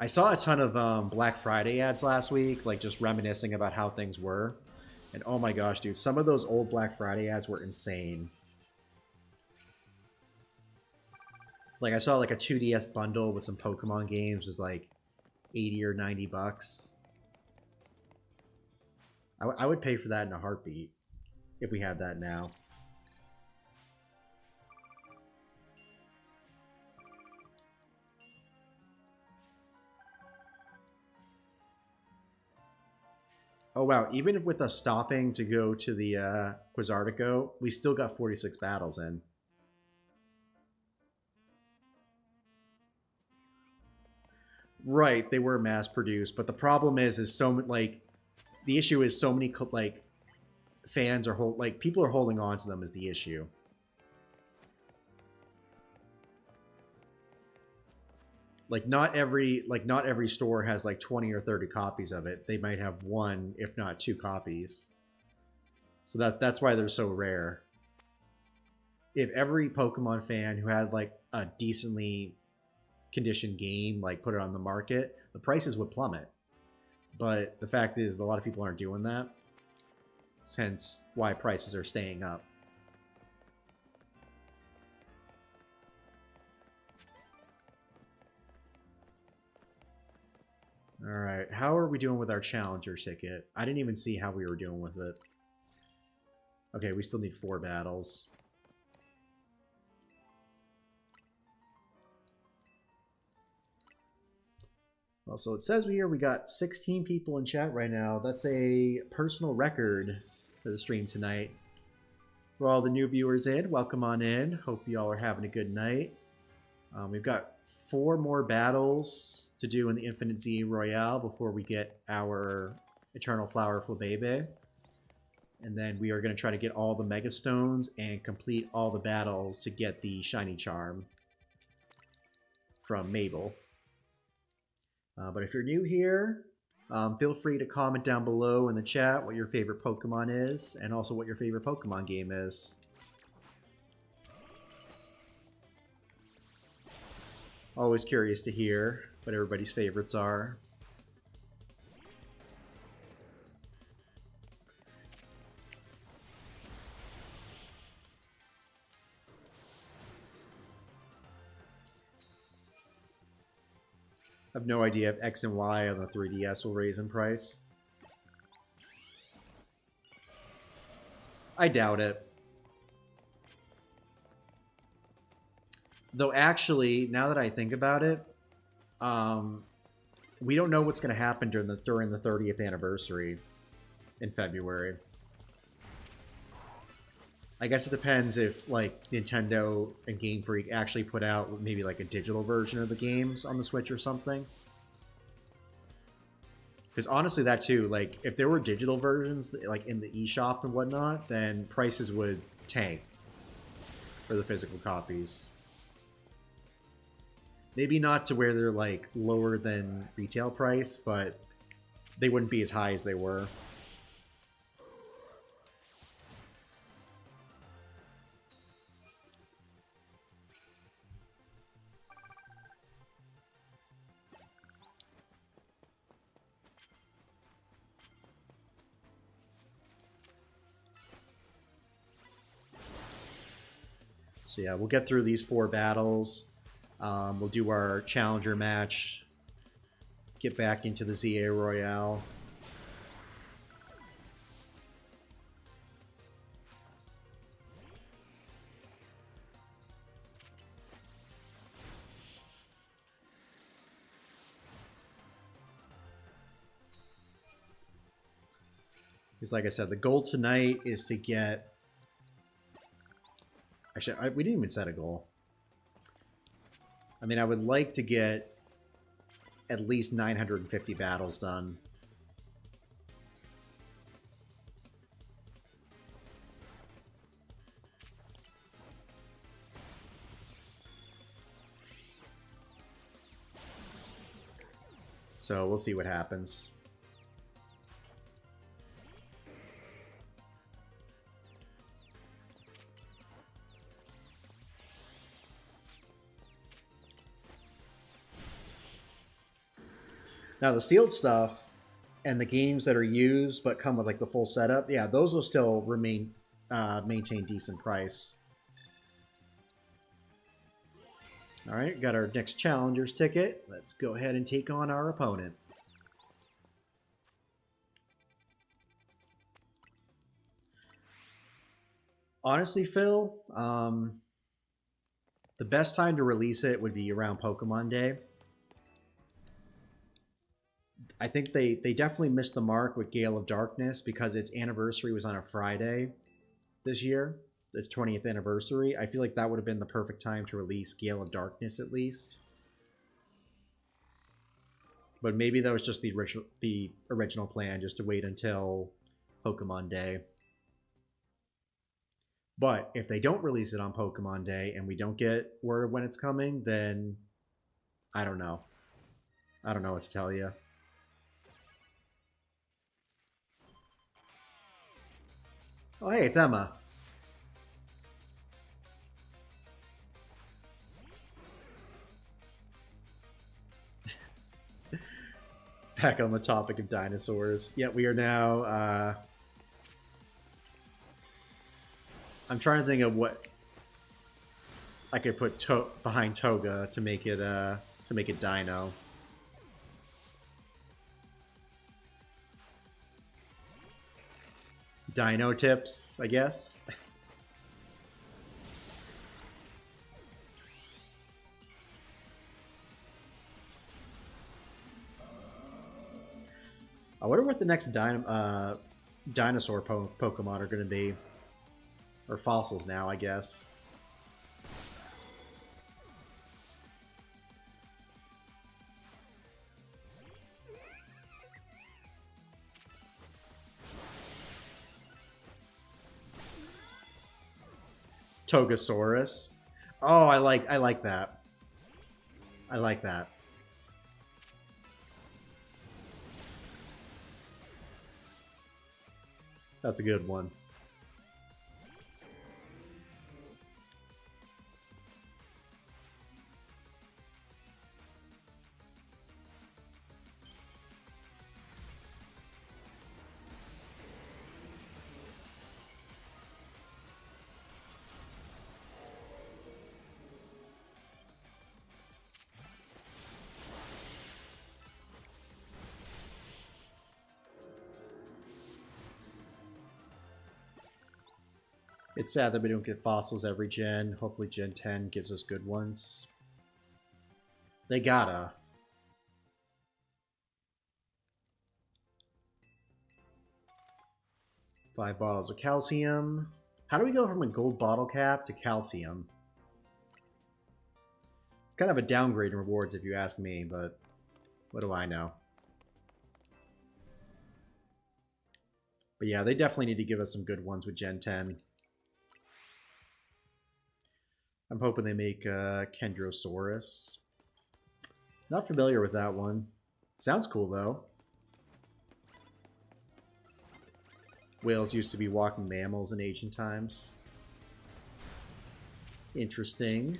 I saw a ton of Black Friday ads last week, like just reminiscing about how things were. And oh my gosh, dude, some of those old Black Friday ads were insane. Like I saw like a 2DS bundle with some Pokemon games was like 80 or 90 bucks. I would pay for that in a heartbeat if we had that now. Oh wow, even with us stopping to go to the Quizartico, we still got 46 battles in. Right, they were mass produced, but the problem is so like the issue is so many like fans are like people are holding on to them is the issue. Like not every store has like 20 or 30 copies of it. They might have one, if not two copies. So that's why they're so rare. If every Pokemon fan who had like a decently conditioned game like put it on the market, the prices would plummet. But the fact is a lot of people aren't doing that. Hence why prices are staying up. Alright, how are we doing with our Challenger ticket? I didn't even see how we were doing with it. Okay, we still need 4 battles. Well, so it says here we got 16 people in chat right now. That's a personal record for the stream tonight. For all the new viewers in, welcome on in. Hope you all are having a good night. We've got 4 more battles to do in the Infinite Za Royale before we get our Eternal Flower Flabebe. And then we are going to try to get all the Mega Stones and complete all the battles to get the Shiny Charm from Mabel. But if you're new here, feel free to comment down below in the chat what your favorite Pokemon is, and also what your favorite Pokemon game is. Always curious to hear what everybody's favorites are. I have no idea if X and Y on the 3DS will raise in price. I doubt it. Though actually, now that I think about it, we don't know what's going to happen during the 30th anniversary in February. I guess it depends if like Nintendo and Game Freak actually put out maybe like a digital version of the games on the Switch or something. Because honestly, that too, like if there were digital versions like in the eShop and whatnot, then prices would tank for the physical copies. Maybe not to where they're like lower than retail price, but they wouldn't be as high as they were. So yeah, we'll get through these 4 battles. We'll do our challenger match. Get back into the Za Royale. Because like I said, the goal tonight is to get... Actually, we didn't even set a goal. I mean, I would like to get at least 950 battles done. So we'll see what happens. Now the sealed stuff and the games that are used but come with like the full setup, yeah, those will still remain maintain decent price. All right, got our next challenger's ticket. Let's go ahead and take on our opponent. Honestly, Phil, the best time to release it would be around Pokemon Day. I think they definitely missed the mark with Gale of Darkness because its anniversary was on a Friday this year. Its 20th anniversary. I feel like that would have been the perfect time to release Gale of Darkness at least. But maybe that was just the original plan, just to wait until Pokemon Day. But if they don't release it on Pokemon Day and we don't get word of when it's coming, then I don't know. I don't know what to tell you. Oh, hey, it's Emma. Back on the topic of dinosaurs. Yeah, we are now... I'm trying to think of what I could put behind Toga to make it Dino. Dino tips, I guess. I wonder what the next dinosaur Pokemon are going to be. Or fossils now, I guess. Togasaurus. Oh, I like that. I like that. That's a good one. It's sad that we don't get fossils every gen. Hopefully Gen 10 gives us good ones. They gotta. Five bottles of calcium. How do we go from a gold bottle cap to calcium? It's kind of a downgrade in rewards if you ask me, but what do I know? But yeah, they definitely need to give us some good ones with Gen 10. I'm hoping they make Kendrosaurus. Not familiar with that one. Sounds cool, though. Whales used to be walking mammals in ancient times. Interesting.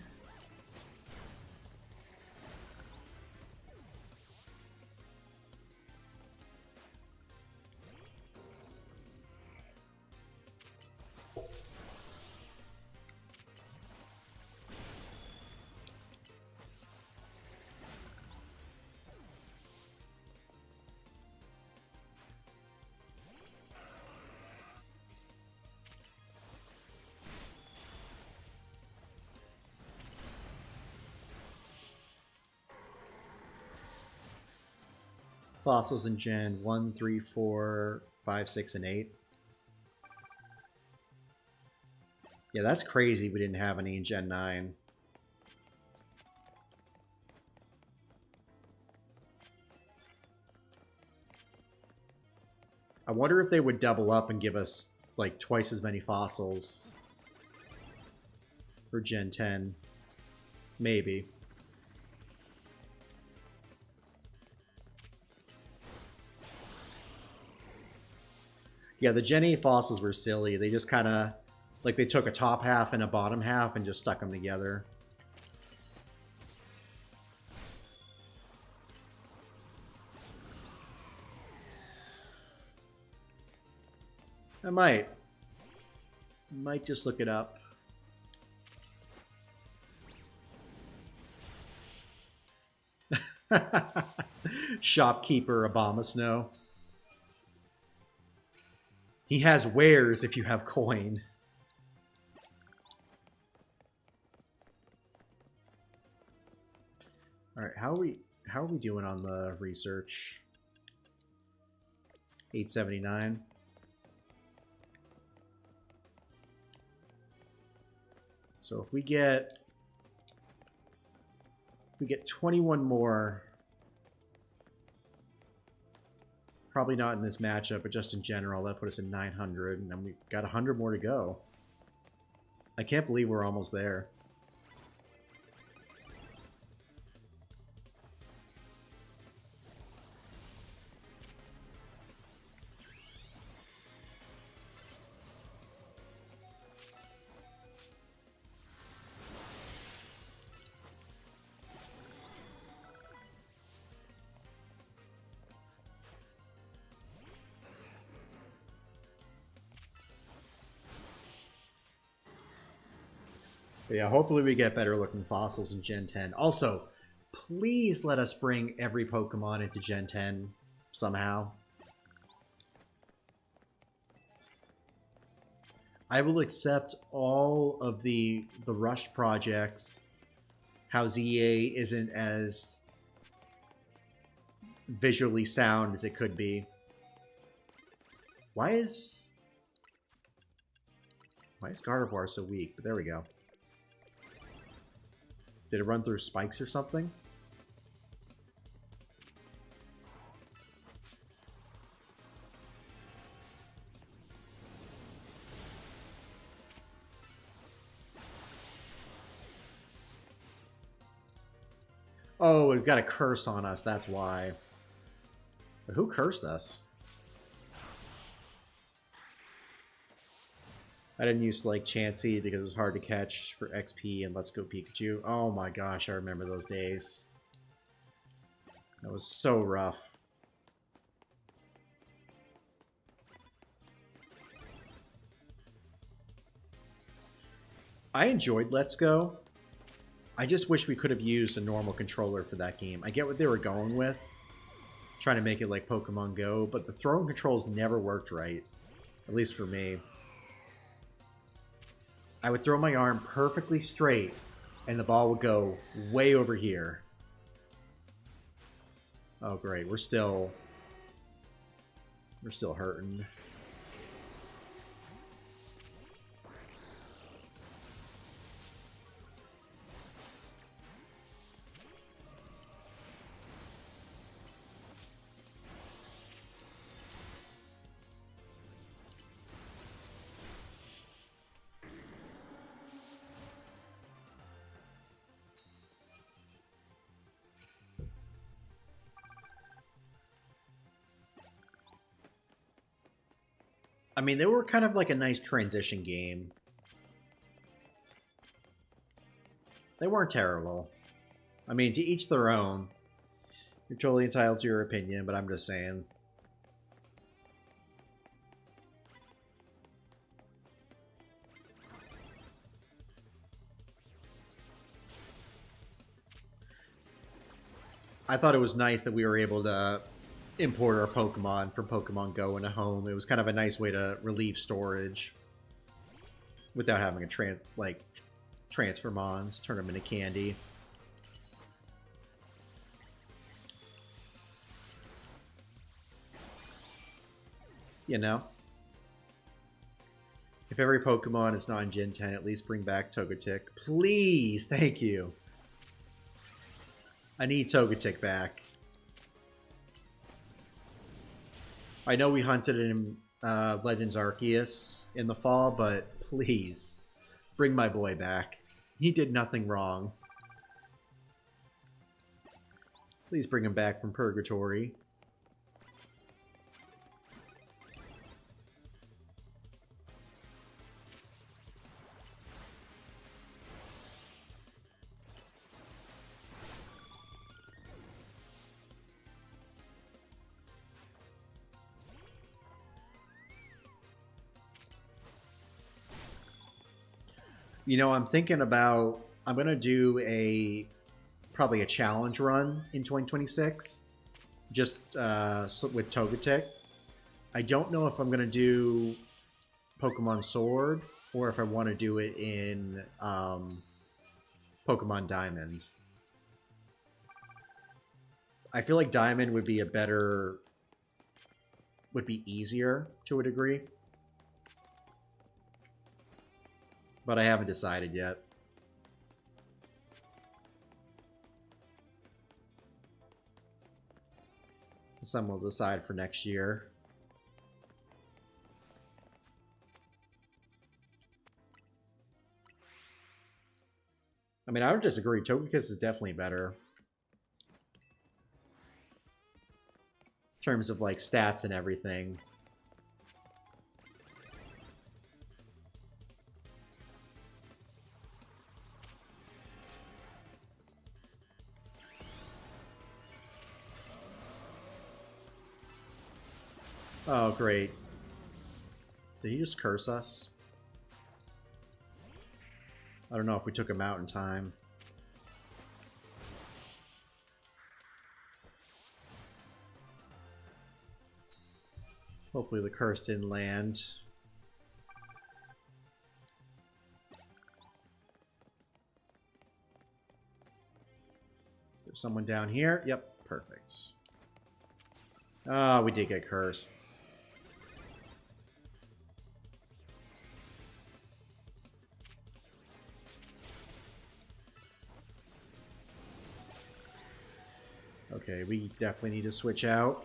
Fossils in Gen 1, 3, 4, 5, 6, and 8. Yeah, that's crazy we didn't have any in Gen 9. I wonder if they would double up and give us like twice as many fossils for Gen 10. Maybe. Yeah, the Gen 8 fossils were silly. They just kind of, like they took a top half and a bottom half and just stuck them together. I might. Might just look it up. Shopkeeper Obama Snow. He has wares if you have coin. All right, how are we doing on the research? 879. So if we get 21 more, probably not in this matchup, but just in general, that put us in 900, and then we've got 100 more to go. I can't believe we're almost there. But yeah, hopefully we get better looking fossils in Gen 10. Also, please let us bring every Pokemon into Gen 10 somehow. I will accept all of the rushed projects. How ZA isn't as visually sound as it could be. Why is Gardevoir so weak? But there we go. Did it run through spikes or something? Oh, we've got a curse on us, that's why. But who cursed us? I didn't use like Chansey because it was hard to catch for XP and Let's Go Pikachu. Oh my gosh, I remember those days. That was so rough. I enjoyed Let's Go. I just wish we could have used a normal controller for that game. I get what they were going with, trying to make it like Pokemon Go, but the throwing controls never worked right, at least for me. I would throw my arm perfectly straight, and the ball would go way over here. Oh, great. We're still hurting. I mean, they were kind of like a nice transition game. They weren't terrible. I mean, to each their own. You're totally entitled to your opinion, but I'm just saying. I thought it was nice that we were able to import our Pokemon from Pokemon Go into home. It was kind of a nice way to relieve storage without having to transfer mons, turn them into candy. You know? If every Pokemon is not in Gen 10, at least bring back Togetic. Please! Thank you! I need Togetic back. I know we hunted in Legends Arceus in the fall, but please, bring my boy back. He did nothing wrong. Please bring him back from Purgatory. You know, I'm thinking about I'm gonna do a probably a challenge run in 2026, just with Togetic. I don't know if I'm gonna do Pokemon Sword or if I want to do it in Pokemon Diamond. I feel like Diamond would be a better, would be easier to a degree, but I haven't decided yet. Some will decide for next year. I mean, I would disagree. Togekiss is definitely better. In terms of, like, stats and everything. Oh, great. Did he just curse us? I don't know if we took him out in time. Hopefully the curse didn't land. There's someone down here. Yep, perfect. Ah, we did get cursed. Okay, we definitely need to switch out.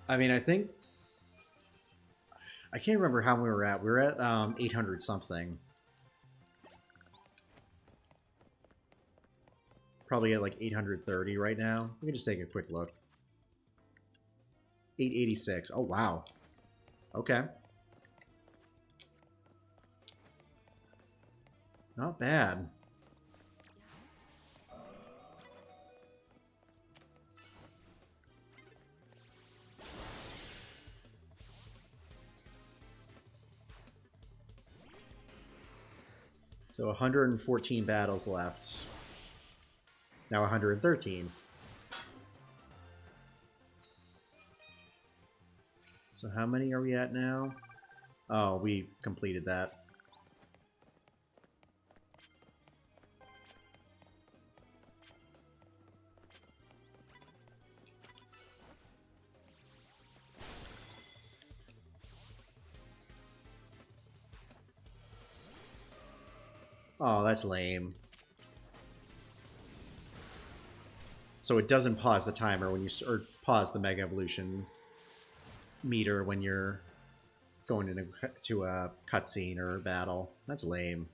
I mean, I think... I can't remember how we were at. We were at 800 something. Probably at like 830 right now. We can just take a quick look. 886. Oh, wow. Okay. Not bad. So 114 battles left. Now 113. So how many are we at now? Oh, we completed that. Oh, that's lame. So it doesn't pause the timer when you or pause the Mega Evolution meter when you're going into a cutscene or a battle. That's lame.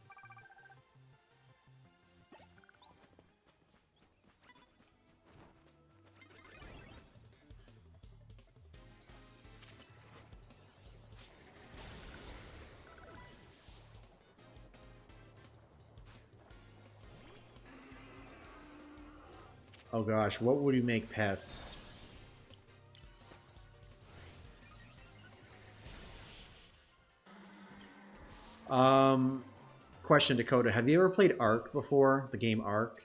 Oh gosh, what would we make pets? Question, Dakota. Have you ever played Ark before? The game Ark?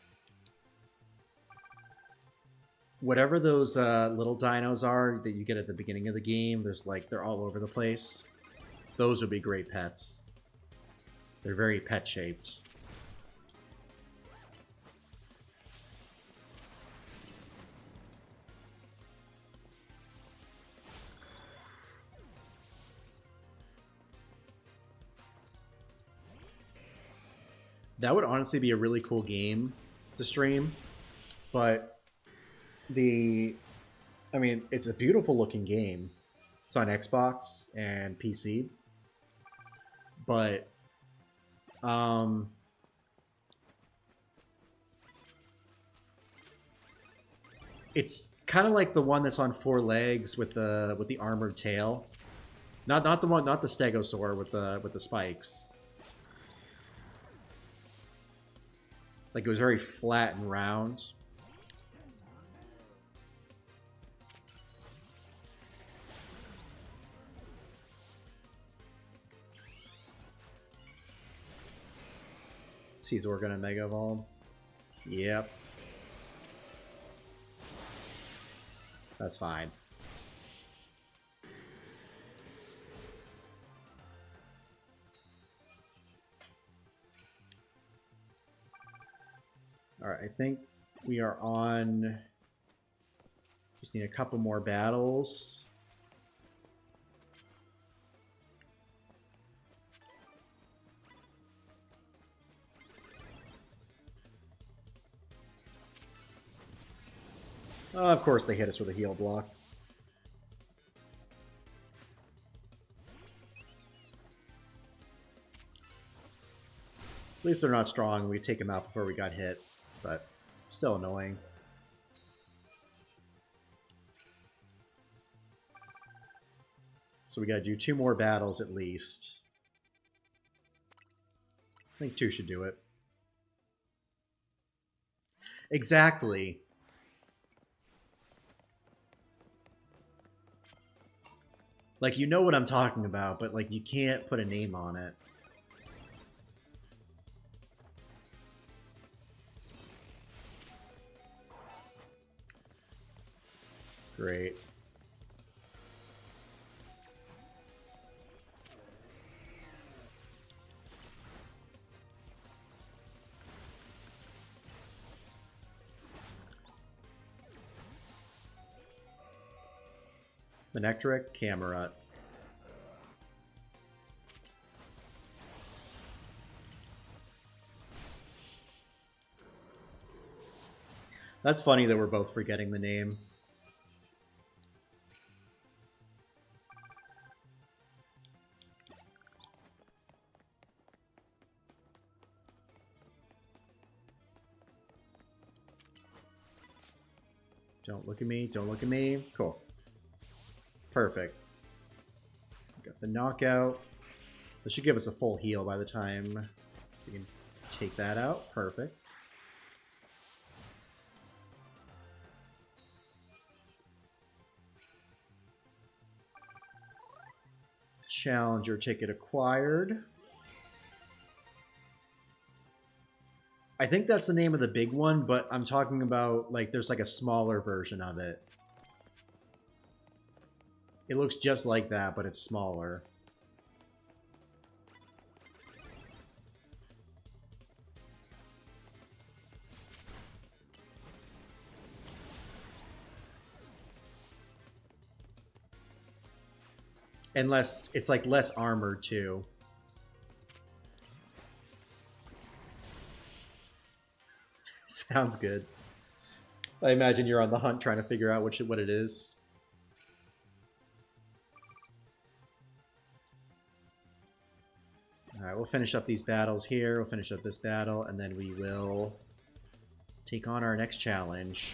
Whatever those little dinos are that you get at the beginning of the game, there's like, they're all over the place. Those would be great pets. They're very pet-shaped. That would honestly be a really cool game to stream, but I mean, it's a beautiful looking game. It's on Xbox and PC, but it's kind of like the one that's on four legs with the armored tail. Not the one, not the Stegosaur with the spikes. Like it was very flat and round. Caesar gonna Mega Evolve. Yep. That's fine. Alright, I think we are on... Just need a couple more battles. Of course they hit us with a heal block. At least they're not strong. We take them out before we got hit, but still annoying. So we gotta do 2 more battles at least. I think 2 should do it. Exactly. Like, you know what I'm talking about, but, like, you can't put a name on it. Great. Manectric, Camerut. That's funny that we're both forgetting the name. Don't look at me, don't look at me. Cool. Perfect. Got the knockout. That should give us a full heal by the time we can take that out. Perfect. Challenger ticket acquired. I think that's the name of the big one, but I'm talking about, like, there's like a smaller version of it. It looks just like that, but it's smaller. And less, it's like less armored too. Sounds good. I imagine you're on the hunt trying to figure out what it is. Alright, we'll finish up these battles here. We'll finish up this battle, and then we will take on our next challenge.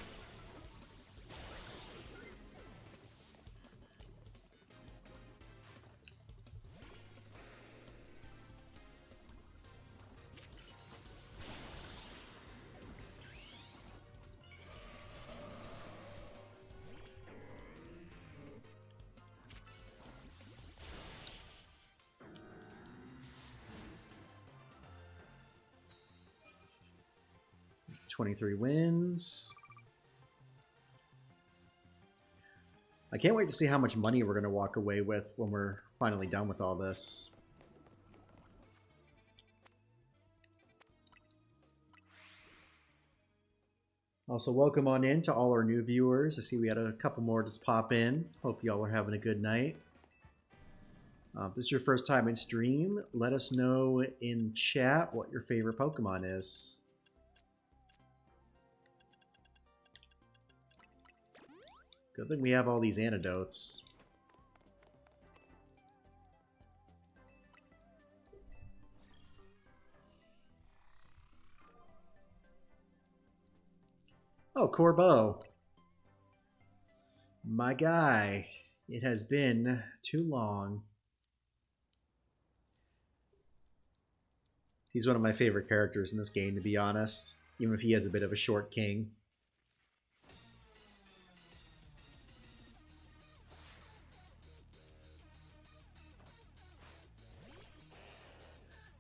$23 wins. I can't wait to see how much money we're going to walk away with when we're finally done with all this. Also, welcome on in to all our new viewers. I see we had a couple more just pop in. Hope y'all are having a good night. If this is your first time in stream, let us know in chat what your favorite Pokemon is. Good thing we have all these antidotes. Oh, Corbeau. My guy. It has been too long. He's one of my favorite characters in this game, to be honest. even if he has a bit of a short king.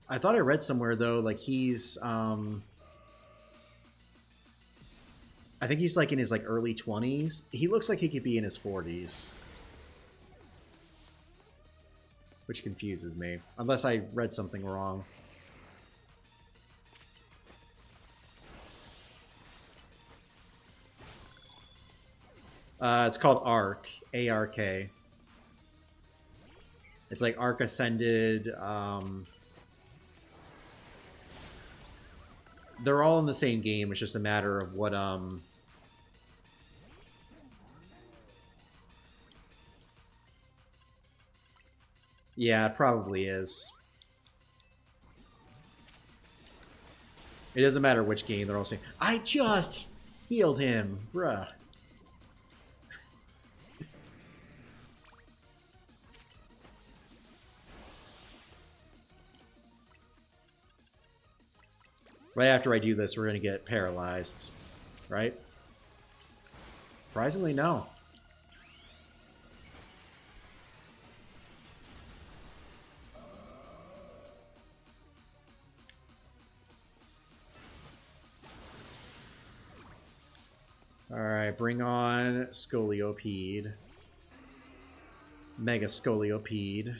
I thought I read somewhere though, like he's I think he's like in his like early 20s. He looks like he could be in his 40s. Which confuses me. Unless I read something wrong. It's called Arc. A-R-K. It's like Arc Ascended. They're all in the same game. It's just a matter of what yeah, it probably is. It doesn't matter which game, they're all saying, I just healed him, bruh. Right after I do this, we're going to get paralyzed, right? Surprisingly, no. Alright, bring on Scoliopede. Mega Scoliopede.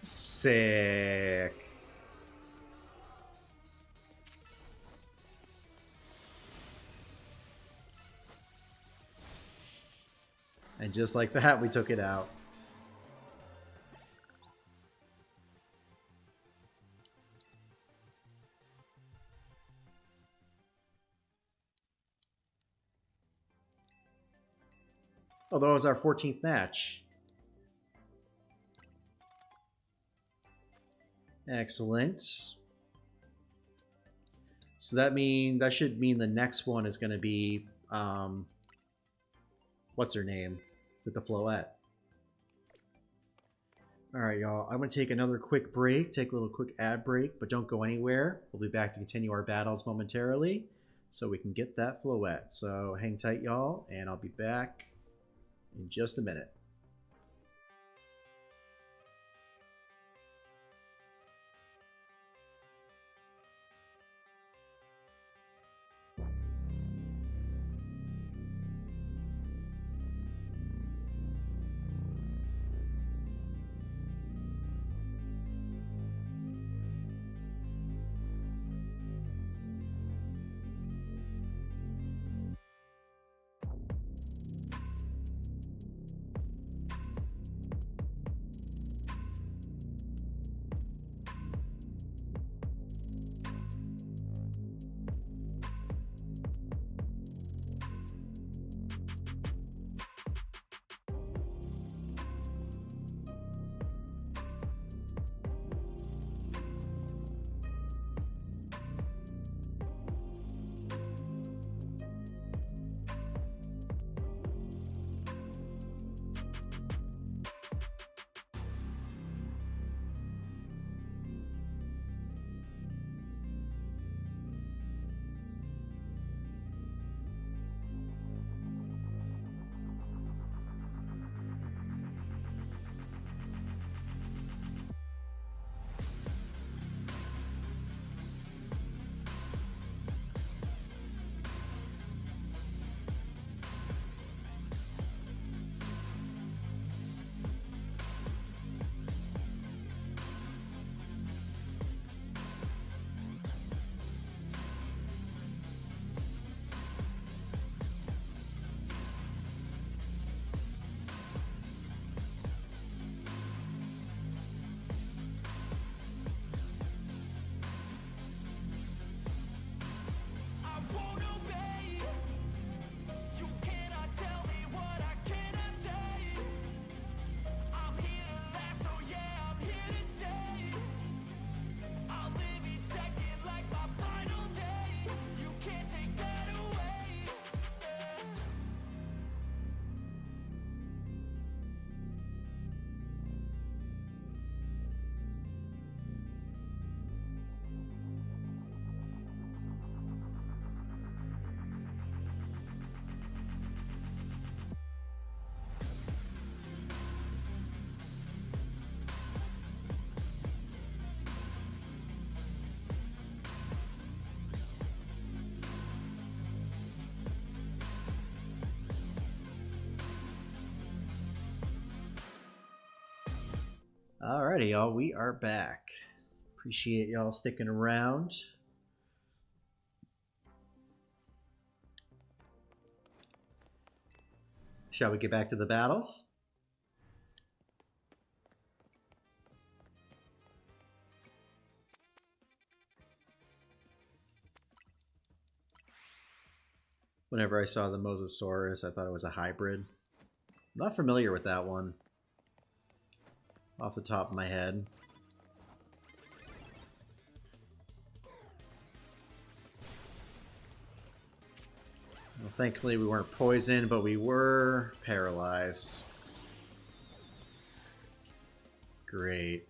Sick. And just like that, we took it out. Oh, that was our 14th match. Excellent. So that should mean the next one is going to be what's her name with the Floette. All right, y'all. I'm going to take another quick break, take a little quick ad break, but don't go anywhere. We'll be back to continue our battles momentarily so we can get that Floette. So hang tight, y'all, and I'll be back in just a minute. Alrighty, y'all, we are back. Appreciate y'all sticking around. Shall we get back to the battles? Whenever I saw the Mosasaurus, I thought it was a hybrid. I'm not familiar with that one off the top of my head. Well, thankfully we weren't poisoned, but we were paralyzed. Great.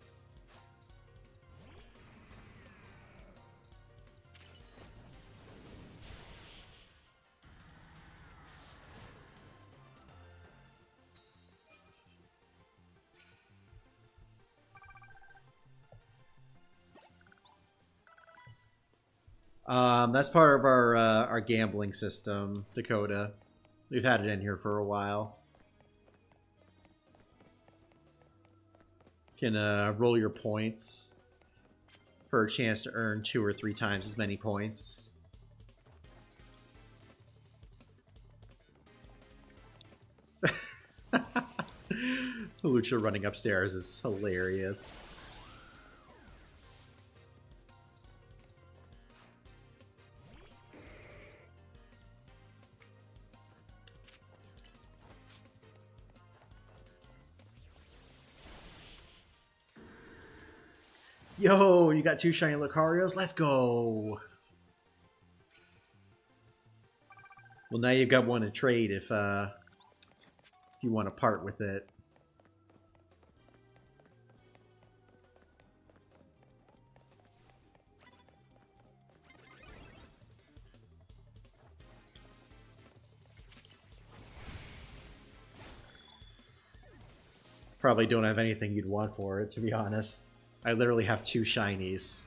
That's part of our gambling system, Dakota. We've had it in here for a while. Can roll your points for a chance to earn 2 or 3 times as many points. Lucha running upstairs is hilarious. Yo, you got 2 shiny Lucarios? Let's go! Well, now you've got one to trade if you want to part with it. Probably don't have anything you'd want for it, to be honest. I literally have 2 shinies.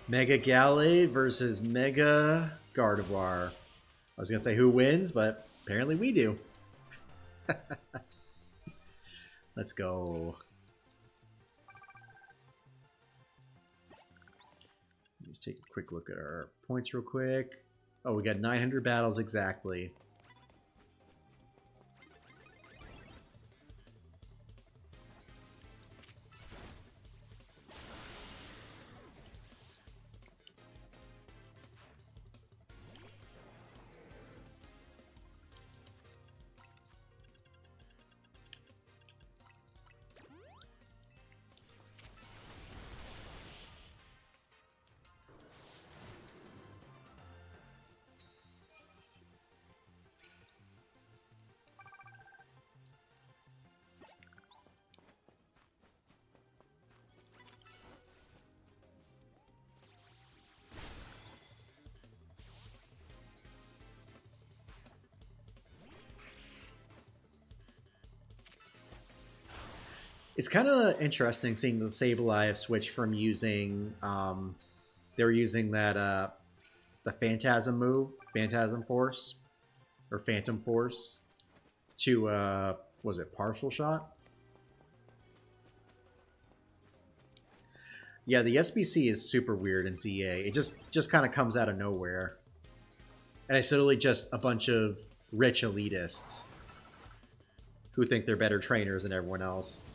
Mega Gallade versus Mega Gardevoir. I was going to say who wins, but apparently we do. Let's go. Let's take a quick look at our points real quick. Oh, we got 900 battles exactly. It's kind of interesting seeing the Sableye switch from using, they were using that, the Phantasm move, Phantasm Force, or Phantom Force, to, was it Partial Shot? Yeah, the SBC is super weird in ZA. It just kind of comes out of nowhere. And it's literally just a bunch of rich elitists who think they're better trainers than everyone else.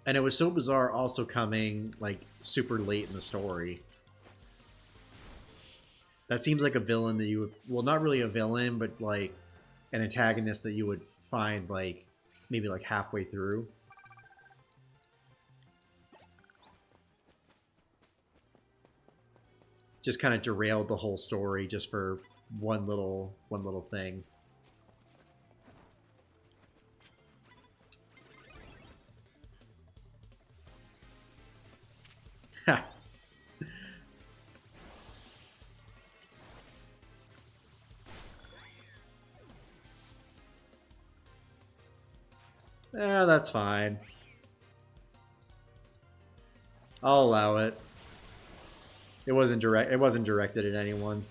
And it was so bizarre also coming, like, super late in the story. That seems like a villain that you would... Well, not really a villain, but, like, an antagonist that you would find, like, maybe, like, halfway through. Just kind of derailed the whole story just for one little thing. Ha! That's fine. I'll allow it. It wasn't directed at anyone.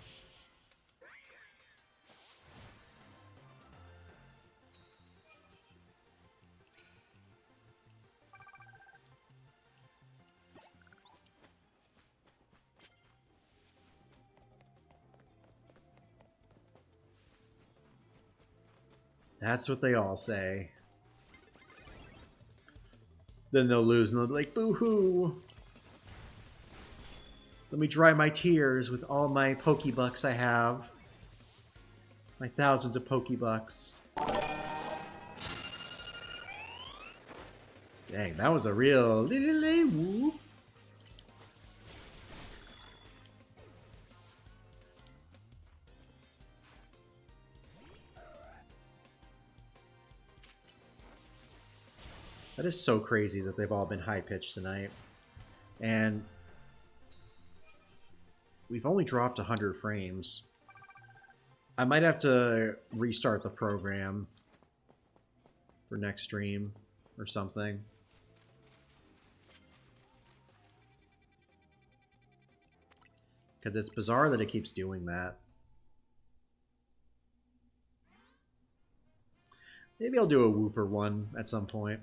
That's what they all say. Then they'll lose and they'll be like, boo-hoo. Let me dry my tears with all my Pokebucks I have. My thousands of Pokebucks. Dang, that was a real whoop. That is so crazy that they've all been high-pitched tonight. And we've only dropped 100 frames. I might have to restart the program for next stream or something. Because it's bizarre that it keeps doing that. Maybe I'll do a Whooper one at some point.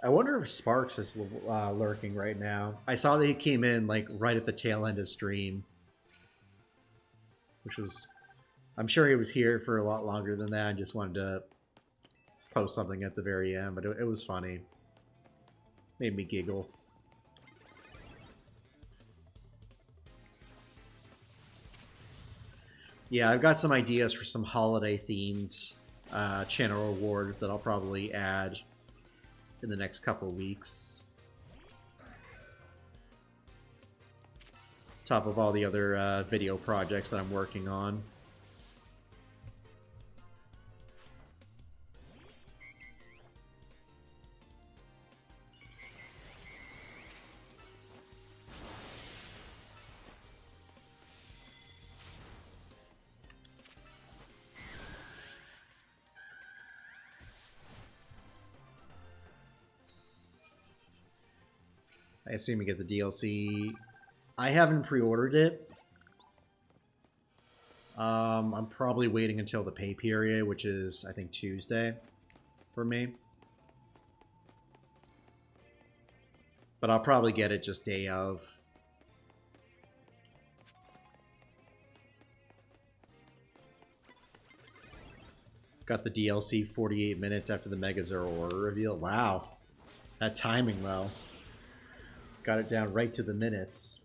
I wonder if Sparks is lurking right now. I saw that he came in like right at the tail end of stream, which was, I'm sure he was here for a lot longer than that and just wanted to post something at the very end, but it was funny. Made me giggle. Yeah, I've got some ideas for some holiday-themed channel rewards that I'll probably add in the next couple weeks. Top of all the other video projects that I'm working on. I assume you get the DLC. I haven't pre-ordered it. I'm probably waiting until the pay period, which is, I think, Tuesday for me. But I'll probably get it just day of. Got the DLC 48 minutes after the Mega Zero order reveal. Wow. That timing, though. Got it down right to the minutes.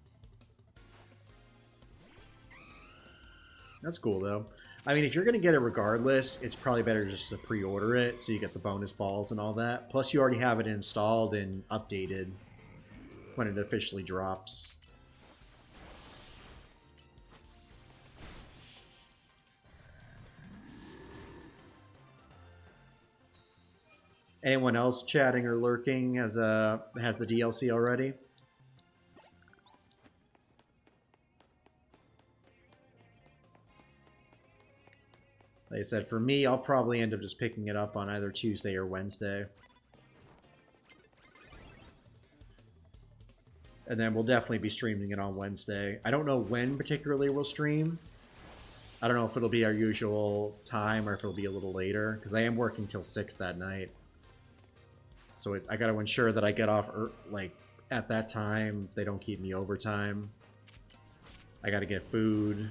That's cool, though. I mean, if you're going to get it regardless, it's probably better just to pre-order it so you get the bonus balls and all that. Plus, you already have it installed and updated when it officially drops. Anyone else chatting or lurking has the DLC already? Like I said, for me, I'll probably end up just picking it up on either Tuesday or Wednesday. And then we'll definitely be streaming it on Wednesday. I don't know when particularly we'll stream. I don't know if it'll be our usual time or if it'll be a little later, because I am working till 6 that night. So I got to ensure that I get off like at that time. They don't keep me overtime. I got to get food.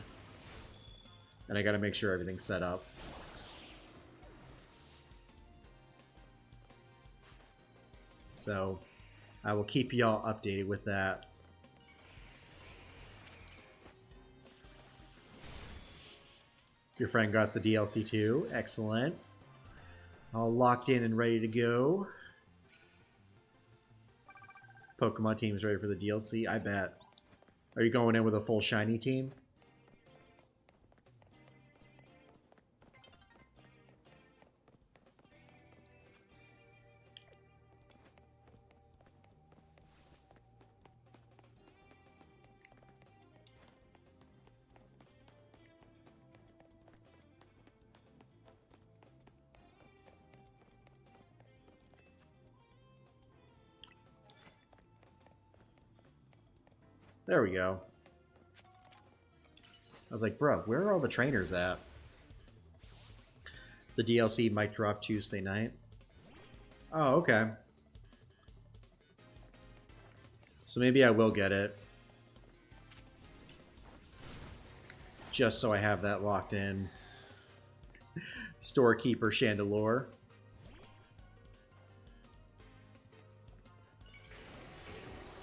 And I got to make sure everything's set up. So I will keep y'all updated with that. Your friend got the DLC too. Excellent. All locked in and ready to go. Pokemon team's ready for the DLC, I bet. Are you going in with a full shiny team? There we go. I was like, bro, where are all the trainers at? The DLC might drop Tuesday night. Oh, okay. So maybe I will get it. Just so I have that locked in. Storekeeper Chandelure.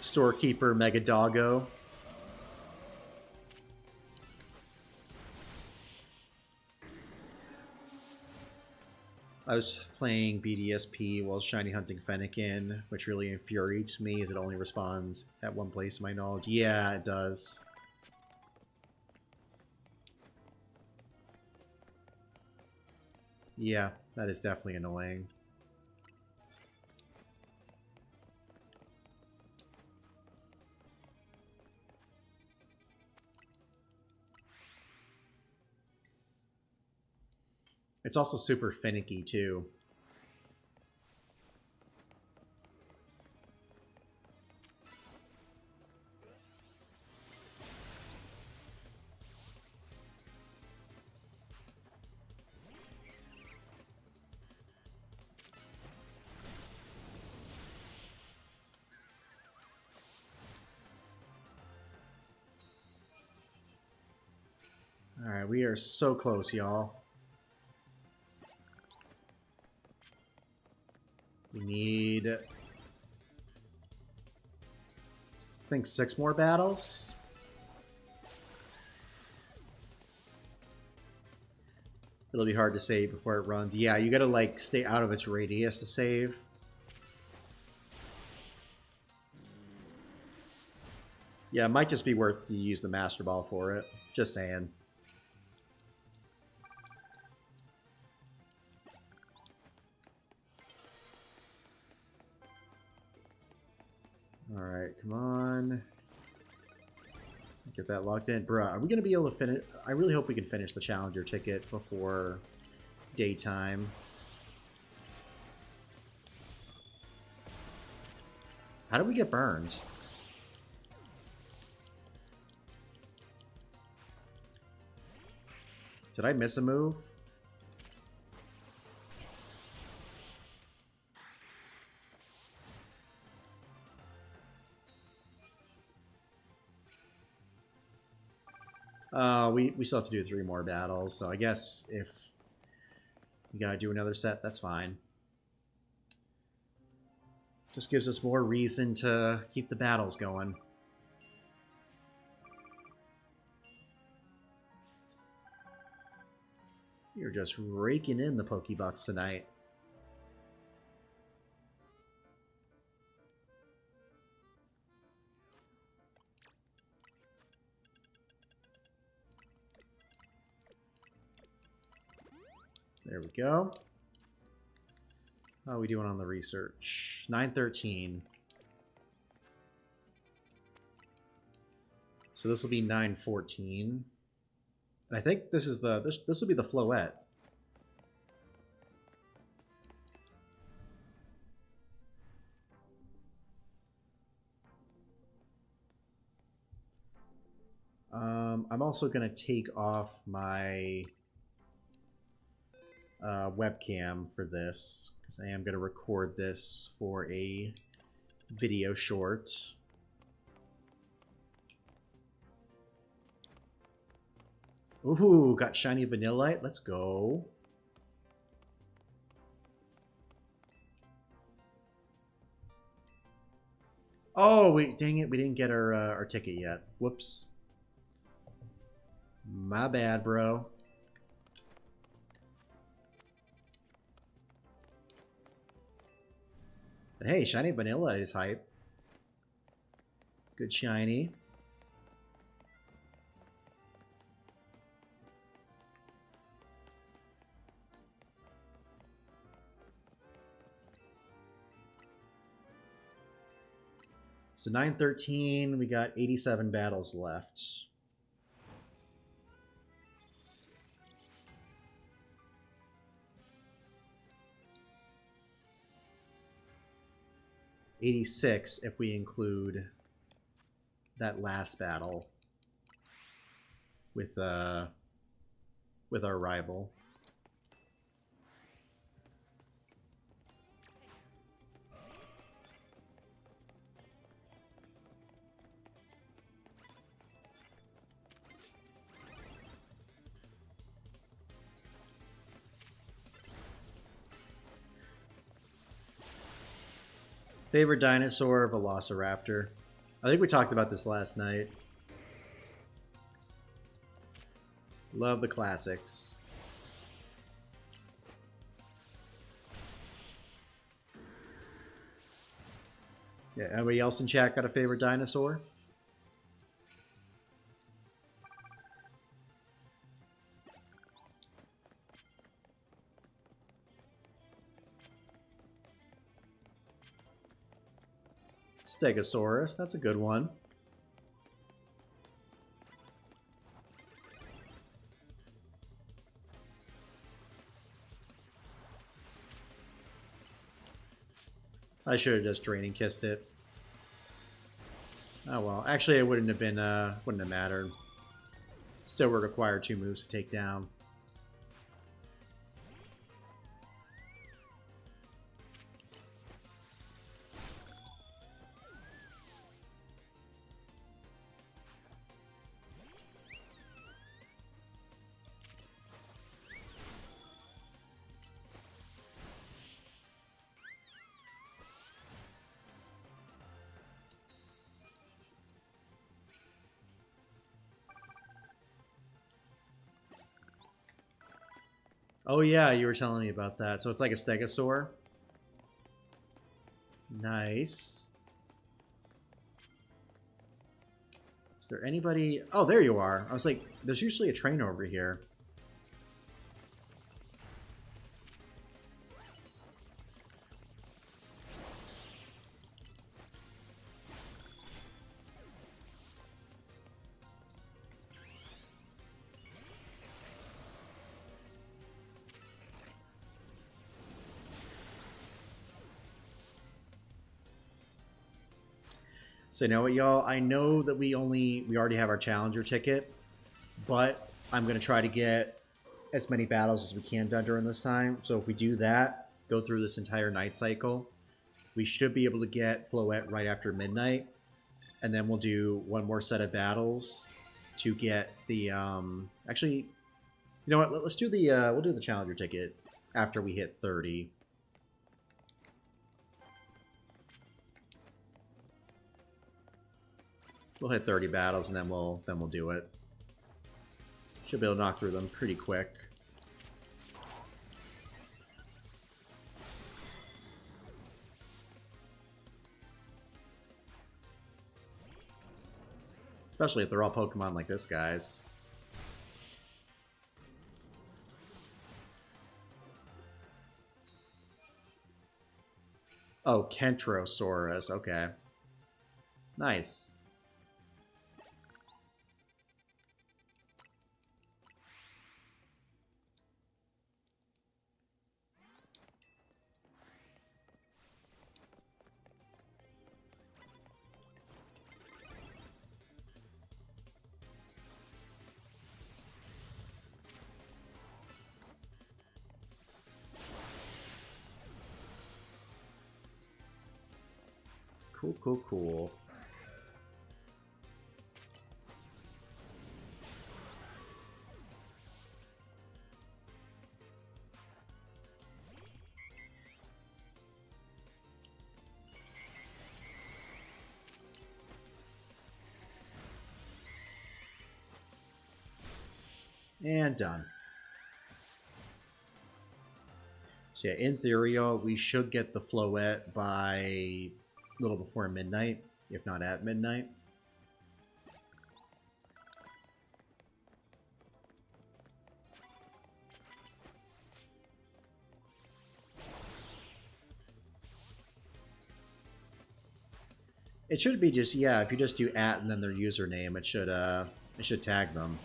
Storekeeper Megadoggo. I was playing BDSP while shiny hunting Fennekin, which really infuriates me as it only responds at one place to my knowledge. Yeah, it does. Yeah, that is definitely annoying. It's also super finicky, too. Alright, we are so close, y'all. We need, I think, 6 more battles. It'll be hard to save before it runs. Yeah, you gotta, like, stay out of its radius to save. Yeah, it might just be worth to use the Master Ball for it. Just saying. Alright, come on. Get that locked in. Bruh, are we going to be able to finish? I really hope we can finish the Challenger ticket before daytime. How did we get burned? Did I miss a move? We still have to do 3 more battles, so I guess if we gotta do another set, that's fine. Just gives us more reason to keep the battles going. You're just raking in the Pokebucks tonight. There we go. How are we doing on the research? 913. So this will be 914. And I think this is the this will be the Floette. I'm also going to take off my webcam for this because I am going to record this for a video short. Ooh, got shiny Vanillite. Let's go. Oh, wait, dang it. We didn't get our ticket yet. Whoops. My bad, bro. But hey, shiny vanilla is hype. Good shiny. So 913, we got 87 battles left. $86 if we include that last battle with our rival. Favorite dinosaur, Velociraptor. I think we talked about this last night. Love the classics. Yeah, anybody else in chat got a favorite dinosaur? Stegosaurus, that's a good one. I should have just draining kissed it. Oh well, actually it wouldn't have mattered. Still would require 2 moves to take down. Oh yeah, you were telling me about that. So it's like a stegosaur. Nice. Is there anybody? Oh, there you are. I was like, there's usually a train over here. So you know what, y'all? I know that we already have our challenger ticket, but I'm gonna try to get as many battles as we can done during this time. So if we do that, go through this entire night cycle, we should be able to get Floette right after midnight, and then we'll do one more set of battles to get the actually, you know what? Let's do the we'll do the challenger ticket after we hit 30. We'll hit 30 battles and then we'll do it. Should be able to knock through them pretty quick. Especially if they're all Pokemon like this guy's. Oh, Kentrosaurus. Okay. Nice. Cool, cool, cool. And done. So yeah, in theory, we should get the Floette by a little before midnight, if not at midnight. It should be just, yeah, if you just do @ and then their username, it should tag them.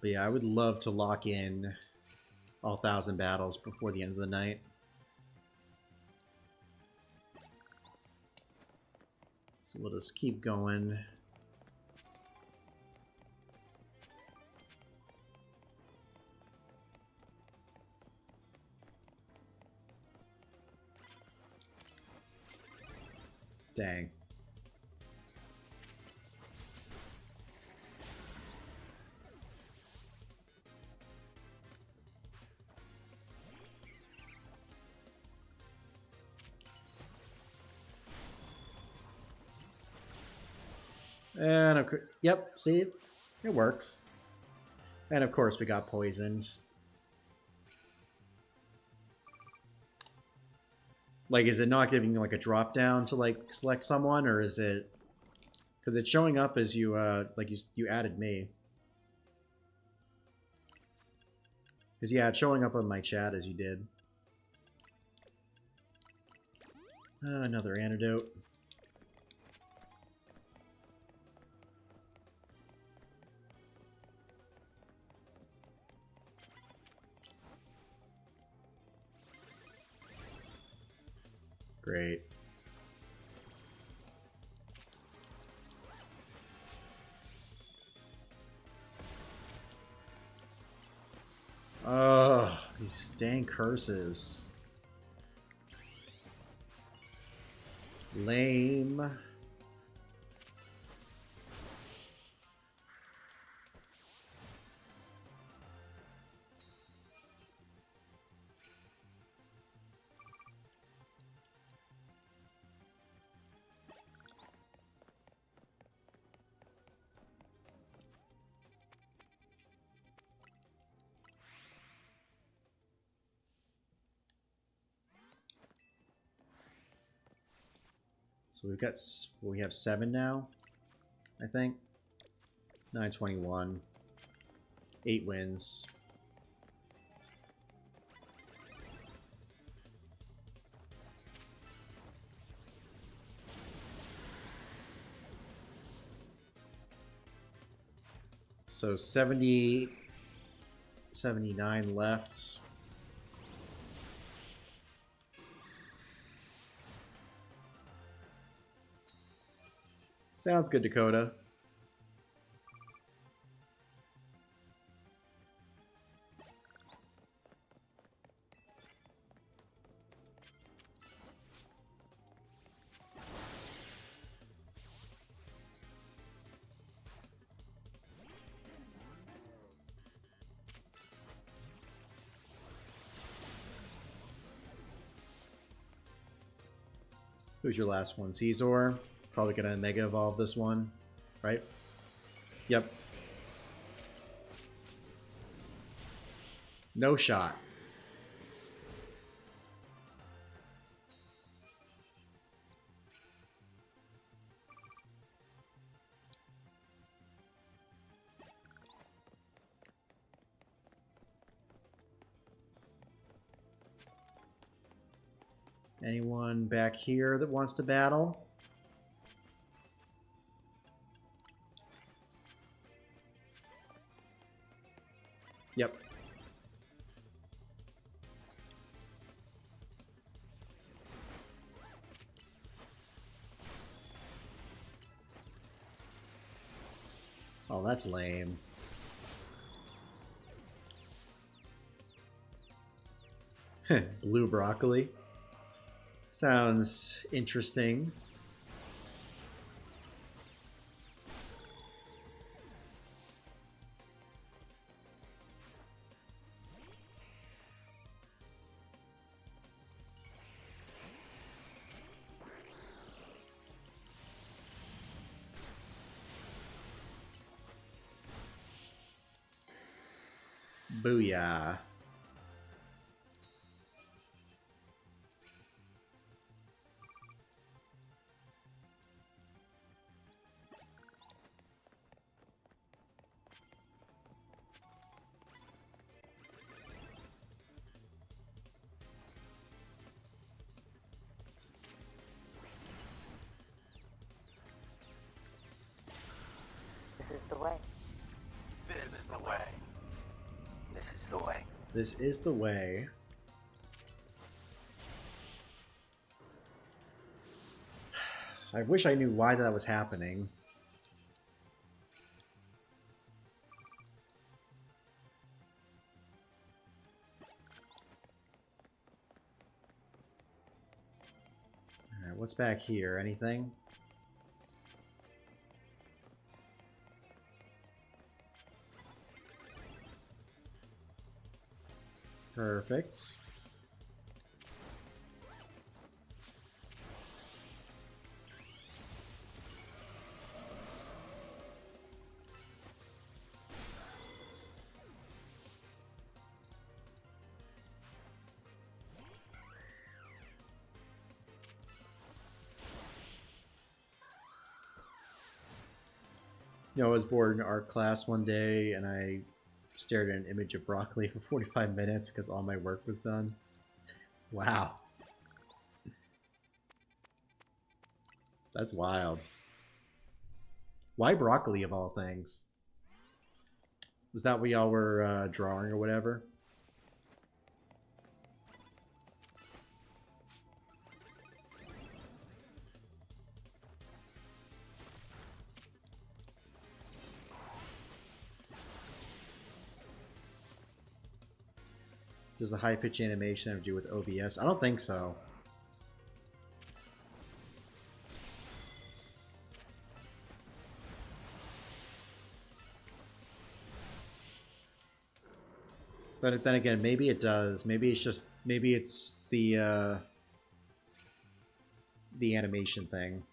But yeah, I would love to lock in all 1,000 battles before the end of the night. So we'll just keep going. Dang. And yep, see, it works. And of course, we got poisoned. Like, is it not giving you like a drop down to like select someone, or is it? Because it's showing up as you like you added me. Because yeah, it's showing up on my chat as you did. Another antidote. Great. Oh, these dang curses. Lame. So we have 7 now, I think. 921. 8 wins. So 70, 79 left. Sounds good, Dakota. Who's your last one? Caesar. Probably gonna Mega Evolve this one, right? Yep. No shot. Anyone back here that wants to battle? Yep. Oh, that's lame. Blue broccoli. Sounds interesting. Booyah. This is the way. This is the way. This is the way. This is the way. I wish I knew why that was happening. Alright, what's back here? Anything? Perfect. You know, I was bored in art class one day and I stared at an image of broccoli for 45 minutes because all my work was done. Wow. That's wild. Why broccoli of all things? Was that what y'all were drawing or whatever? Does the high pitch animation have to do with OBS? I don't think so. But then again, maybe it does. Maybe it's just it's the animation thing.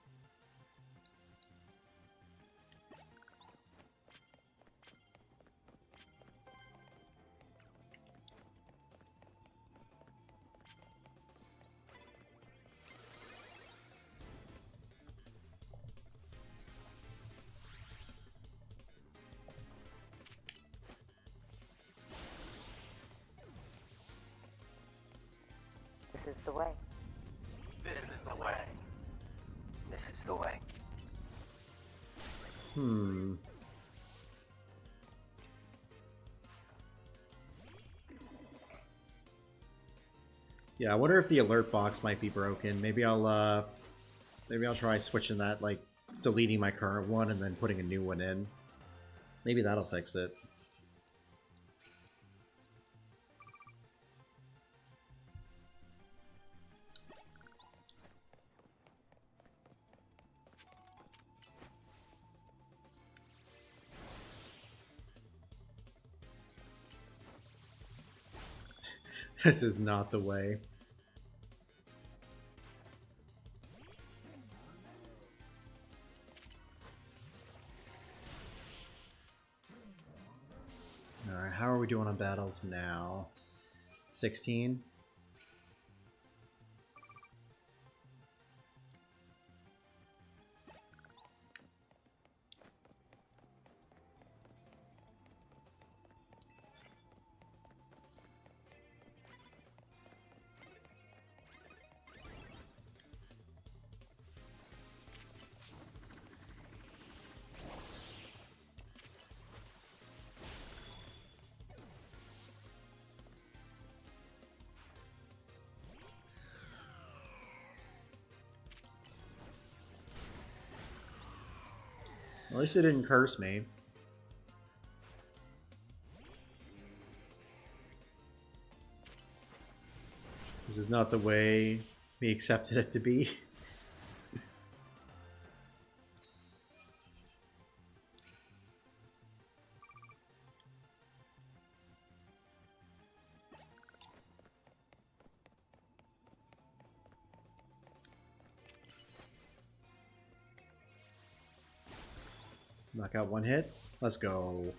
This is the way. This is the way. This is the way. Yeah, I wonder if the alert box might be broken. Maybe I'll try switching that, like deleting my current one and then putting a new one in. Maybe that'll fix it. This is not the way. Alright, how are we doing on battles now? 16? At least it didn't curse me. This is not the way we accepted it to be. Knock out one hit. Let's go.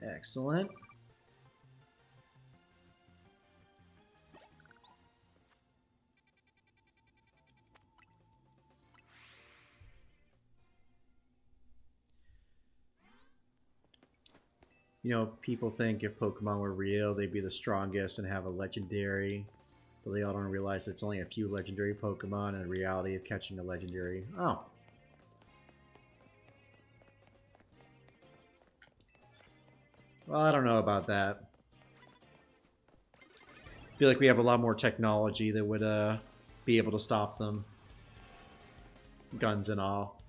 Excellent. You know, people think if Pokemon were real, they'd be the strongest and have a legendary. But they all don't realize it's only a few legendary Pokemon and the reality of catching a legendary. Oh. Well, I don't know about that. I feel like we have a lot more technology that would be able to stop them. Guns and all.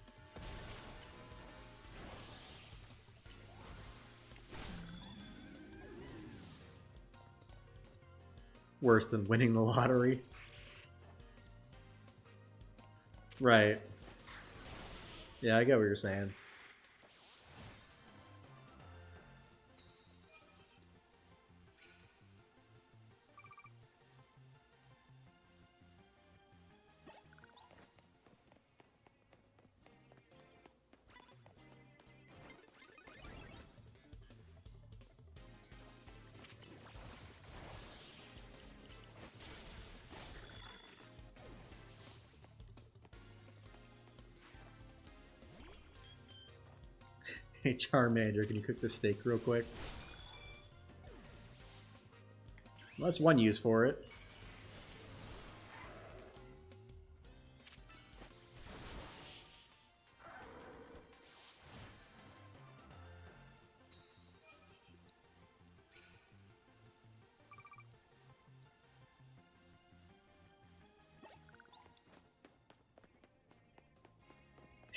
Worse than winning the lottery. Right. Yeah, I get what you're saying. Hey, Charmander, can you cook the steak real quick? Well, that's one use for it.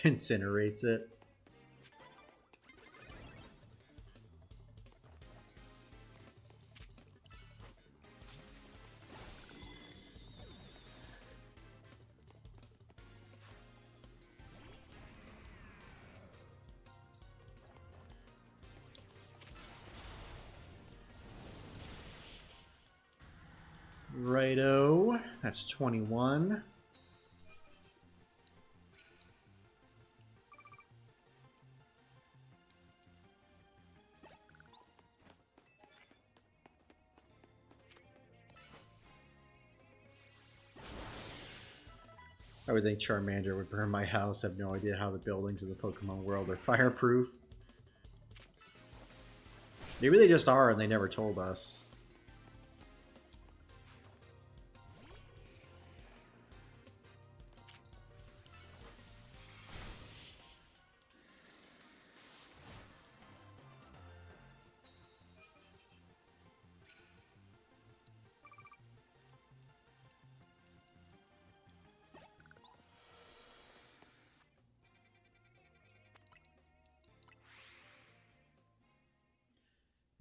Incinerates it. Righto. That's 21. I would think Charmander would burn my house. I have no idea how the buildings in the Pokemon world are fireproof. Maybe they just are and they never told us.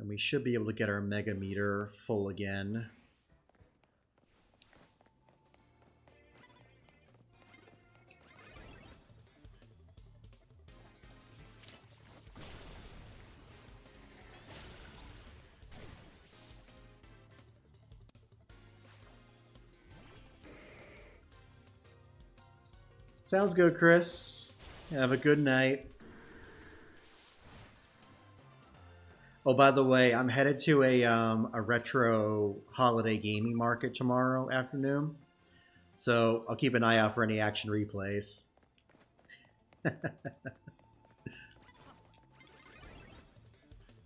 And we should be able to get our Mega Meter full again. Sounds good, Chris. Have a good night. Oh, by the way, I'm headed to a retro holiday gaming market tomorrow afternoon. So I'll keep an eye out for any action replays.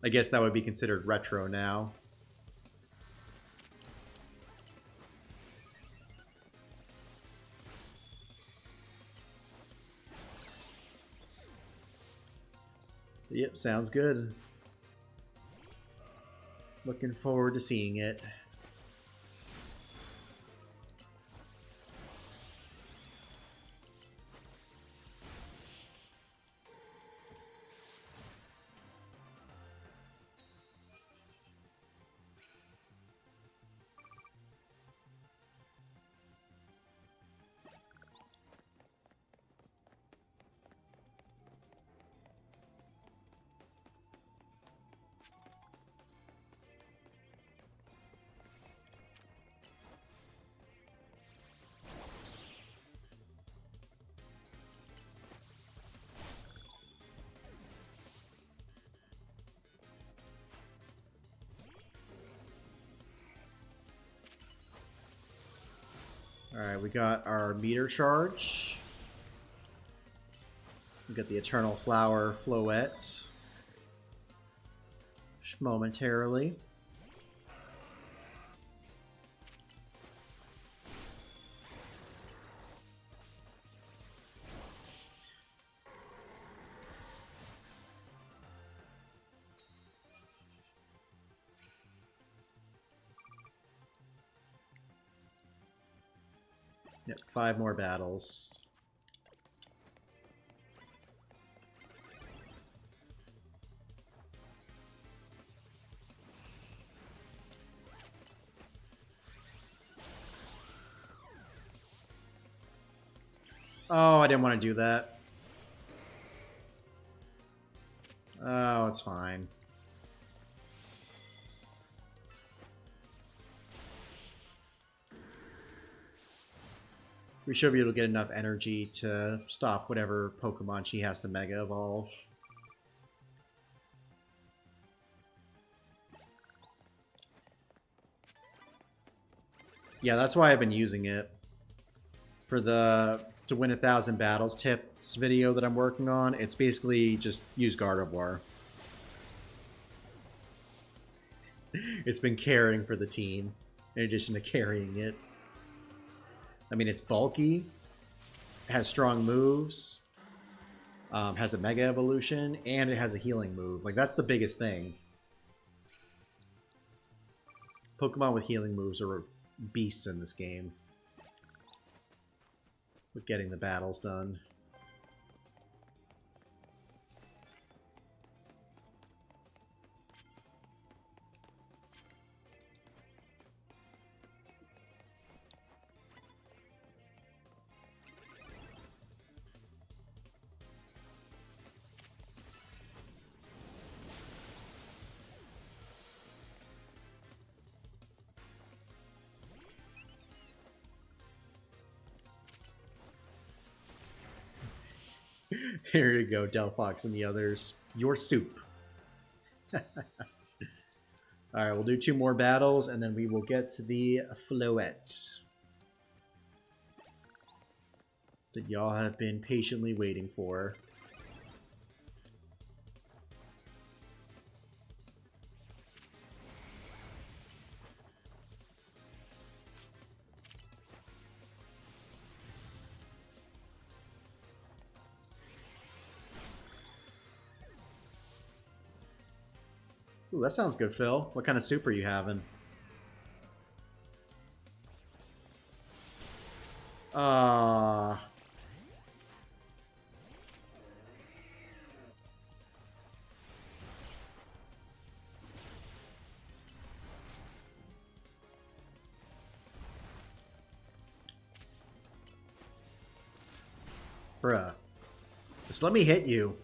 I guess that would be considered retro now. Yep, sounds good. Looking forward to seeing it. Alright, we got our meter charge. We got the Eternal Flower Floette. Momentarily. Yep, 5 more battles. Oh, I didn't want to do that. Oh, it's fine. We should be able to get enough energy to stop whatever Pokemon she has to Mega Evolve. Yeah, that's why I've been using it. For the to win 1,000 battles tips video that I'm working on, it's basically just use Gardevoir. It's been caring for the team, in addition to carrying it. I mean, it's bulky, has strong moves, has a Mega Evolution, and it has a healing move. Like, that's the biggest thing. Pokemon with healing moves are beasts in this game. With getting the battles done. Here you go, Delphox and the others. Your soup. Alright, we'll do 2 more battles, and then we will get to the Floette. That y'all have been patiently waiting for. Ooh, that sounds good, Phil. What kind of soup are you having? Bruh. Just let me hit you.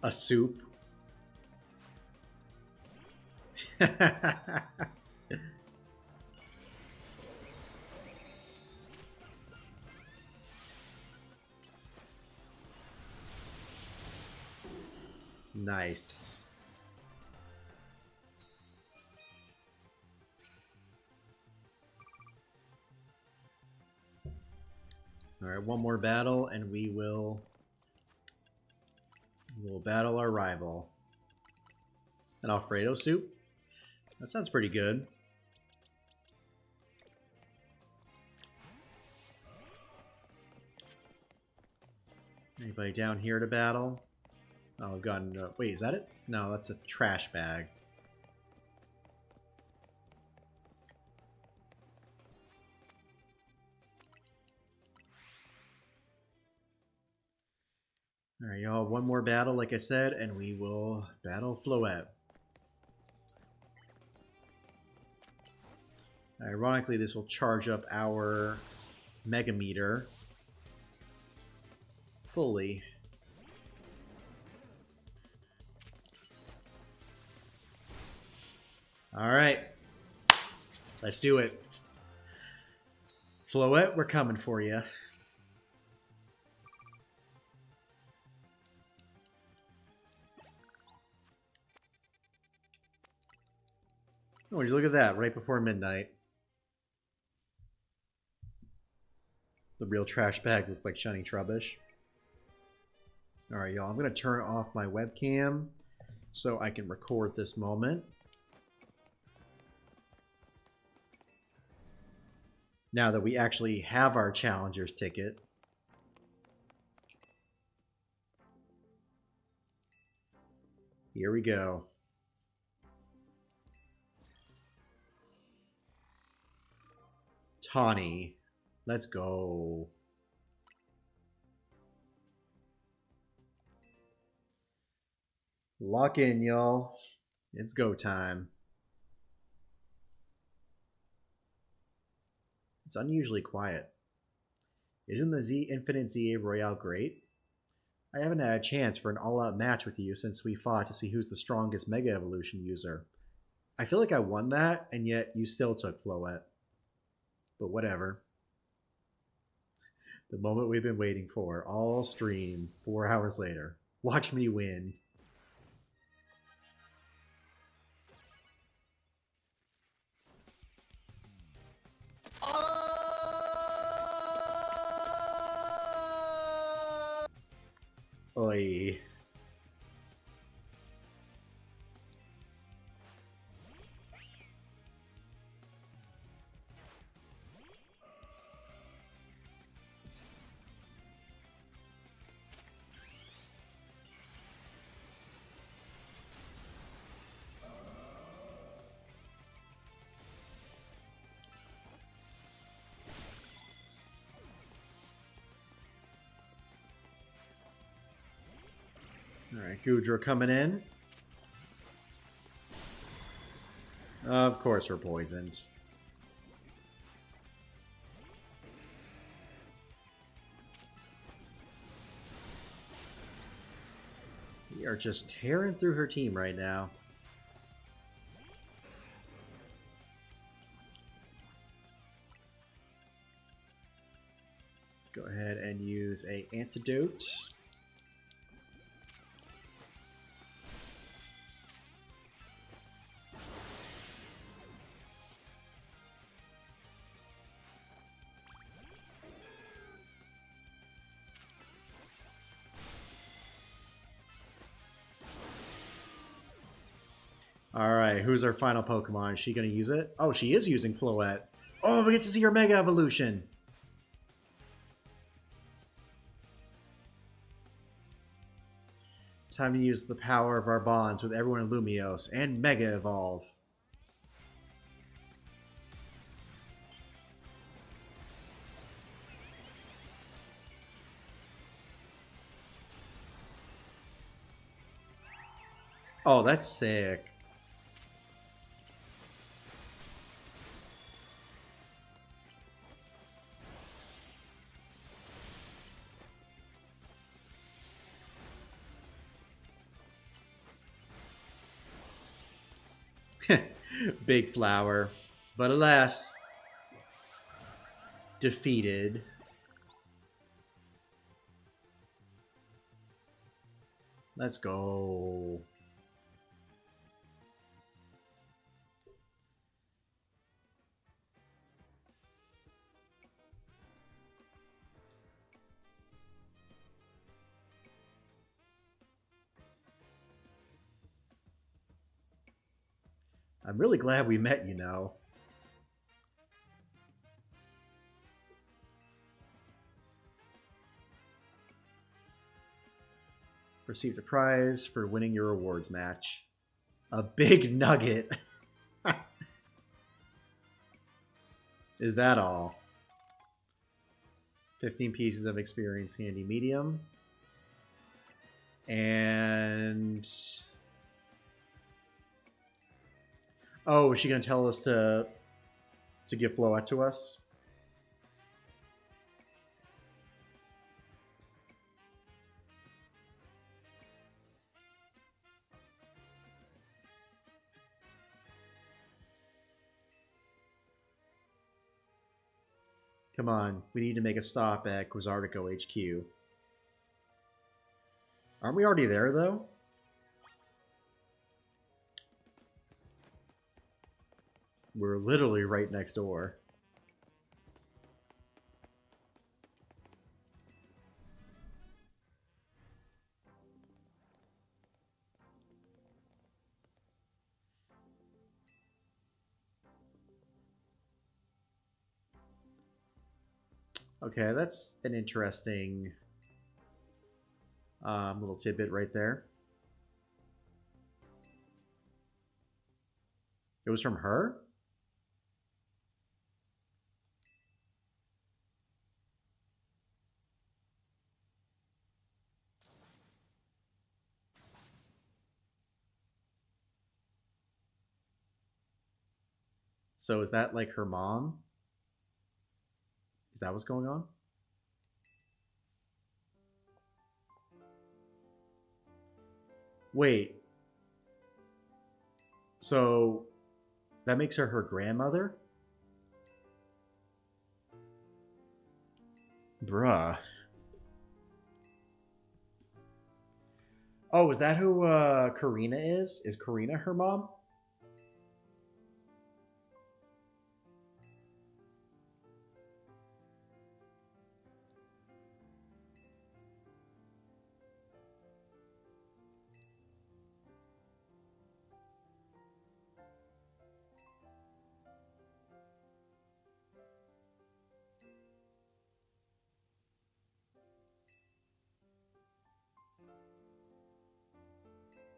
A soup. Nice. Alright, one more battle and we'll battle our rival. An Alfredo soup? That sounds pretty good. Anybody down here to battle? Oh, we've gotten... wait, is that it? No, that's a trash bag. Alright, y'all, one more battle, like I said, and we will battle Floette. Ironically, this will charge up our Mega Meter fully. Alright. Let's do it. Floette, we're coming for you. Oh, would you look at that, right before midnight. The real trash bag looked like shiny Trubbish. Alright, y'all. I'm going to turn off my webcam so I can record this moment. Now that we actually have our Challenger's ticket. Here we go. Tawny. Let's go. Lock in, y'all. It's go time. It's unusually quiet. Isn't the Infinite Za Royale great? I haven't had a chance for an all-out match with you since we fought to see who's the strongest Mega Evolution user. I feel like I won that, and yet you still took Floette. But whatever. The moment we've been waiting for, all stream, 4 hours later. Watch me win. Oi. Alright, Goodra coming in. Of course we're poisoned. We are just tearing through her team right now. Let's go ahead and use an antidote. Alright, who's our final Pokemon? Is she going to use it? Oh, she is using Floette. Oh, we get to see her Mega Evolution. Time to use the power of our bonds with everyone in Lumiose and Mega Evolve. Oh, that's sick. Big flower. But alas, defeated. Let's go. I'm really glad we met, you know. Received a prize for winning your rewards match. A big nugget. Is that all? 15 pieces of experience candy medium. And... oh, is she going to tell us to give Floette to us? Come on, we need to make a stop at Quizartico HQ. Aren't we already there, though? We're literally right next door. Okay, that's an interesting little tidbit right there. It was from her? So is that like her mom? Is that what's going on? Wait, so that makes her her grandmother? Bruh. Oh, is that who Karina is? Is Karina her mom?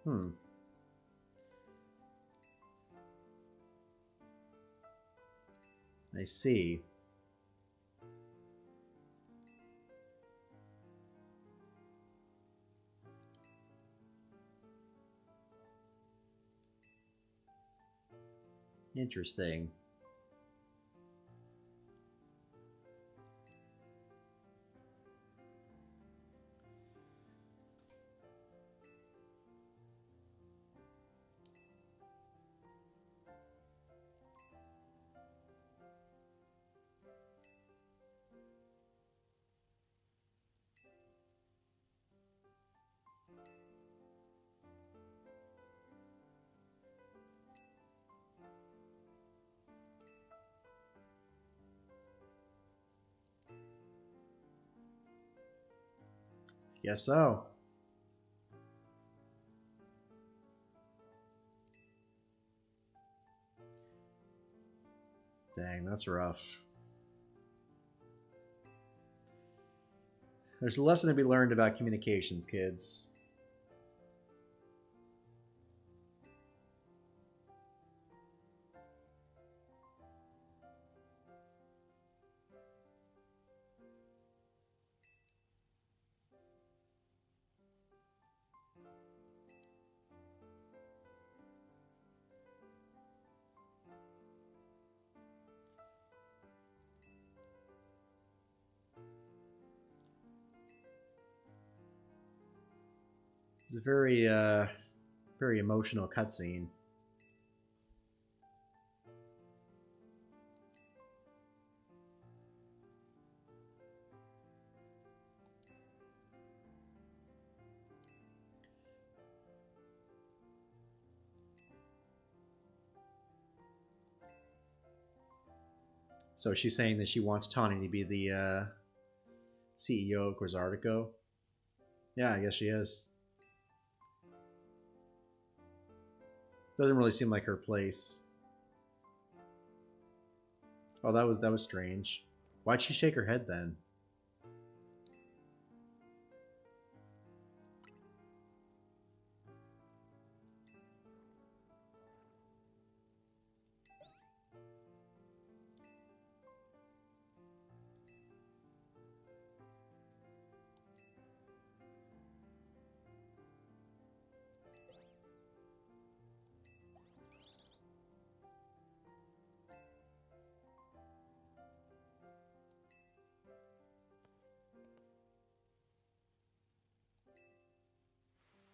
Hmm. I see. Interesting. Guess so. Dang, that's rough. There's a lesson to be learned about communications, kids. It's a very emotional cutscene. So she's saying that she wants Tawny to be the CEO of Grizardico. Yeah, I guess she is. Doesn't really seem like her place. Oh, that was strange. Why'd she shake her head then?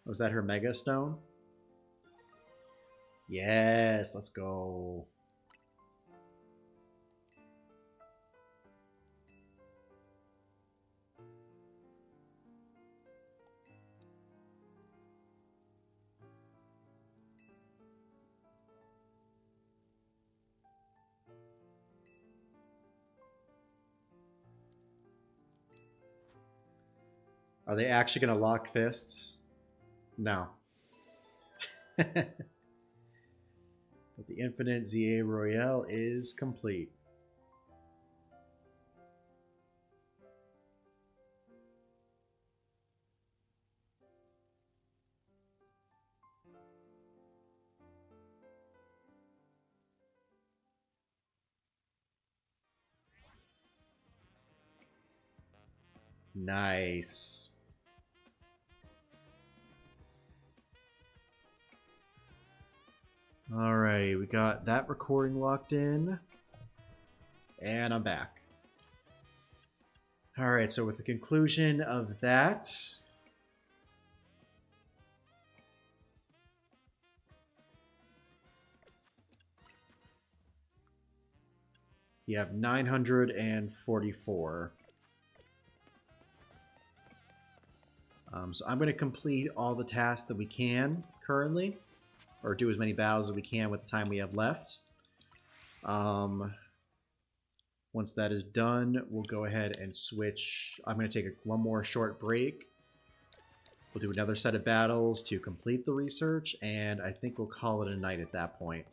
Was that her Mega Stone? Yes, let's go. Are they actually going to lock fists? No. But the Infinite Za Royale is complete. Nice. Alright, we got that recording locked in. And I'm back. Alright, so with the conclusion of that, you have 944. So I'm going to complete all the tasks that we can currently, or do as many battles as we can with the time we have left. Once that is done, we'll go ahead and switch. I'm going to take one more short break. We'll do another set of battles to complete the research, and I think we'll call it a night at that point.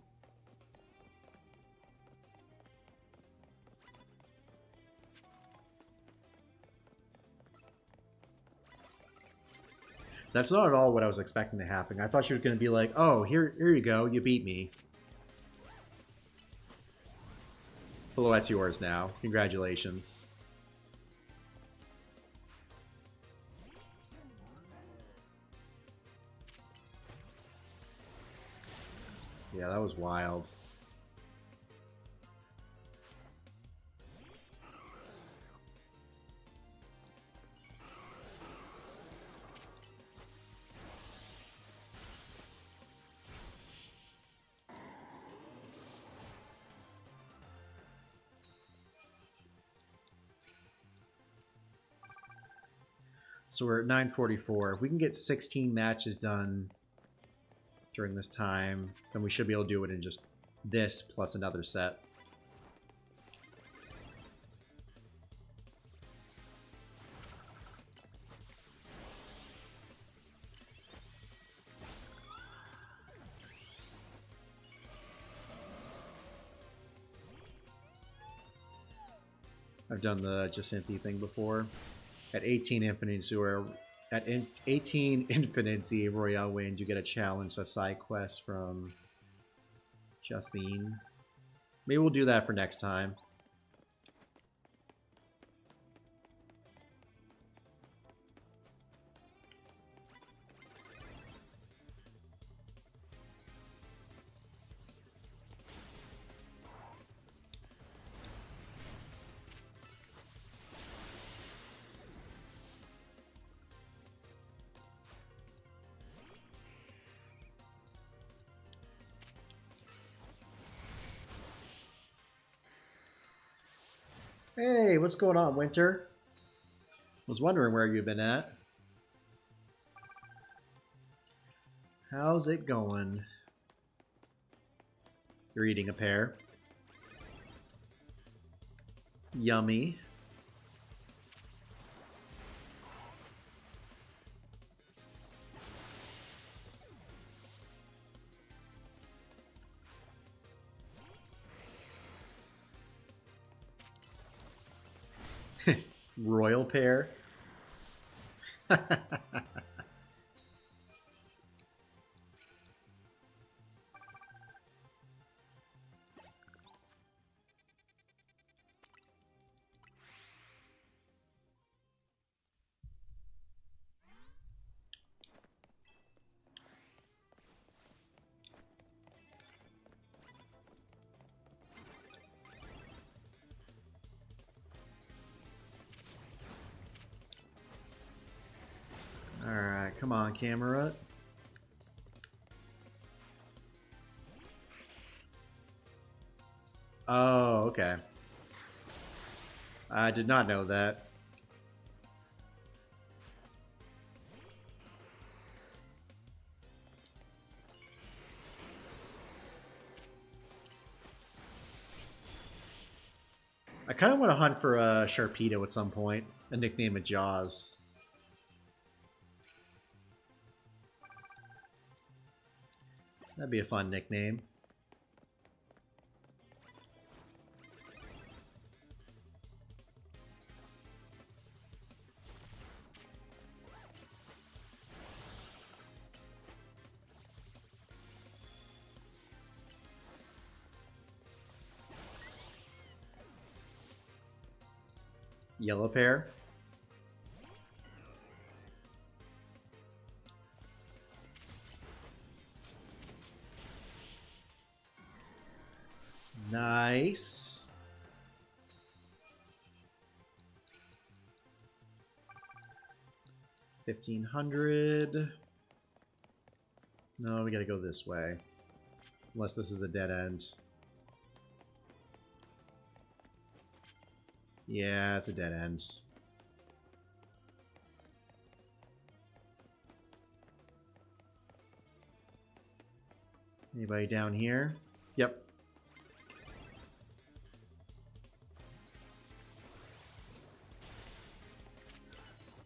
That's not at all what I was expecting to happen. I thought she was going to be like, oh, here you go, you beat me. Floette's yours now. Congratulations. Yeah, that was wild. So we're at 944. If we can get 16 matches done during this time, then we should be able to do it in just this plus another set. I've done the Jacinthe thing before. At 18 Infinite Za Royale wins, you get a challenge, a side quest from Justine. Maybe we'll do that for next time. Hey, what's going on, Winter? Was wondering where you've been at. How's it going? You're eating a pear. Yummy. Royal pear. Alright, come on, camera. Oh, okay. I did not know that. I kind of want to hunt for a Sharpedo at some point. A nickname of Jaws. That'd be a fun nickname. Yellow pear. Nice. $1,500. No, we gotta go this way. Unless this is a dead end. Yeah, it's a dead end. Anybody down here? Yep.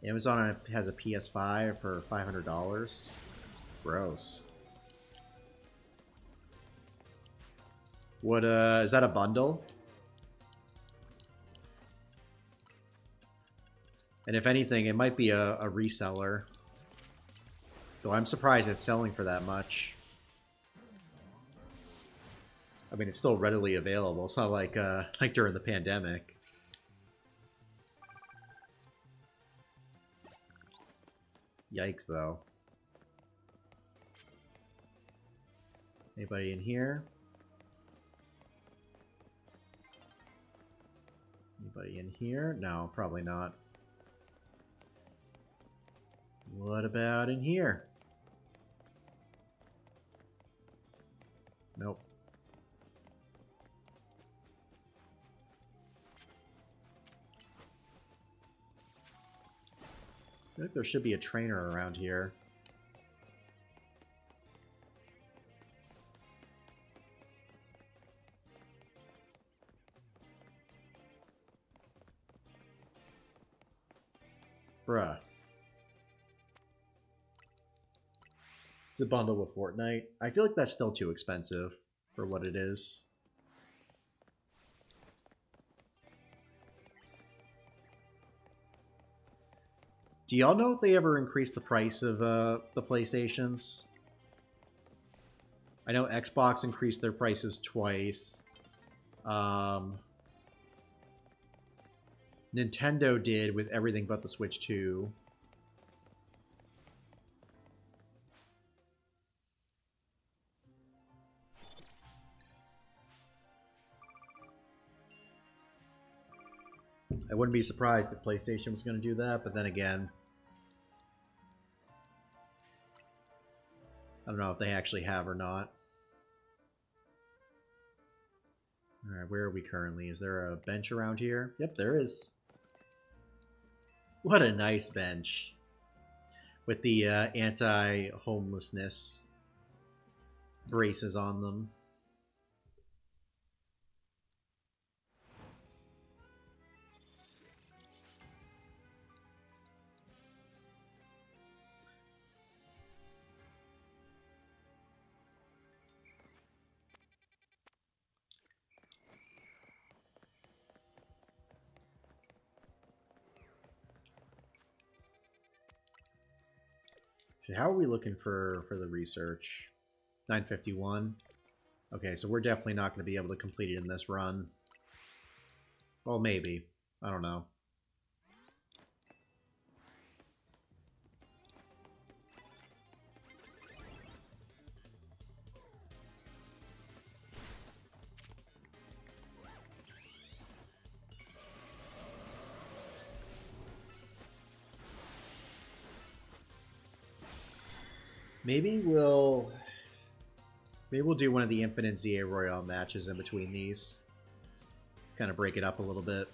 Amazon has a PS5 for $500. Gross. What, is that a bundle? And if anything, it might be a reseller. Though I'm surprised it's selling for that much. I mean, it's still readily available. It's not like like during the pandemic. Yikes, though. Anybody in here? Anybody in here? No, probably not. What about in here? Nope. I feel like there should be a trainer around here. Bruh. It's a bundle with Fortnite. I feel like that's still too expensive for what it is. Do y'all know if they ever increased the price of the PlayStations? I know Xbox increased their prices twice. Nintendo did with everything but the Switch 2. I wouldn't be surprised if PlayStation was going to do that, but then again, I don't know if they actually have or not. Alright, where are we currently? Is there a bench around here? Yep, there is. What a nice bench. With the anti-homelessness braces on them. How are we looking for the research? 951. Okay, so we're definitely not going to be able to complete it in this run. Well, maybe. I don't know. Maybe we'll do one of the Infinite Za Royale matches in between these. Kind of break it up a little bit.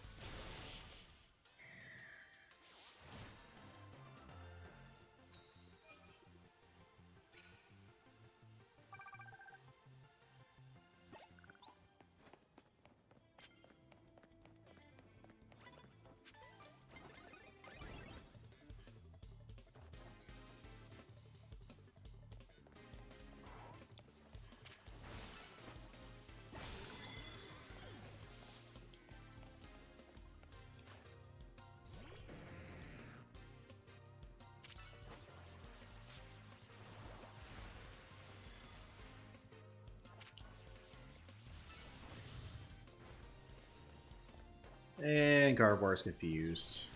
And Gardevoir's confused.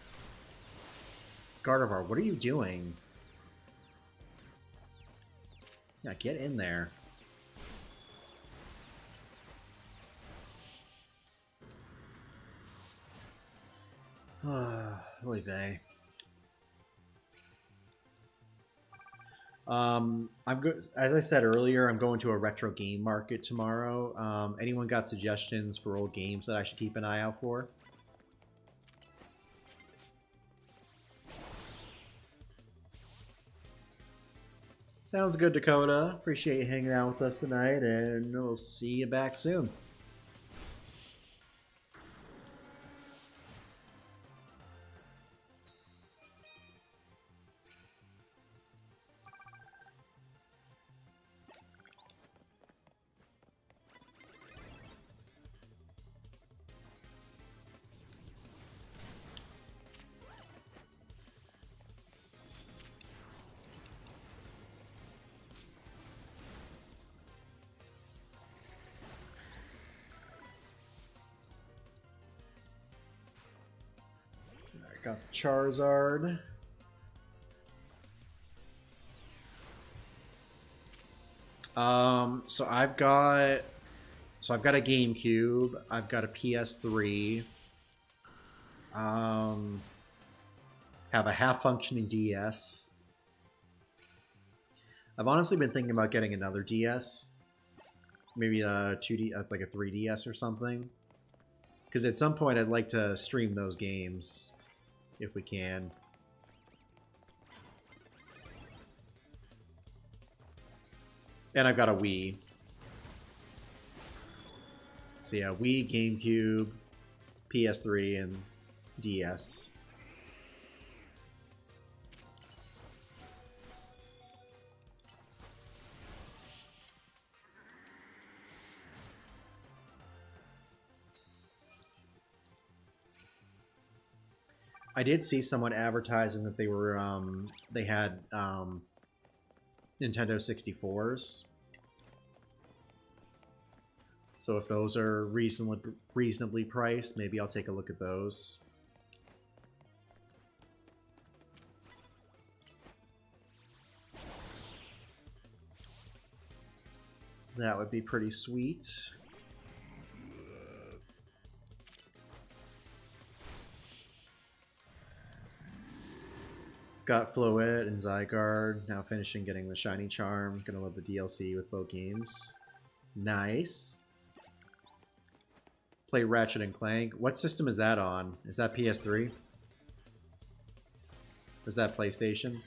Gardevoir, what are you doing? Yeah, get in there. Oy vey. As I said earlier, I'm going to a retro game market tomorrow. Anyone got suggestions for old games that I should keep an eye out for? Sounds good, Dakota. Appreciate you hanging out with us tonight, and we'll see you back soon. Got Charizard. So I've got a GameCube. I've got a PS3. Have a half-functioning DS. I've honestly been thinking about getting another DS, maybe a 2D, like a 3DS or something. Because at some point I'd like to stream those games. If we can. And I've got a Wii. So yeah, Wii, GameCube, PS3, and DS. I did see someone advertising that they had Nintendo 64s. So if those are reasonably priced, maybe I'll take a look at those. That would be pretty sweet. Got Floette and Zygarde. Now finishing getting the Shiny Charm. Gonna love the DLC with both games. Nice. Play Ratchet and Clank. What system is that on? Is that PS3? Or is that PlayStation?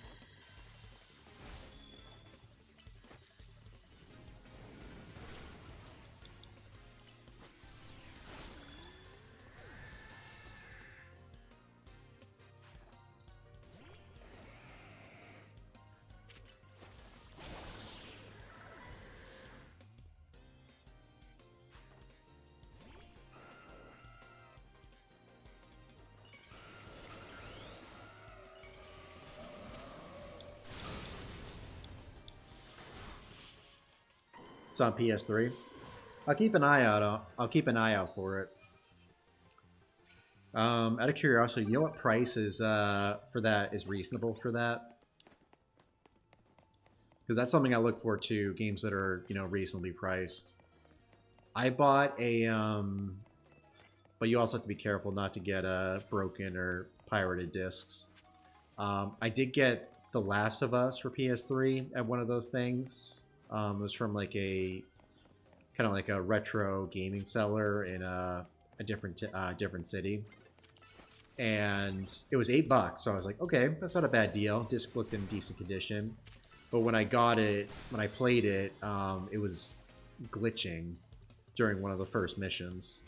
It's on PS3. I'll keep an eye out. I'll keep an eye out for it. Out of curiosity, you know what price is for that is reasonable for that? Because that's something I look for too. Games that are reasonably priced. I bought a but you also have to be careful not to get broken or pirated discs. I did get The Last of Us for PS3 at one of those things. It was from like a kind of like a retro gaming seller in a different city, and it was $8. So I was like, okay, that's not a bad deal. Disc looked in decent condition, but when I played it, it was glitching during one of the first missions.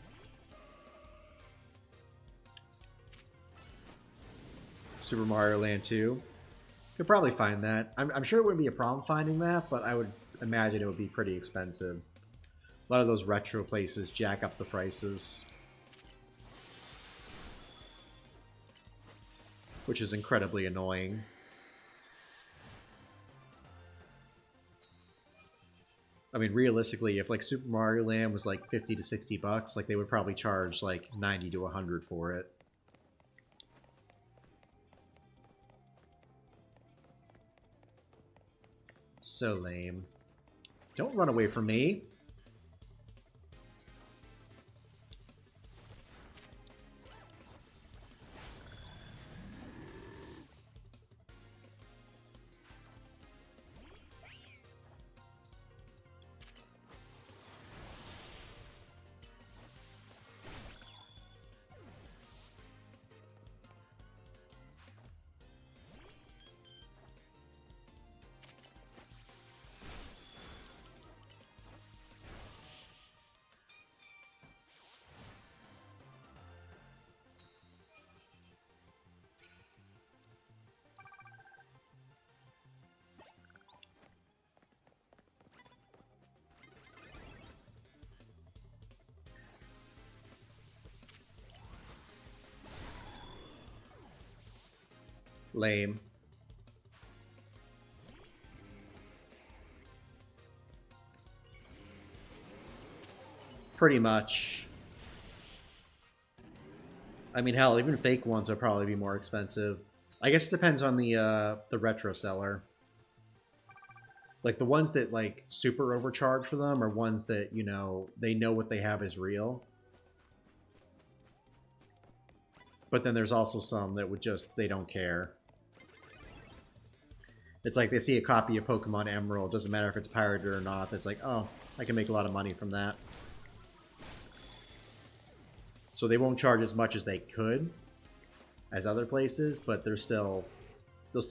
Super Mario Land 2. Could probably find that. I'm sure it wouldn't be a problem finding that, but I would imagine it would be pretty expensive. A lot of those retro places jack up the prices, which is incredibly annoying. I mean, realistically, if like Super Mario Land was like $50 to $60, like they would probably charge like 90 to 100 for it. So lame. Don't run away from me. Lame. Pretty much. I mean, hell, even fake ones will probably be more expensive. I guess it depends on the retro seller. Like the ones that like super overcharge for them are ones that, you know, they know what they have is real. But then there's also some that would just, they don't care. It's like they see a copy of Pokemon Emerald, doesn't matter if it's pirated or not. It's like, oh, I can make a lot of money from that. So they won't charge as much as they could as other places, but they'll still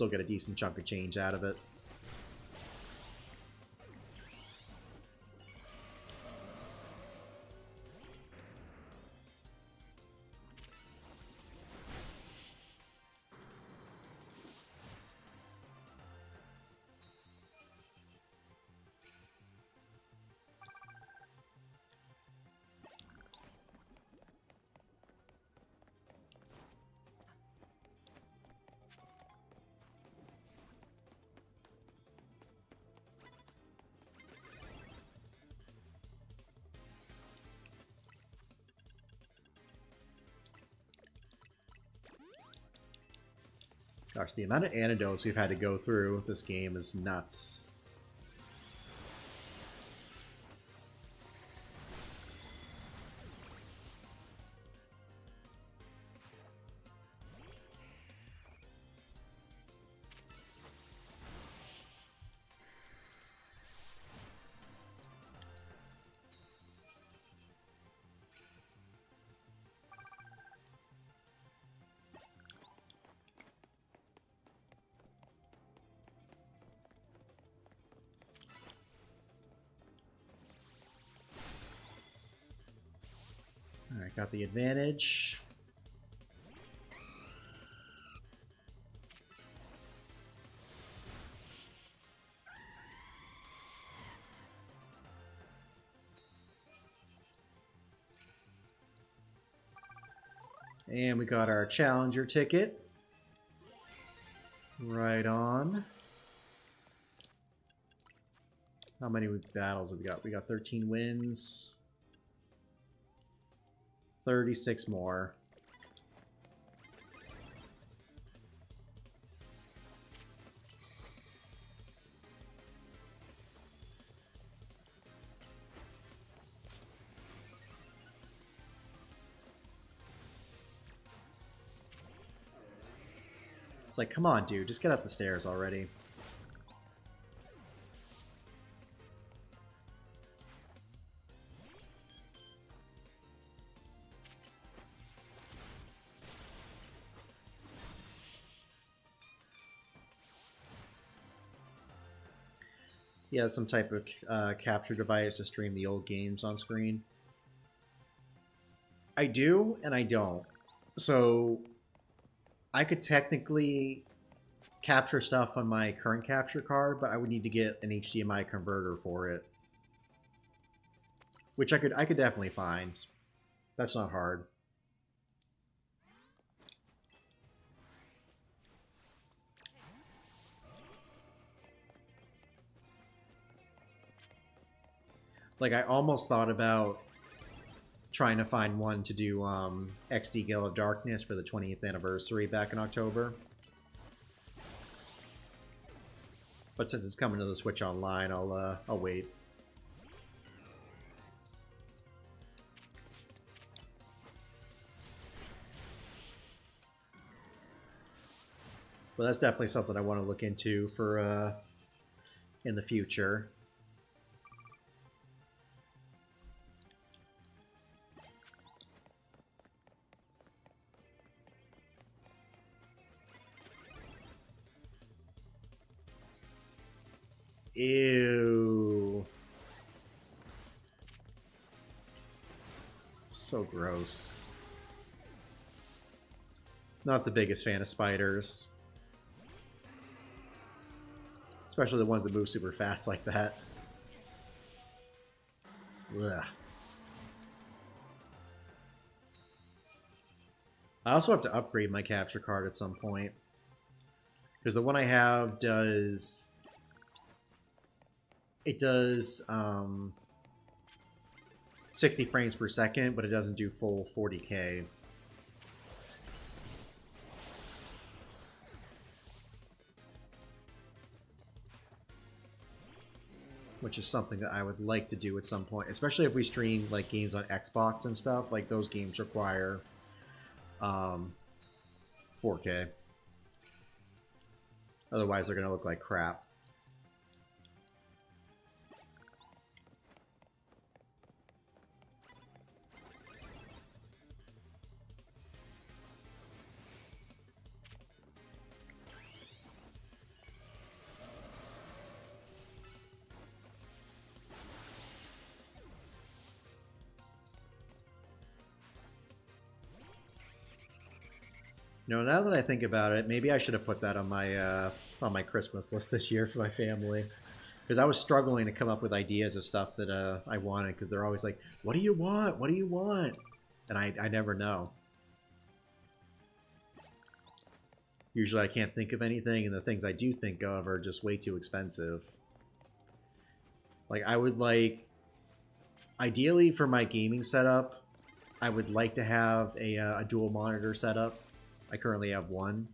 get a decent chunk of change out of it. Gosh, the amount of antidotes we've had to go through this game is nuts. Alright, got the advantage. And we got our challenger ticket. Right on. How many battles have we got? We got 13 wins. 36 more. It's like, come on, dude, just get up the stairs already. Yeah, some type of capture device to stream the old games on screen. I do, and I don't. So, I could technically capture stuff on my current capture card, but I would need to get an HDMI converter for it. Which I could definitely find. That's not hard. Like, I almost thought about trying to find one to do XD Gale of Darkness for the 20th anniversary back in October. But since it's coming to the Switch Online, I'll wait. But that's definitely something I want to look into for in the future. Ew. So gross. Not the biggest fan of spiders. Especially the ones that move super fast like that. Ugh. I also have to upgrade my capture card at some point. Because the one I have does... It does 60 frames per second, but it doesn't do full 40K. Which is something that I would like to do at some point, especially if we stream like games on Xbox and stuff. Like those games require 4K. Otherwise, they're going to look like crap. You know, now that I think about it, maybe I should have put that on my Christmas list this year for my family, because I was struggling to come up with ideas of stuff that I wanted, because they're always like, "What do you want? What do you want?" And I never know. Usually, I can't think of anything, and the things I do think of are just way too expensive. Like I would like, ideally for my gaming setup, I would like to have a dual monitor setup. I currently have one.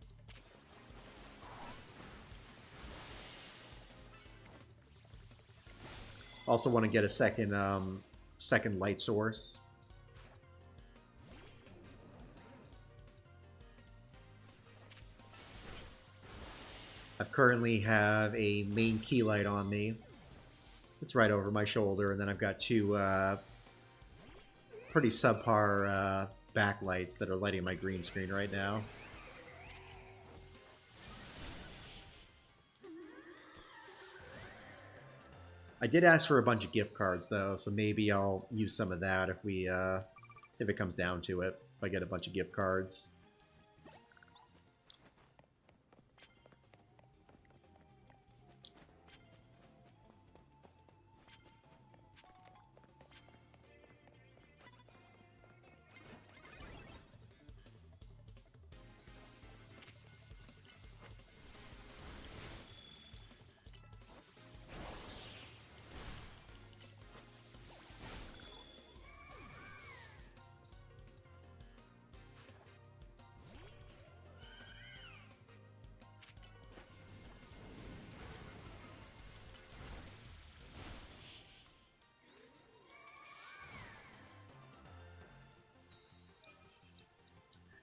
Also want to get a second light source. I currently have a main key light on me. It's right over my shoulder, and then I've got two pretty subpar backlights that are lighting my green screen right now. I did ask for a bunch of gift cards though, so maybe I'll use some of that if it comes down to it. If I get a bunch of gift cards.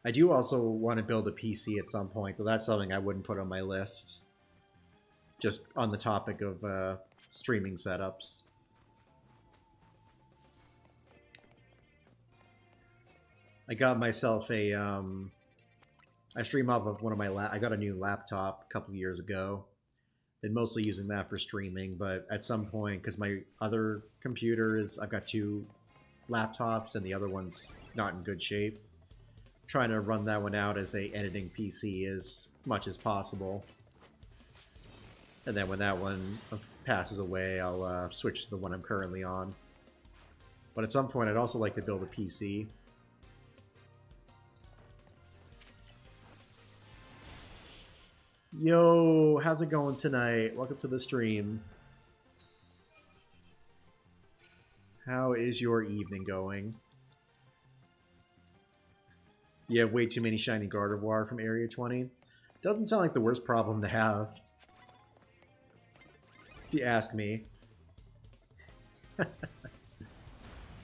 I do also want to build a PC at some point, but that's something I wouldn't put on my list. Just on the topic of streaming setups. I got myself a I stream off of one of my I got a new laptop a couple years ago. Been mostly using that for streaming, but at some point, because my other computer is, I've got two laptops and the other one's not in good shape. Trying to run that one out as a editing PC as much as possible. And then when that one passes away, I'll switch to the one I'm currently on. But at some point, I'd also like to build a PC. Yo, how's it going tonight? Welcome to the stream. How is your evening going? You have way too many shiny Gardevoir from Area 20. Doesn't sound like the worst problem to have. If you ask me.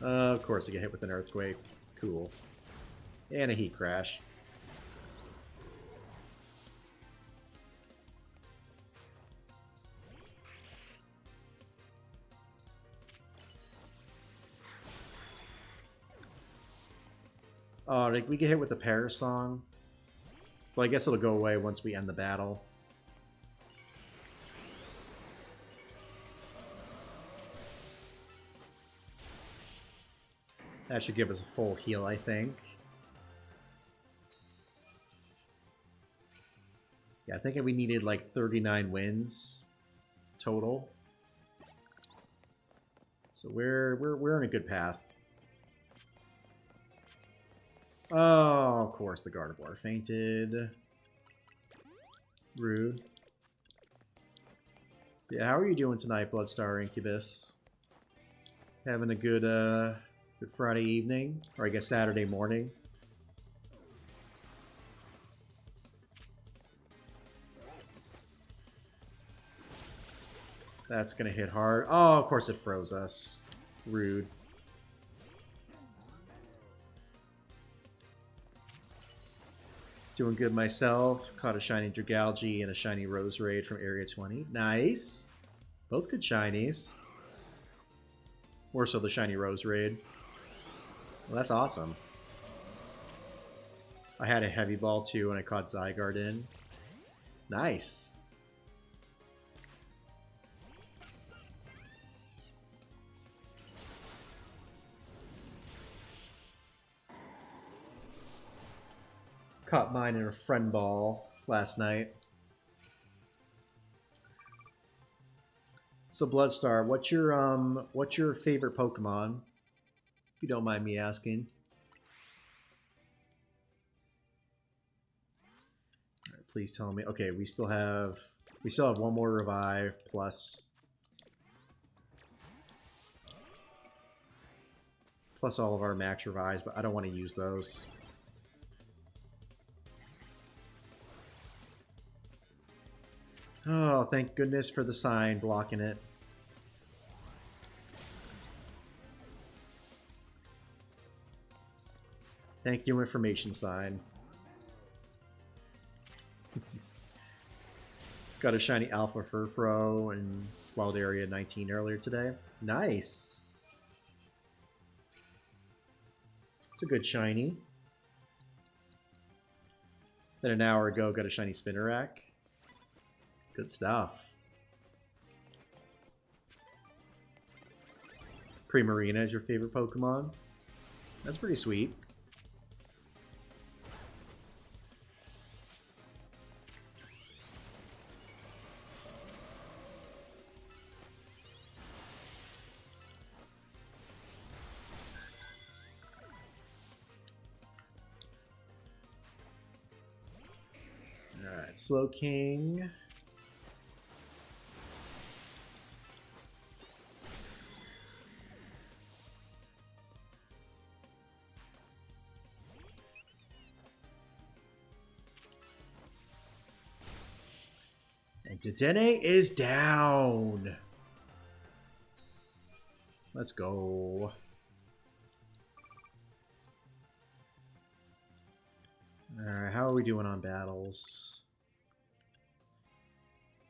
Of course I get hit with an earthquake. Cool. And a heat crash. Oh, like we get hit with the Paris song. Well, I guess it'll go away once we end the battle. That should give us a full heal, I think. Yeah, I think we needed like 39 wins total. So we're in a good path. Oh, of course the Gardevoir fainted. Rude. Yeah, how are you doing tonight, Bloodstar Incubus? Having a good Friday evening, or I guess Saturday morning. That's gonna hit hard. Oh, of course it froze us. Rude. Doing good myself. Caught a shiny Dragalge and a shiny Rose Raid from Area 20. Nice. Both good shinies. More so the shiny Rose Raid. Well, that's awesome. I had a Heavy Ball too and I caught Zygarde in. Nice. Caught mine in a friend ball last night. So Bloodstar, what's your favorite Pokemon? If you don't mind me asking. All right, please tell me. Okay, we still have one more revive plus all of our max revives, but I don't want to use those. Oh, thank goodness for the sign blocking it. Thank you, information sign. Got a shiny Alpha Furfro and Wild Area 19 earlier today. Nice. It's a good shiny. Then an hour ago, got a shiny Spinnerack. Good stuff. Primarina is your favorite Pokemon? That's pretty sweet. Alright, Slowking. And Dedenne is down. Let's go. Alright, how are we doing on battles?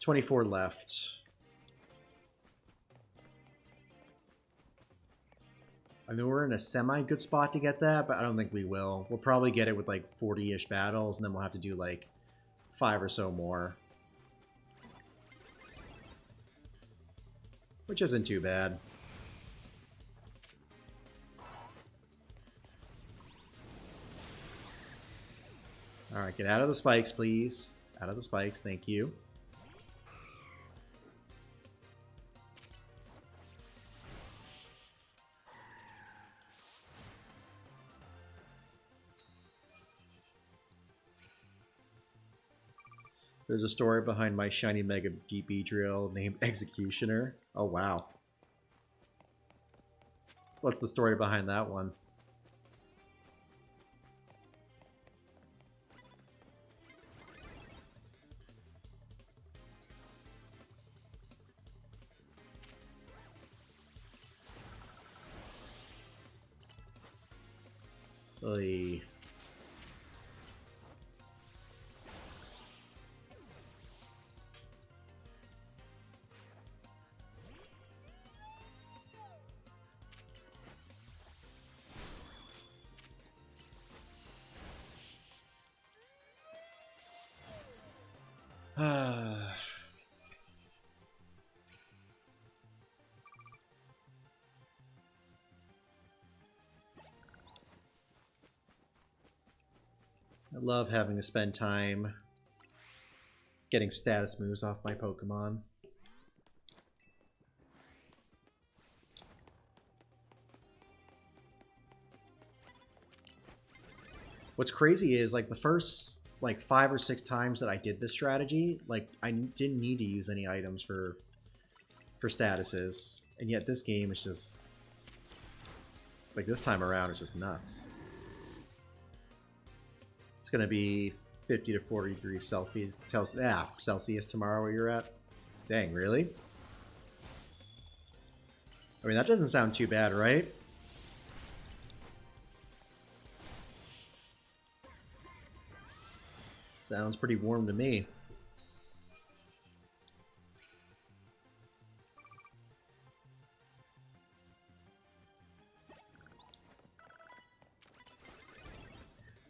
24 left. I mean, we're in a semi-good spot to get that, but I don't think we will. We'll probably get it with like 40-ish battles, and then we'll have to do like 5 or so more. Which isn't too bad. Alright, get out of the spikes, please. Out of the spikes, thank you. There's a story behind my shiny Mega GP drill named Executioner. Oh, wow. What's the story behind that one? Oy. I love having to spend time getting status moves off my Pokemon. What's crazy is like the first like 5 or 6 times that I did this strategy, like I didn't need to use any items for statuses, and yet this game is just like this time around it's just nuts. It's gonna be 50 to 40 degrees Celsius tomorrow where you're at. Dang, really? I mean, that doesn't sound too bad, right? Sounds pretty warm to me.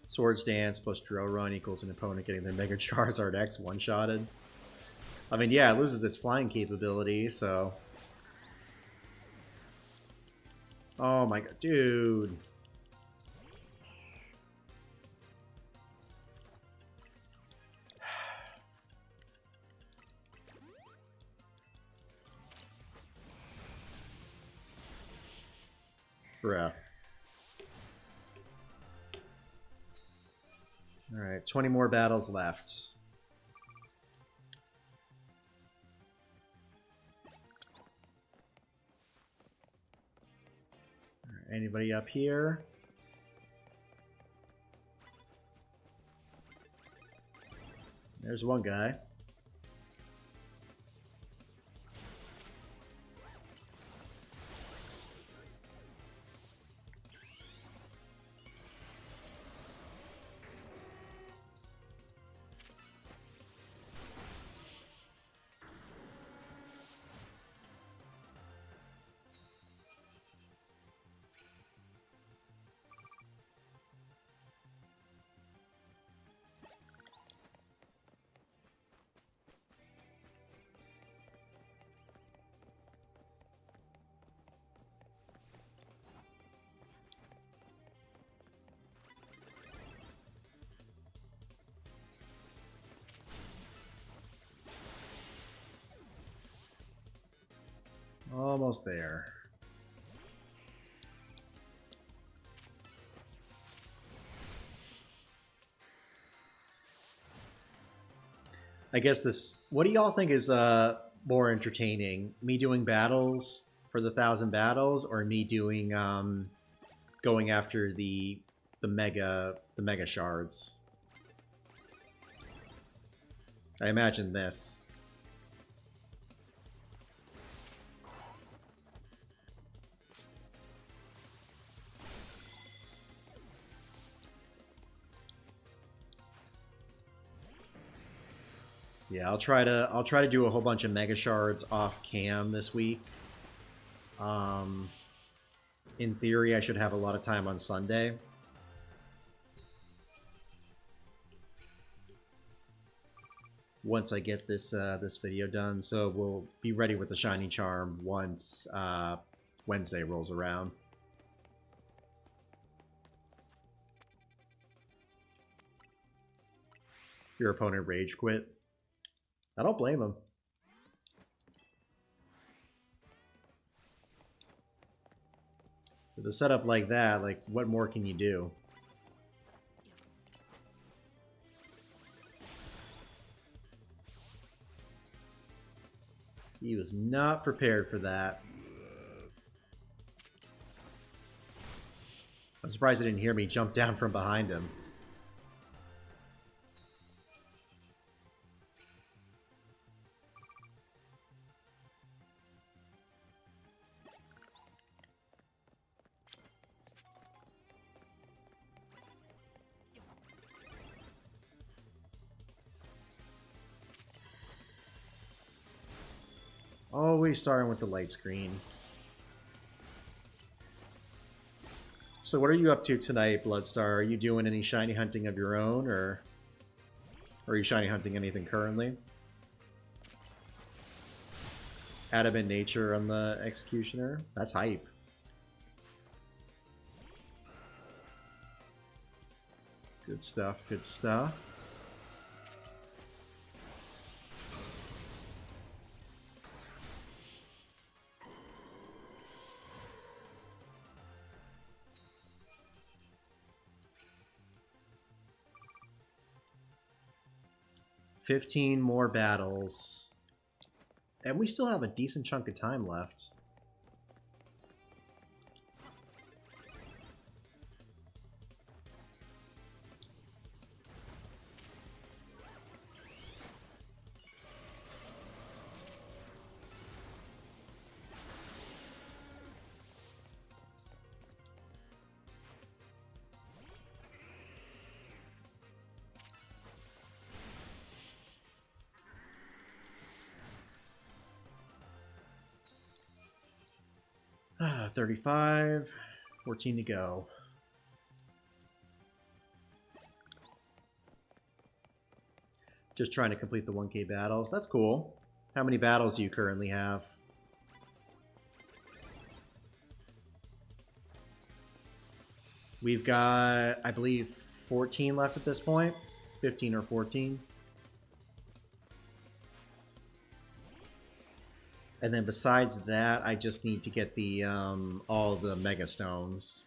Swords Dance plus Drill Run equals an opponent getting their Mega Charizard X one-shotted. I mean, yeah, it loses its flying capability, so... Oh my god, dude. Bruh. Alright, 20 more battles left. Alright, anybody up here? There's one guy. Almost there. I guess this... What do y'all think is more entertaining? Me doing battles for the 1,000 battles, or me doing going after the mega shards? I imagine this. Yeah, I'll try to do a whole bunch of mega shards off cam this week. In theory, I should have a lot of time on Sunday. Once I get this this video done, so we'll be ready with the shiny charm once Wednesday rolls around. Your opponent rage quit. I don't blame him. With a setup like that, like, what more can you do? He was not prepared for that. I'm surprised he didn't hear me jump down from behind him. Always starting with the light screen. So what are you up to tonight, Bloodstar? Are you doing any shiny hunting of your own, or are you shiny hunting anything currently? Adamant Nature on the Executioner? That's hype. Good stuff, good stuff. 15 more battles. And we still have a decent chunk of time left. Ah, 35, 14 to go. Just trying to complete the 1K battles. That's cool. How many battles do you currently have? We've got, I believe, 14 left at this point. 15 or 14. And then besides that, I just need to get the all the Mega Stones.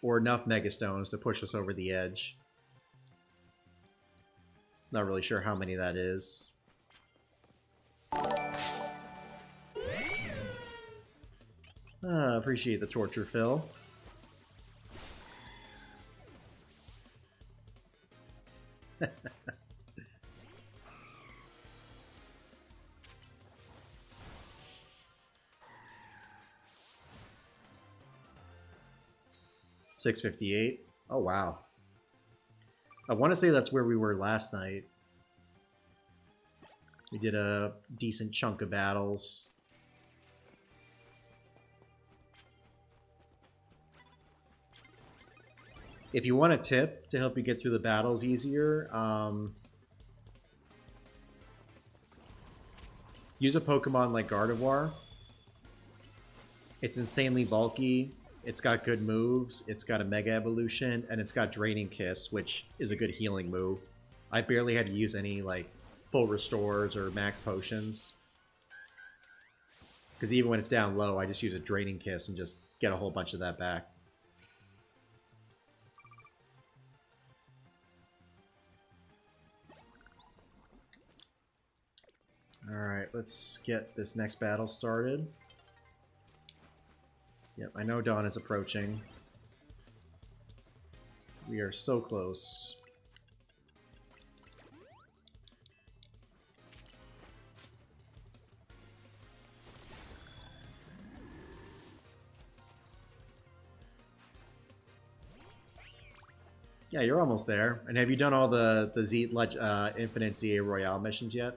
Or enough Mega Stones to push us over the edge. Not really sure how many that is. Appreciate the torture, Phil. $658. Oh wow. I want to say that's where we were last night. We did a decent chunk of battles. If you want a tip to help you get through the battles easier, use a Pokemon like Gardevoir. It's insanely bulky. It's got good moves. It's got a Mega Evolution, and it's got Draining Kiss, which is a good healing move. I barely had to use any like full restores or max potions. Because even when it's down low, I just use a Draining Kiss and just get a whole bunch of that back. Alright, let's get this next battle started. Yep, I know dawn is approaching. We are so close. Yeah, you're almost there. And have you done all the Infinite Za Royale missions yet?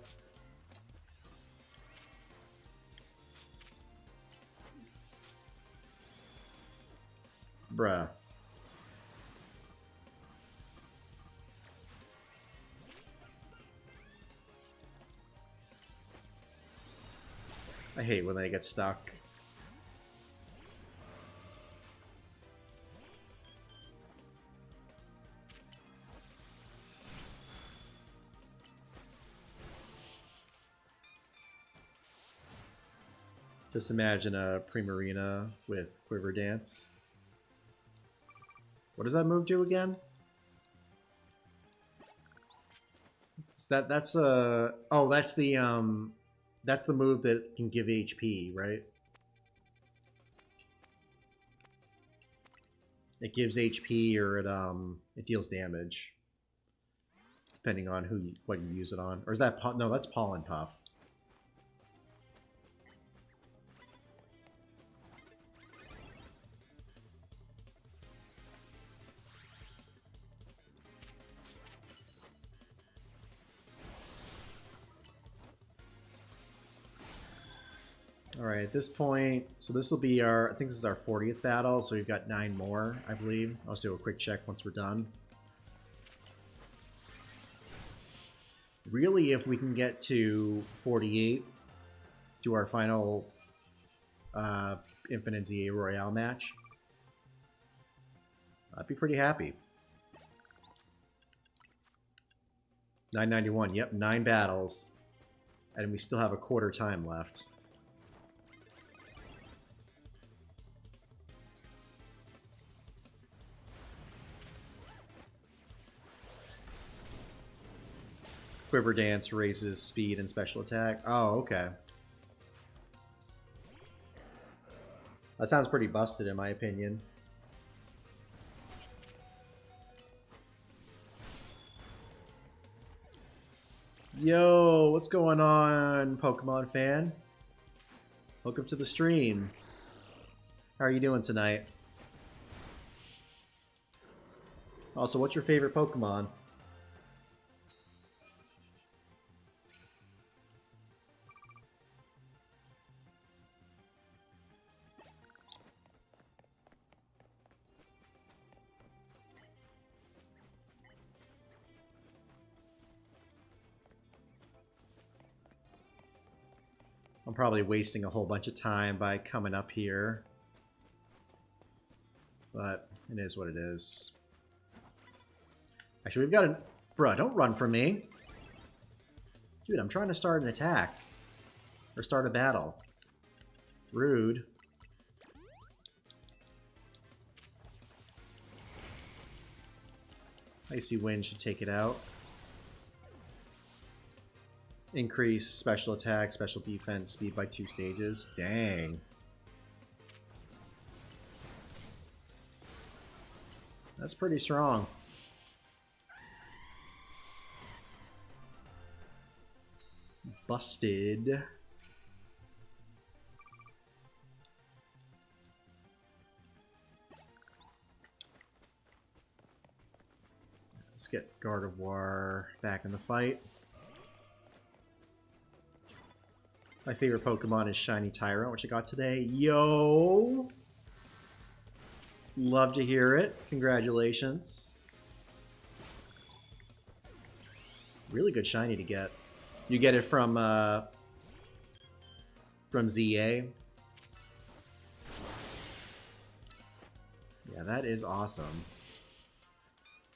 Bruh. I hate when they get stuck. Just imagine a Primarina with Quiver Dance. What does that move do again? That's a that's the move that can give HP, right? It gives HP or it deals damage depending on what you use it on. Or is that no? That's Pollen Puff. Alright, at this point, so this will be I think this is our 40th battle, so we've got 9 more, I believe. I'll just do a quick check once we're done. Really, if we can get to 48, do our final Infinite Za Royale match, I'd be pretty happy. 991, yep, 9 battles. And we still have a quarter time left. Quiver Dance raises speed and special attack. Oh, okay. That sounds pretty busted in my opinion. Yo, what's going on, Pokemon fan? Welcome to the stream. How are you doing tonight? Also, what's your favorite Pokemon? I'm probably wasting a whole bunch of time by coming up here. But it is what it is. Actually, we've got a... Bruh, don't run from me. Dude, I'm trying to start an attack. Or start a battle. Rude. Icy Wind should take it out. Increase special attack, special defense, speed by 2 stages. Dang. That's pretty strong. Busted. Let's get Gardevoir back in the fight. My favorite Pokemon is Shiny Tyrant, which I got today. Yo! Love to hear it. Congratulations. Really good Shiny to get. You get it from ZA. Yeah, that is awesome.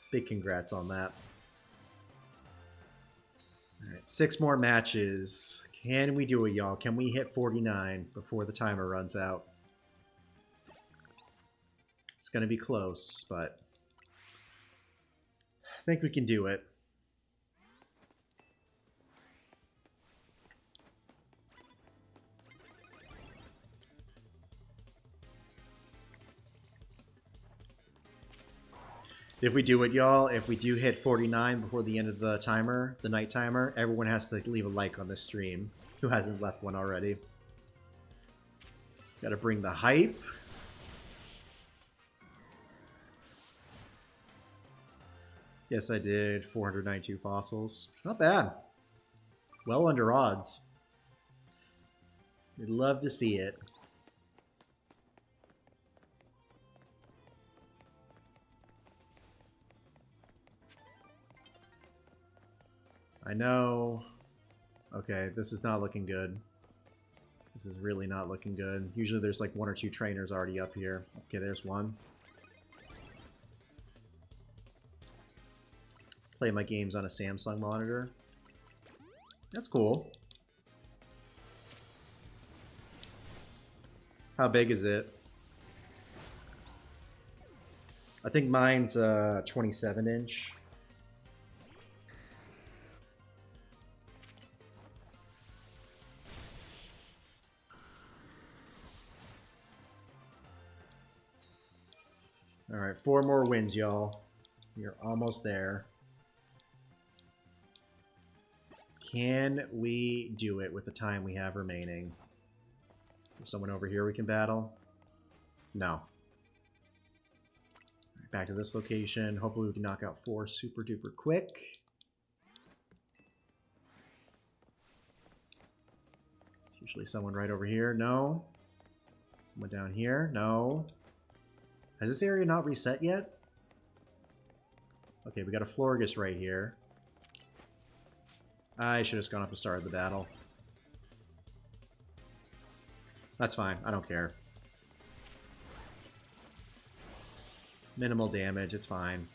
Big congrats on that. Alright, 6 more matches. Can we do it, y'all? Can we hit 49 before the timer runs out? It's going to be close, but I think we can do it. If we do it, y'all, if we do hit 49 before the end of the timer, the night timer, everyone has to leave a like on this stream who hasn't left one already. Gotta bring the hype. Yes, I did. 492 fossils. Not bad. Well under odds. We'd love to see it. I know. Okay, this is not looking good. This is really not looking good. Usually there's like 1 or 2 trainers already up here. Okay, there's one. Play my games on a Samsung monitor. That's cool. How big is it? I think mine's 27 inch. Alright, 4 more wins, y'all. We're almost there. Can we do it with the time we have remaining? There's someone over here we can battle? No. Right, back to this location. Hopefully we can knock out 4 super duper quick. There's usually someone right over here. No. Someone down here. No. Has this area not reset yet? Okay, we got a Florges right here. I should have just gone up and started the battle. That's fine. I don't care. Minimal damage. It's fine.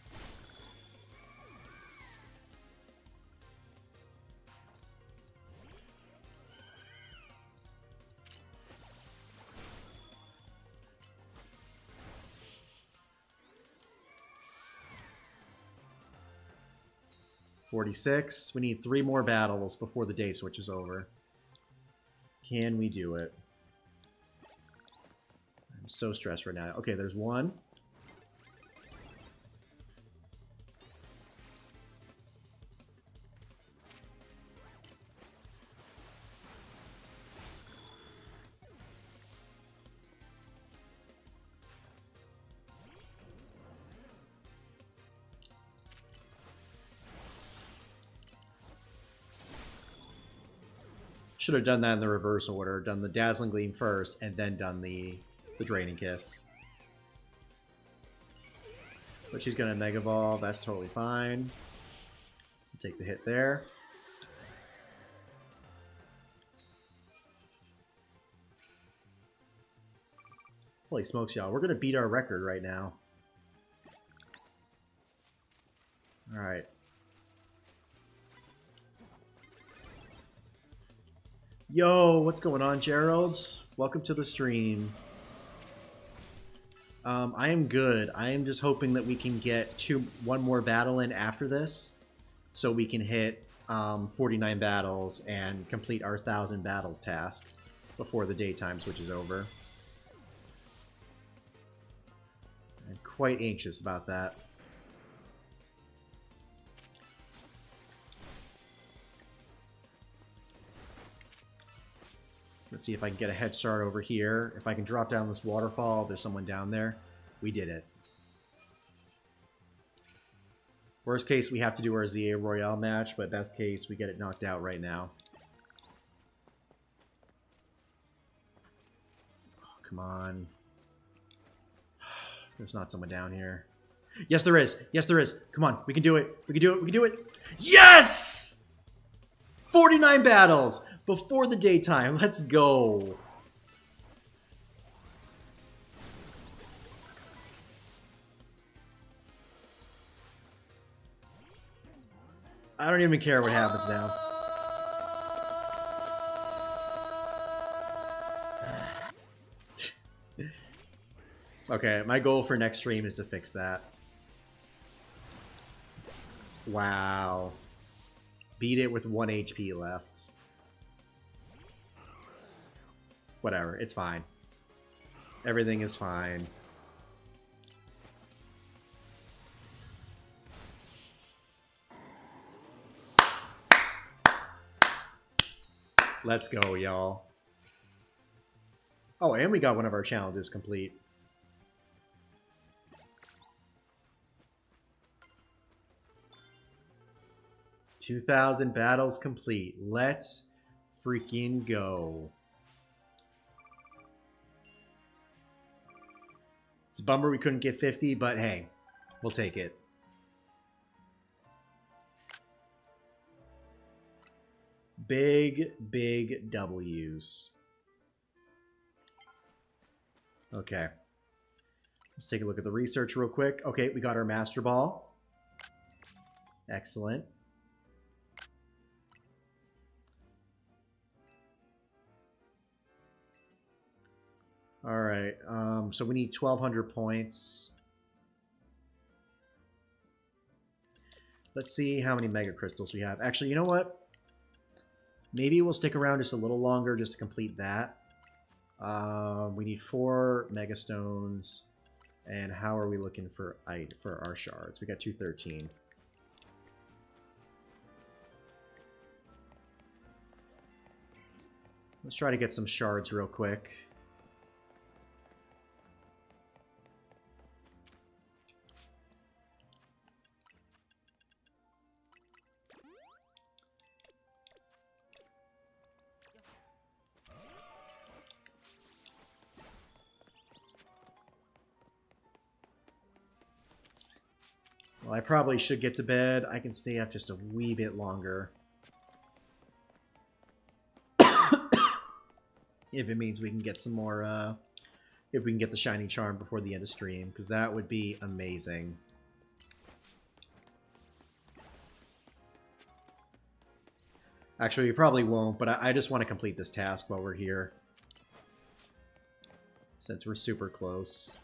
46. We need 3 more battles before the day switches over. Can we do it? I'm so stressed right now. Okay, there's one. Should have done that in the reverse order. Done the Dazzling Gleam first, and then done the Draining Kiss. But she's going to Mega Evolve. That's totally fine. Take the hit there. Holy smokes, y'all. We're going to beat our record right now. Alright. Yo, what's going on, Gerald? Welcome to the stream. I am good. I am just hoping that we can get one more battle in after this, so we can hit 49 battles and complete our 1,000 battles task before the daytime switches over. I'm quite anxious about that. Let's see if I can get a head start over here. If I can drop down this waterfall, there's someone down there. We did it. Worst case, we have to do our ZA Royale match, but best case, we get it knocked out right now. Oh, come on. There's not someone down here. Yes, there is. Yes, there is. Come on. We can do it. We can do it. We can do it. Yes! 49 battles before the daytime. Let's go. I don't even care what happens now. Okay, my goal for next stream is to fix that. Wow. Beat it with 1 HP left. Whatever, it's fine. Everything is fine. Let's go, y'all. Oh, and we got one of our challenges complete. $2,000 battles complete. Let's freaking go. It's a bummer we couldn't get 50, but hey, we'll take it. Big, big W's. Okay. Let's take a look at the research real quick. Okay, we got our Master Ball. Excellent. All right, so we need 1,200 points. Let's see how many Mega Crystals we have. Actually, you know what? Maybe we'll stick around just a little longer just to complete that. We need 4 Mega Stones. And how are we looking for our shards? We got 213. Let's try to get some shards real quick. Well, I probably should get to bed. I can stay up just a wee bit longer. If it means we can get some more, if we can get the Shiny Charm before the end of stream, because that would be amazing. Actually, we probably won't, but I just want to complete this task while we're here. Since we're super close.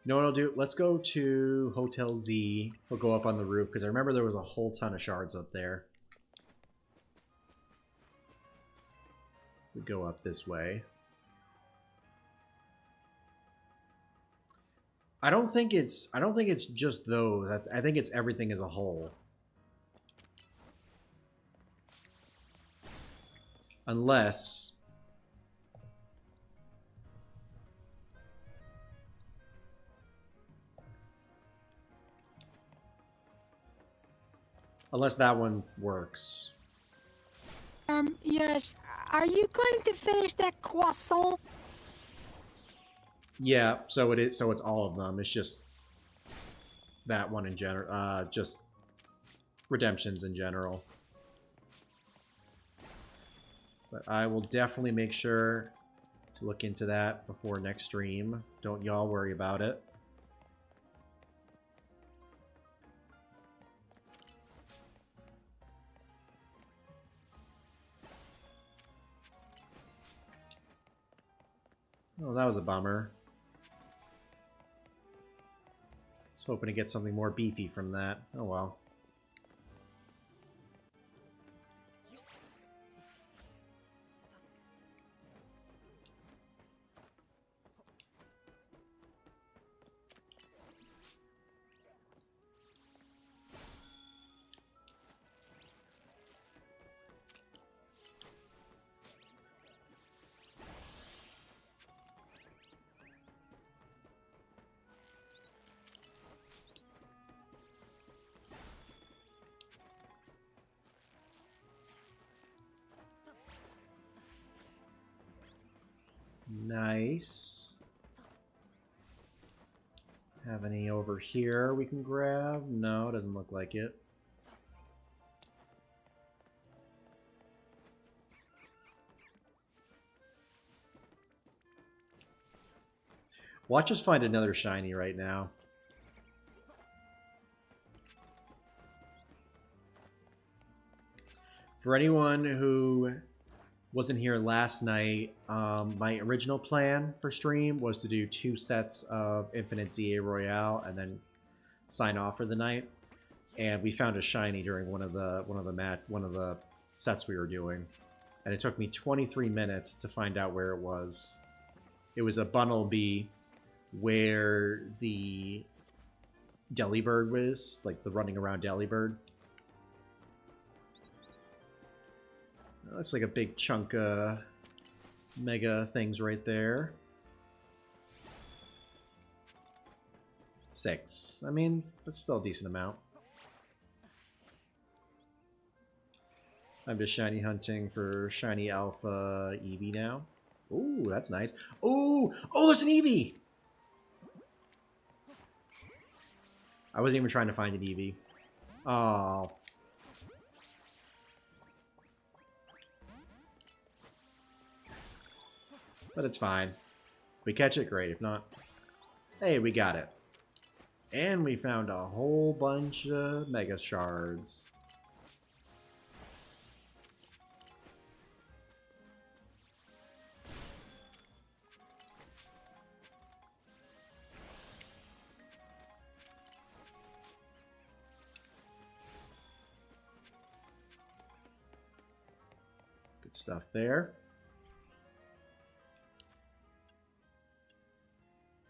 You know what I'll do? Let's go to Hotel Z. We'll go up on the roof because I remember there was a whole ton of shards up there. We go up this way. I don't think it's just those. I think it's everything as a whole. Unless that one works. Yes. Are you going to finish that croissant? Yeah, so it is. So it's all of them. It's just that one in general. Just redemptions in general. But I will definitely make sure to look into that before next stream. Don't y'all worry about it. Oh, that was a bummer. I was hoping to get something more beefy from that. Oh well. Nice. Have any over here we can grab? No, doesn't look like it. Watch us find another shiny right now. For anyone who wasn't here last night, my original plan for stream was to do 2 sets of Infinite Za Royale and then sign off for the night. And we found a shiny during one of the sets we were doing, and it took me 23 minutes to find out where it was. It was a Bunnelby where the Delibird was, like the running around Delibird. It looks like a big chunk of mega things right there. 6. I mean, that's still a decent amount. I'm just shiny hunting for shiny alpha Eevee now. Ooh, that's nice. Ooh! Oh, there's an Eevee! I wasn't even trying to find an Eevee. Oh. But it's fine. If we catch it, great. If not, hey, we got it. And we found a whole bunch of Mega Shards. Good stuff there.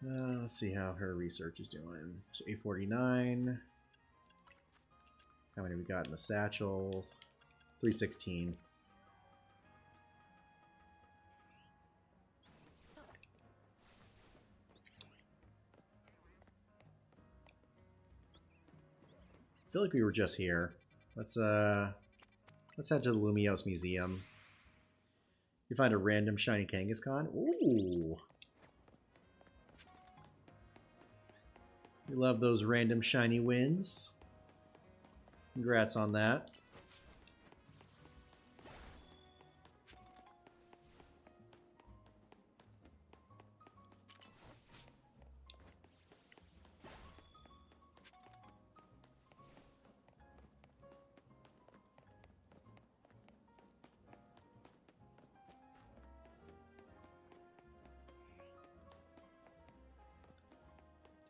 Let's see how her research is doing. So 849. How many we got in the satchel? 316. I feel like we were just here. Let's head to the Lumiose Museum. You find a random shiny Kangaskhan. Ooh. We love those random shiny wins. Congrats on that.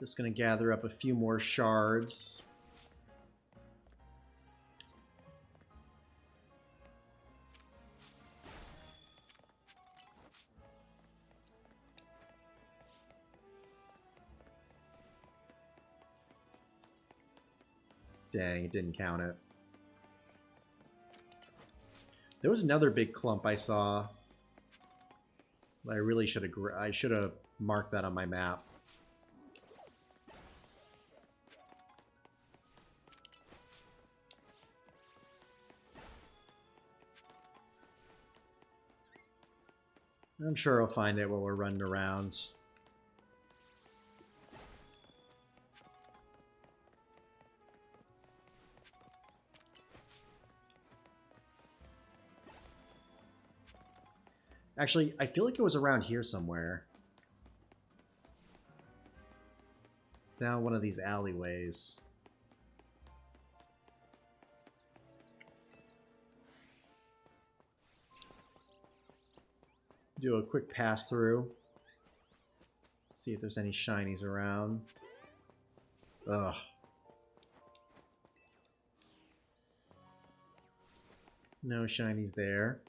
Just gonna gather up a few more shards. Dang, it didn't count it. There was another big clump I saw. I really should have marked that on my map. I'm sure I'll find it while we're running around. Actually, I feel like it was around here somewhere. It's down one of these alleyways. Do a quick pass through. See if there's any shinies around. Ugh. No shinies there.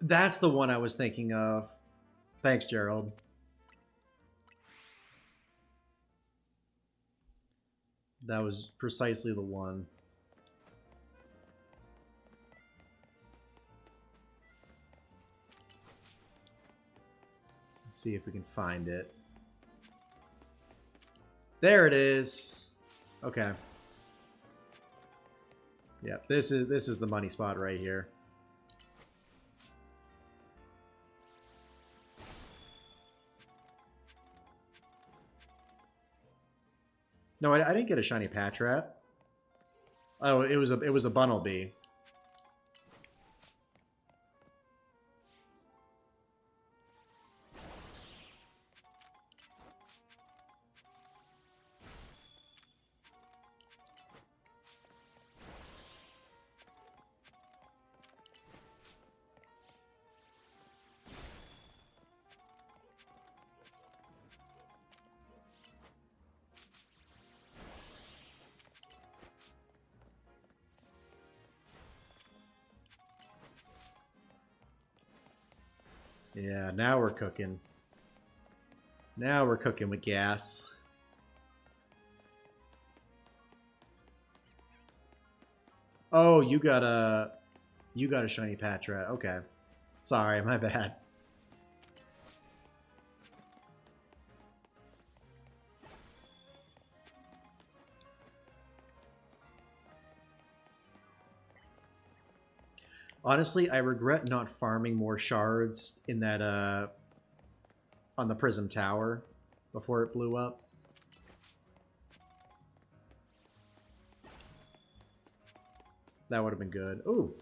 That's the one I was thinking of. Thanks, Gerald. That was precisely the one. Let's see if we can find it. There it is. Okay. Yep, this is the money spot right here. No, I didn't get a shiny Patrat. Oh, it was a Bunnelby. Yeah, now we're cooking. Now we're cooking with gas. Oh, you got a shiny Patrat. Okay. Sorry, my bad. Honestly, I regret not farming more shards in that on the Prism Tower before it blew up. That would have been good. Ooh.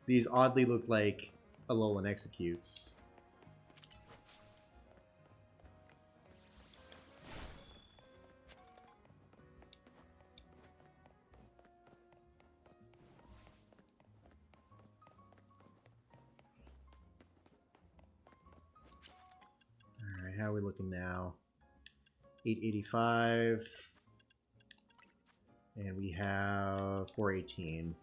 These oddly look like Alolan Executes. Alright, how are we looking now? 885. And we have 418.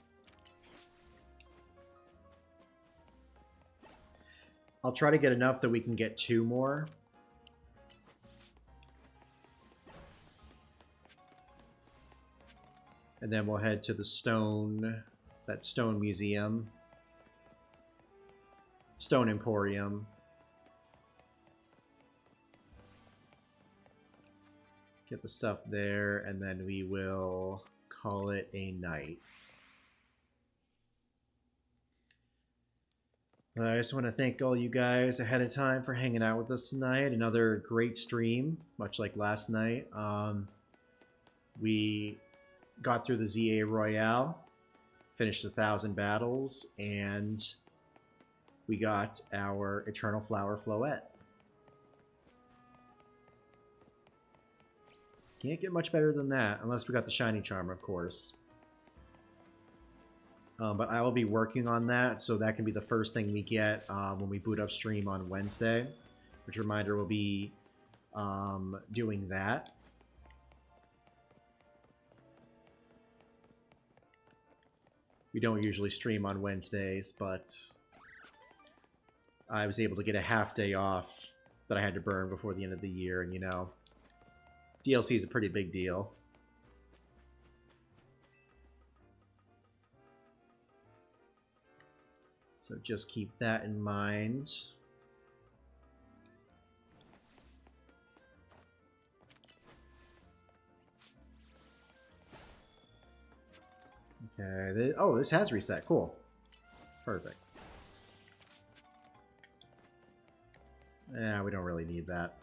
I'll try to get enough that we can get 2 more. And then we'll head to the that stone museum. Stone Emporium. Get the stuff there, and then we will call it a night. I just want to thank all you guys ahead of time for hanging out with us tonight. Another great stream, much like last night. We got through the ZA Royale, finished 1,000 battles, and we got our Eternal Flower Floette. Can't get much better than that, unless we got the shiny charm, of course. But I will be working on that, so that can be the first thing we get when we boot up stream on Wednesday. Which, reminder, will be doing that. We don't usually stream on Wednesdays, but I was able to get a half day off that I had to burn before the end of the year, and you know, DLC is a pretty big deal. So just keep that in mind. Okay, oh, this has reset. Cool. Perfect. Yeah, we don't really need that.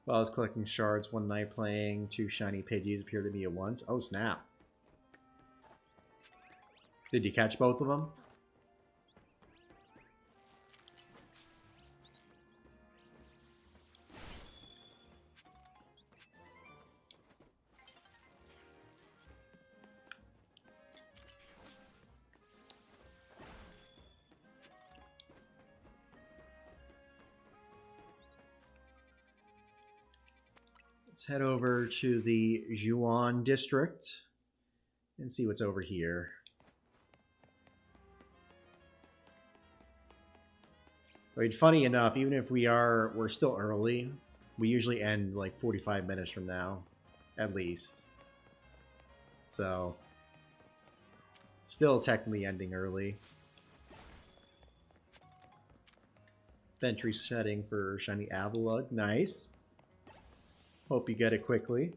While I was collecting shards one night playing, 2 shiny Pidgeys appeared to me at once. Oh, snap. Did you catch both of them? Let's head over to the Zhuan district and see what's over here. I mean, funny enough, even if we're still early, we usually end like 45 minutes from now, at least. So, still technically ending early. Entry setting for shiny Avalugg, nice. Hope you get it quickly.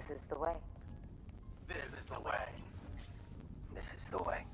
This is the way. This is the way. This is the way.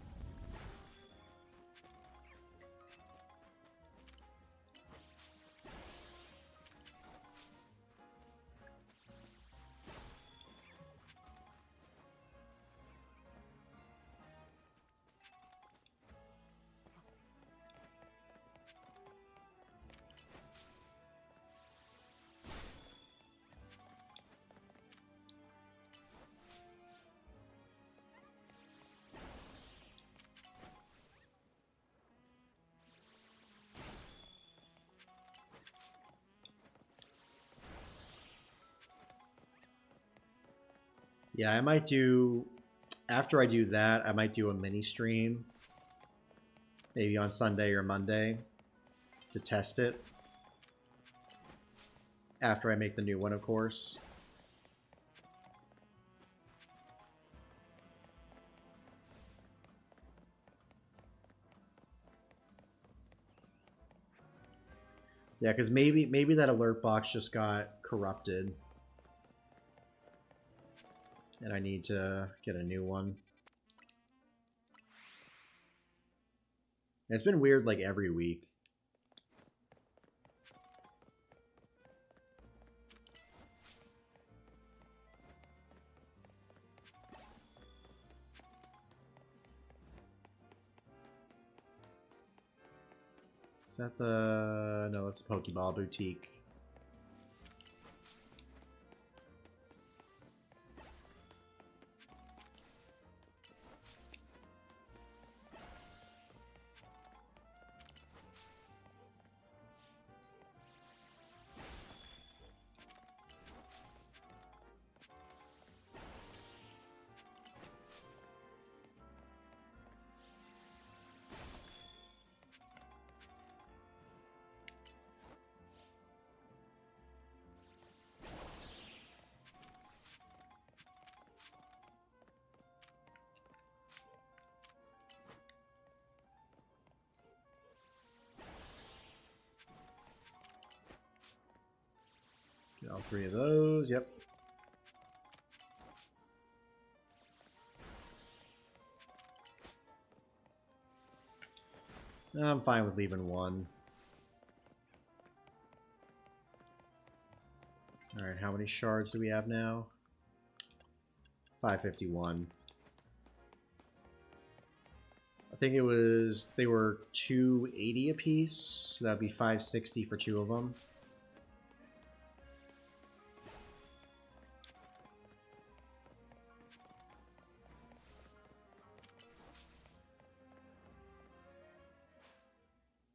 Yeah, I might do, after I do that, I might do a mini stream, maybe on Sunday or Monday, to test it. After I make the new one, of course. Yeah, because maybe that alert box just got corrupted. And I need to get a new one. It's been weird like every week. Is that the... No, that's the Pokeball Boutique. 3 of those, yep. I'm fine with leaving 1. Alright, how many shards do we have now? 551. I think it was, they were 280 apiece, so that'd be 560 for 2 of them.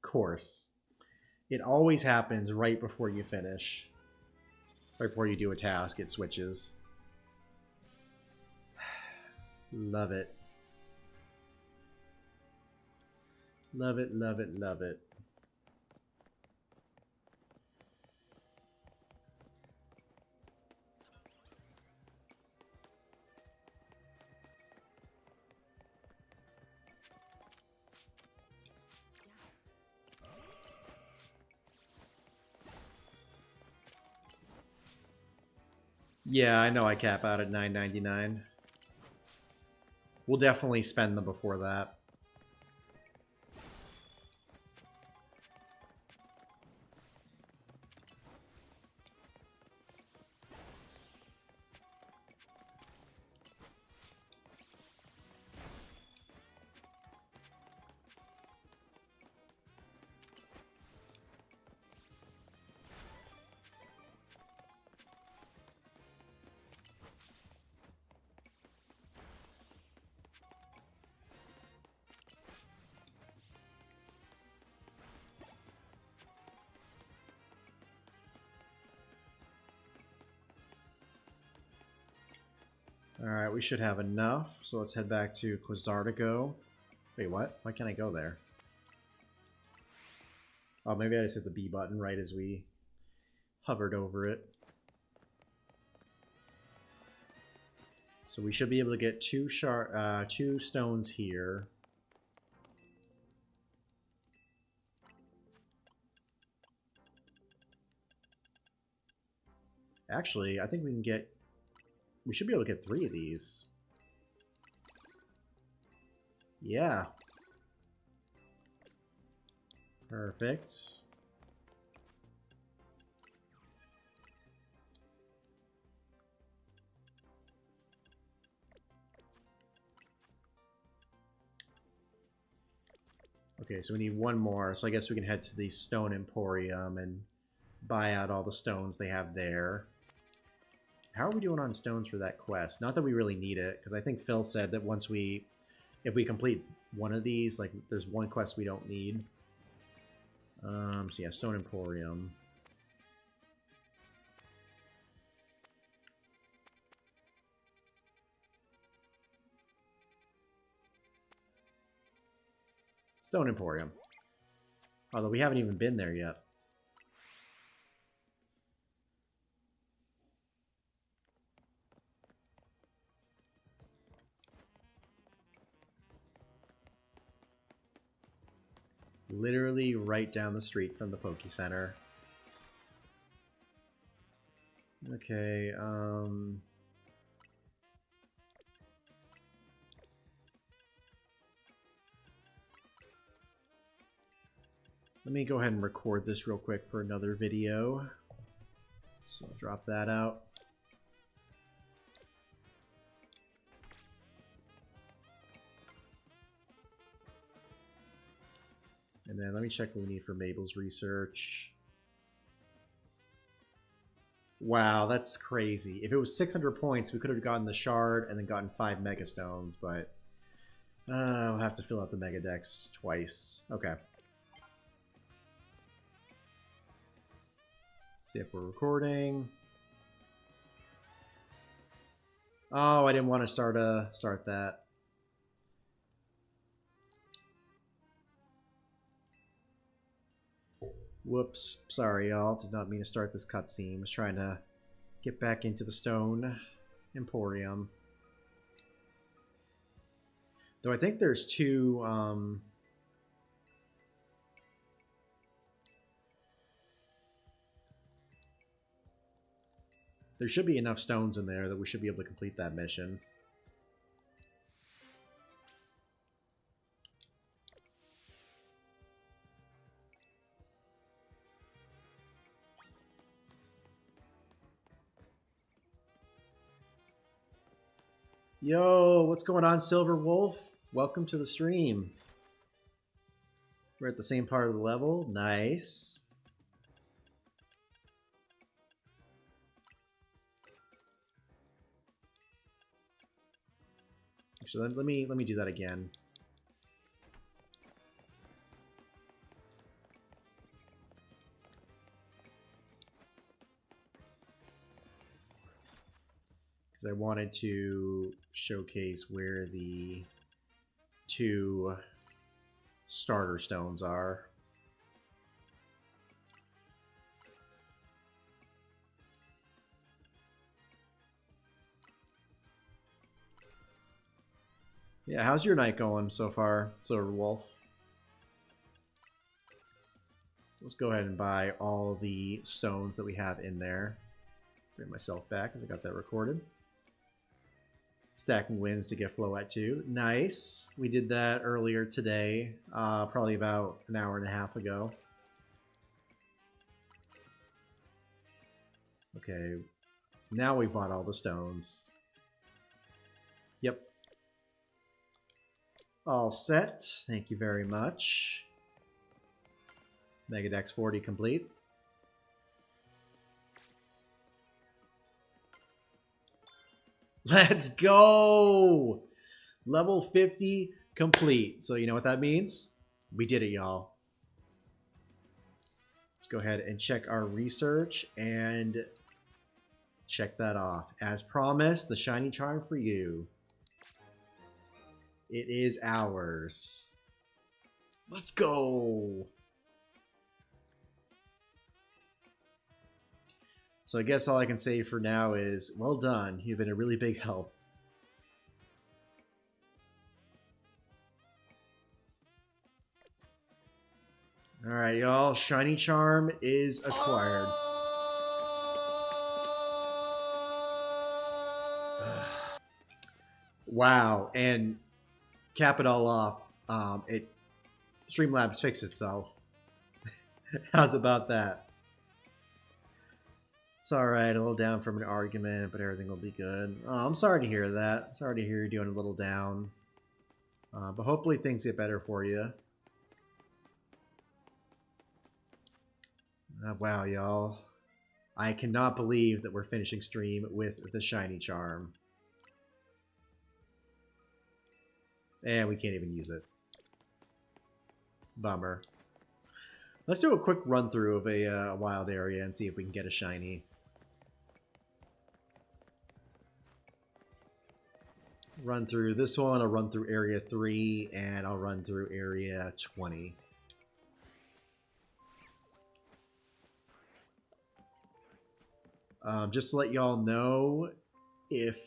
Course. It always happens right before you finish. Right before you do a task, it switches. Love it. Love it, love it, love it. Yeah, I know I cap out at $9.99. We'll definitely spend them before that. Alright, we should have enough, so let's head back to Quasartigo. Wait, what? Why can't I go there? Oh, maybe I just hit the B button right as we hovered over it. So we should be able to get 2 stones here. Actually, I think we can get... We should be able to get 3 of these. Yeah. Perfect. Okay, so we need 1 more, so I guess we can head to the Stone Emporium and buy out all the stones they have there. How are we doing on stones for that quest? Not that we really need it, because I think Phil said that once if we complete one of these, like, there's 1 quest we don't need. So yeah, Stone Emporium. Stone Emporium. Although we haven't even been there yet. Literally right down the street from the Poke Center. Okay, let me go ahead and record this real quick for another video. So I'll drop that out. And then let me check what we need for Mabel's research. Wow, that's crazy. If it was 600 points, we could have gotten the shard and then gotten 5 Mega Stones, but I'll have to fill out the Mega Dex twice. Okay. See if we're recording. Oh, I didn't want to start that. Whoops. Sorry, y'all. Did not mean to start this cutscene. Was trying to get back into the Stone Emporium. Though I think there's 2... There should be enough stones in there that we should be able to complete that mission. Yo, what's going on, Silver Wolf? Welcome to the stream. We're at the same part of the level. Nice. Actually, let me do that again. Because I wanted to showcase where the 2 starter stones are. Yeah, how's your night going so far, Silver Wolf? Let's go ahead and buy all the stones that we have in there. Bring myself back because I got that recorded. Stacking wins to get Floette too. Nice. We did that earlier today, probably about an hour and a half ago. Okay, now we bought all the stones. Yep. All set. Thank you very much. Megadex 40 complete. Let's go! Level 50 complete. So you know what that means? We did it, y'all. Let's go ahead and check our research and check that off. As promised, the shiny charm for you. It is ours. Let's go! So I guess all I can say for now is, well done. You've been a really big help. Alright, y'all. Shiny Charm is acquired. Wow. And cap it all off, Streamlabs fixed itself. How's about that? It's alright, a little down from an argument, but everything will be good. Oh, I'm sorry to hear that. Sorry to hear you're doing a little down. But hopefully things get better for you. Wow, y'all. I cannot believe that we're finishing stream with the shiny charm. And we can't even use it. Bummer. Let's do a quick run through of a wild area and see if we can get a shiny. Run through this one, I'll run through area 3, and I'll run through area 20. Just to let y'all know, if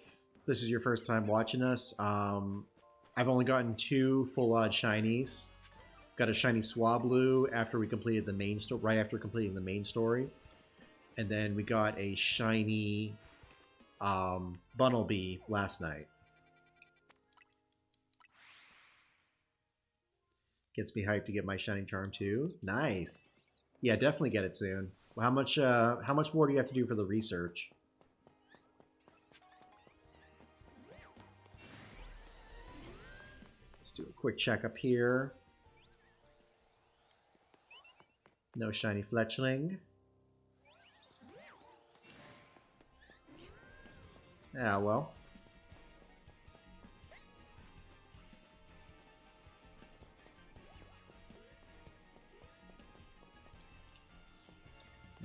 this is your first time watching us, I've only gotten 2 full odd shinies. Got a shiny Swablu after we completed the main story, right after completing the main story, and then we got a shiny Bunnelby last night. Gets me hyped to get my shiny charm too. Nice. Yeah, definitely get it soon. Well, how much more do you have to do for the research? Let's do a quick checkup here. No shiny Fletchling. Ah, well.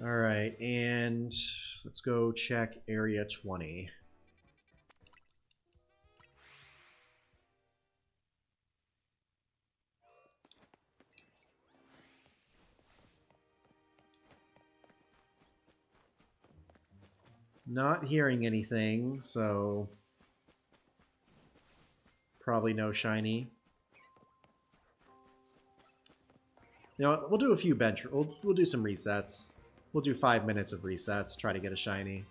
Alright, and let's go check area 20. Not hearing anything, so probably no shiny. You know what, we'll do a few we'll do some resets. We'll do 5 minutes of resets, try to get a shiny.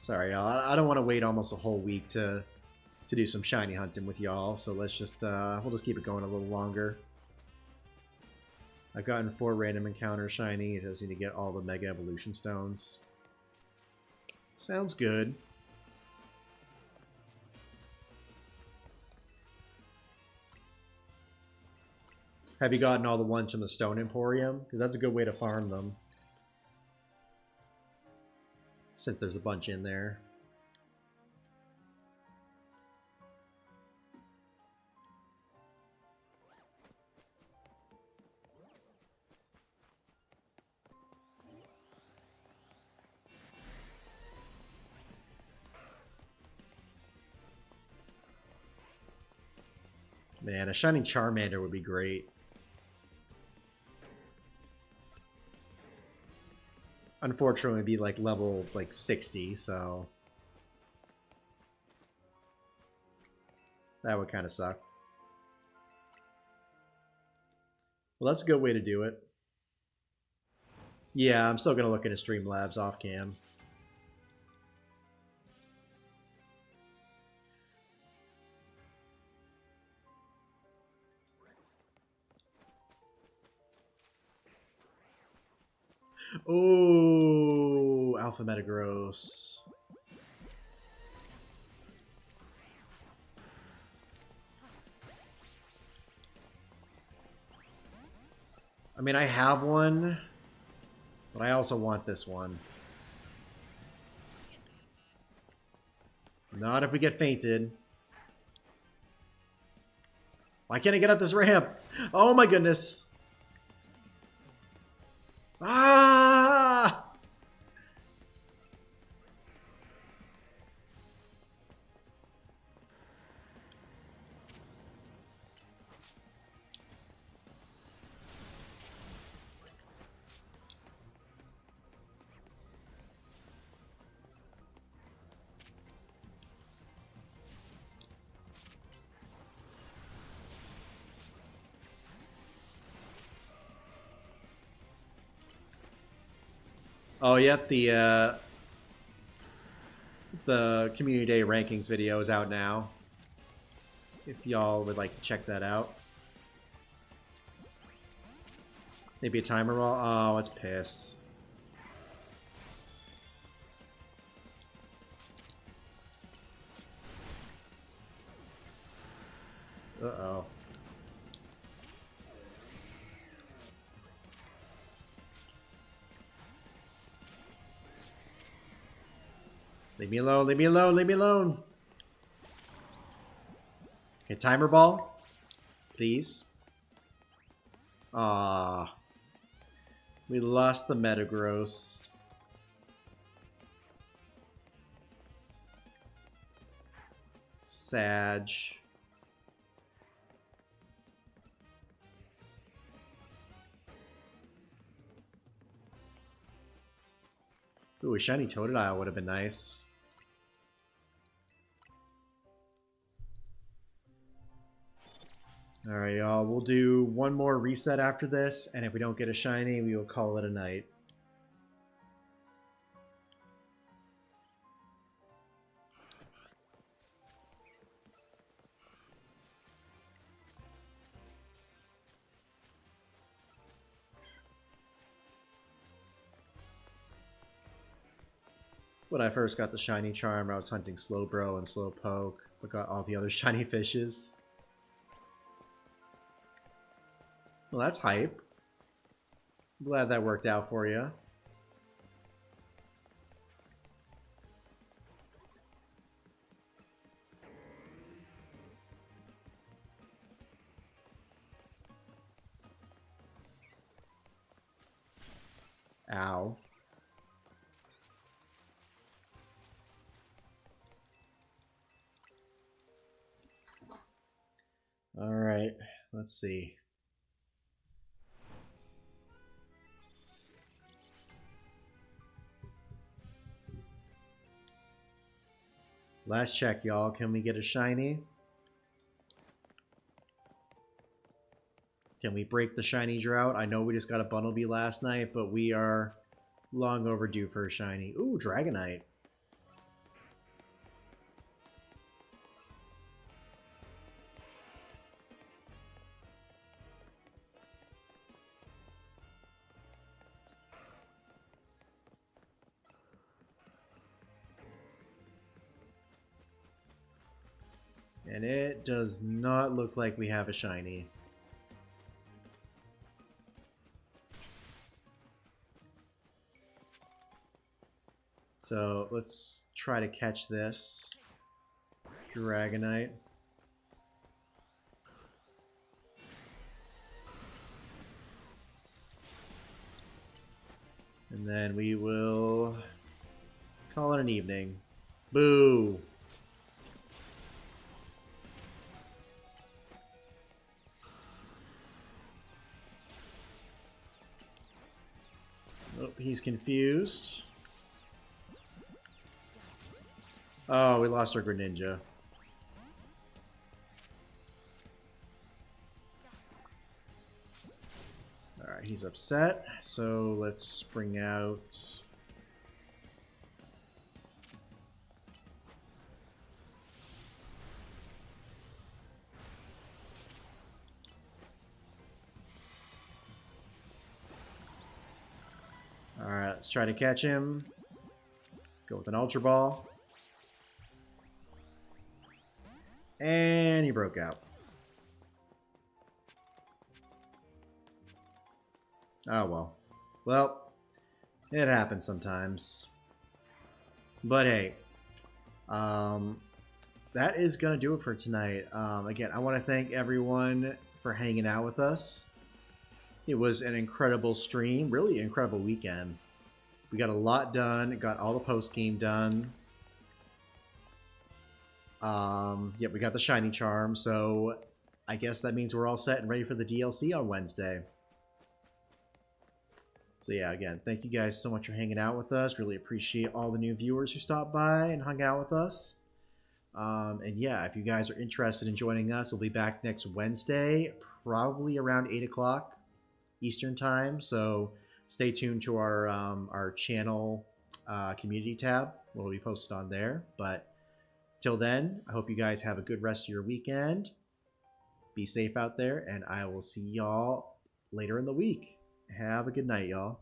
Sorry, y'all. I don't want to wait almost a whole week to do some shiny hunting with y'all. So let's just we'll just keep it going a little longer. I've gotten 4 random encounter shinies. I just need to get all the Mega Evolution Stones. Sounds good. Have you gotten all the ones from the Stone Emporium? Because that's a good way to farm them. Since there's a bunch in there. Man, a Shining Charmander would be great. Unfortunately, it'd be like level like 60, so that would kind of suck. Well, that's a good way to do it. Yeah, I'm still gonna look into Streamlabs off cam. Oh, Alpha Metagross. I mean, I have one, but I also want this one. Not if we get fainted. Why can't I get up this ramp? Oh my goodness. Ah! Oh, yep, the Community Day rankings video is out now. If y'all would like to check that out. Maybe a timer roll? Oh, it's pissed. Uh-oh. Leave me alone, leave me alone, leave me alone. Okay, timer ball. Please. Ah, we lost the Metagross. Sag. Ooh, a shiny Totodile would have been nice. Alright, y'all. We'll do one more reset after this, and if we don't get a shiny, we will call it a night. When I first got the shiny charm, I was hunting Slowbro and Slowpoke, but got all the other shiny fishes. Well, that's hype. I'm glad that worked out for you. Ow. Alright, let's see. Last check, y'all. Can we get a shiny? Can we break the shiny drought? I know we just got a Bunnelby last night, but we are long overdue for a shiny. Ooh, Dragonite. And it does not look like we have a shiny. So let's try to catch this Dragonite. And then we will call it an evening. Boo! Oh, he's confused. Oh, we lost our Greninja. Alright, he's upset. So let's bring out... Alright, let's try to catch him. Go with an Ultra Ball. And he broke out. Oh well. Well, it happens sometimes. But hey, that is going to do it for tonight. Again, I want to thank everyone for hanging out with us. It was an incredible stream, really incredible weekend. We got a lot done, got all the post-game done. Yeah, we got the shiny charm, so I guess that means we're all set and ready for the DLC on Wednesday. So yeah, again, thank you guys so much for hanging out with us. Really appreciate all the new viewers who stopped by and hung out with us. And yeah, if you guys are interested in joining us, we'll be back next Wednesday, probably around 8 o'clock Eastern time. So stay tuned to our channel community tab. We'll be posted on there. But till then, I hope you guys have a good rest of your weekend. Be safe out there, and I will see y'all later in the week. Have a good night, y'all.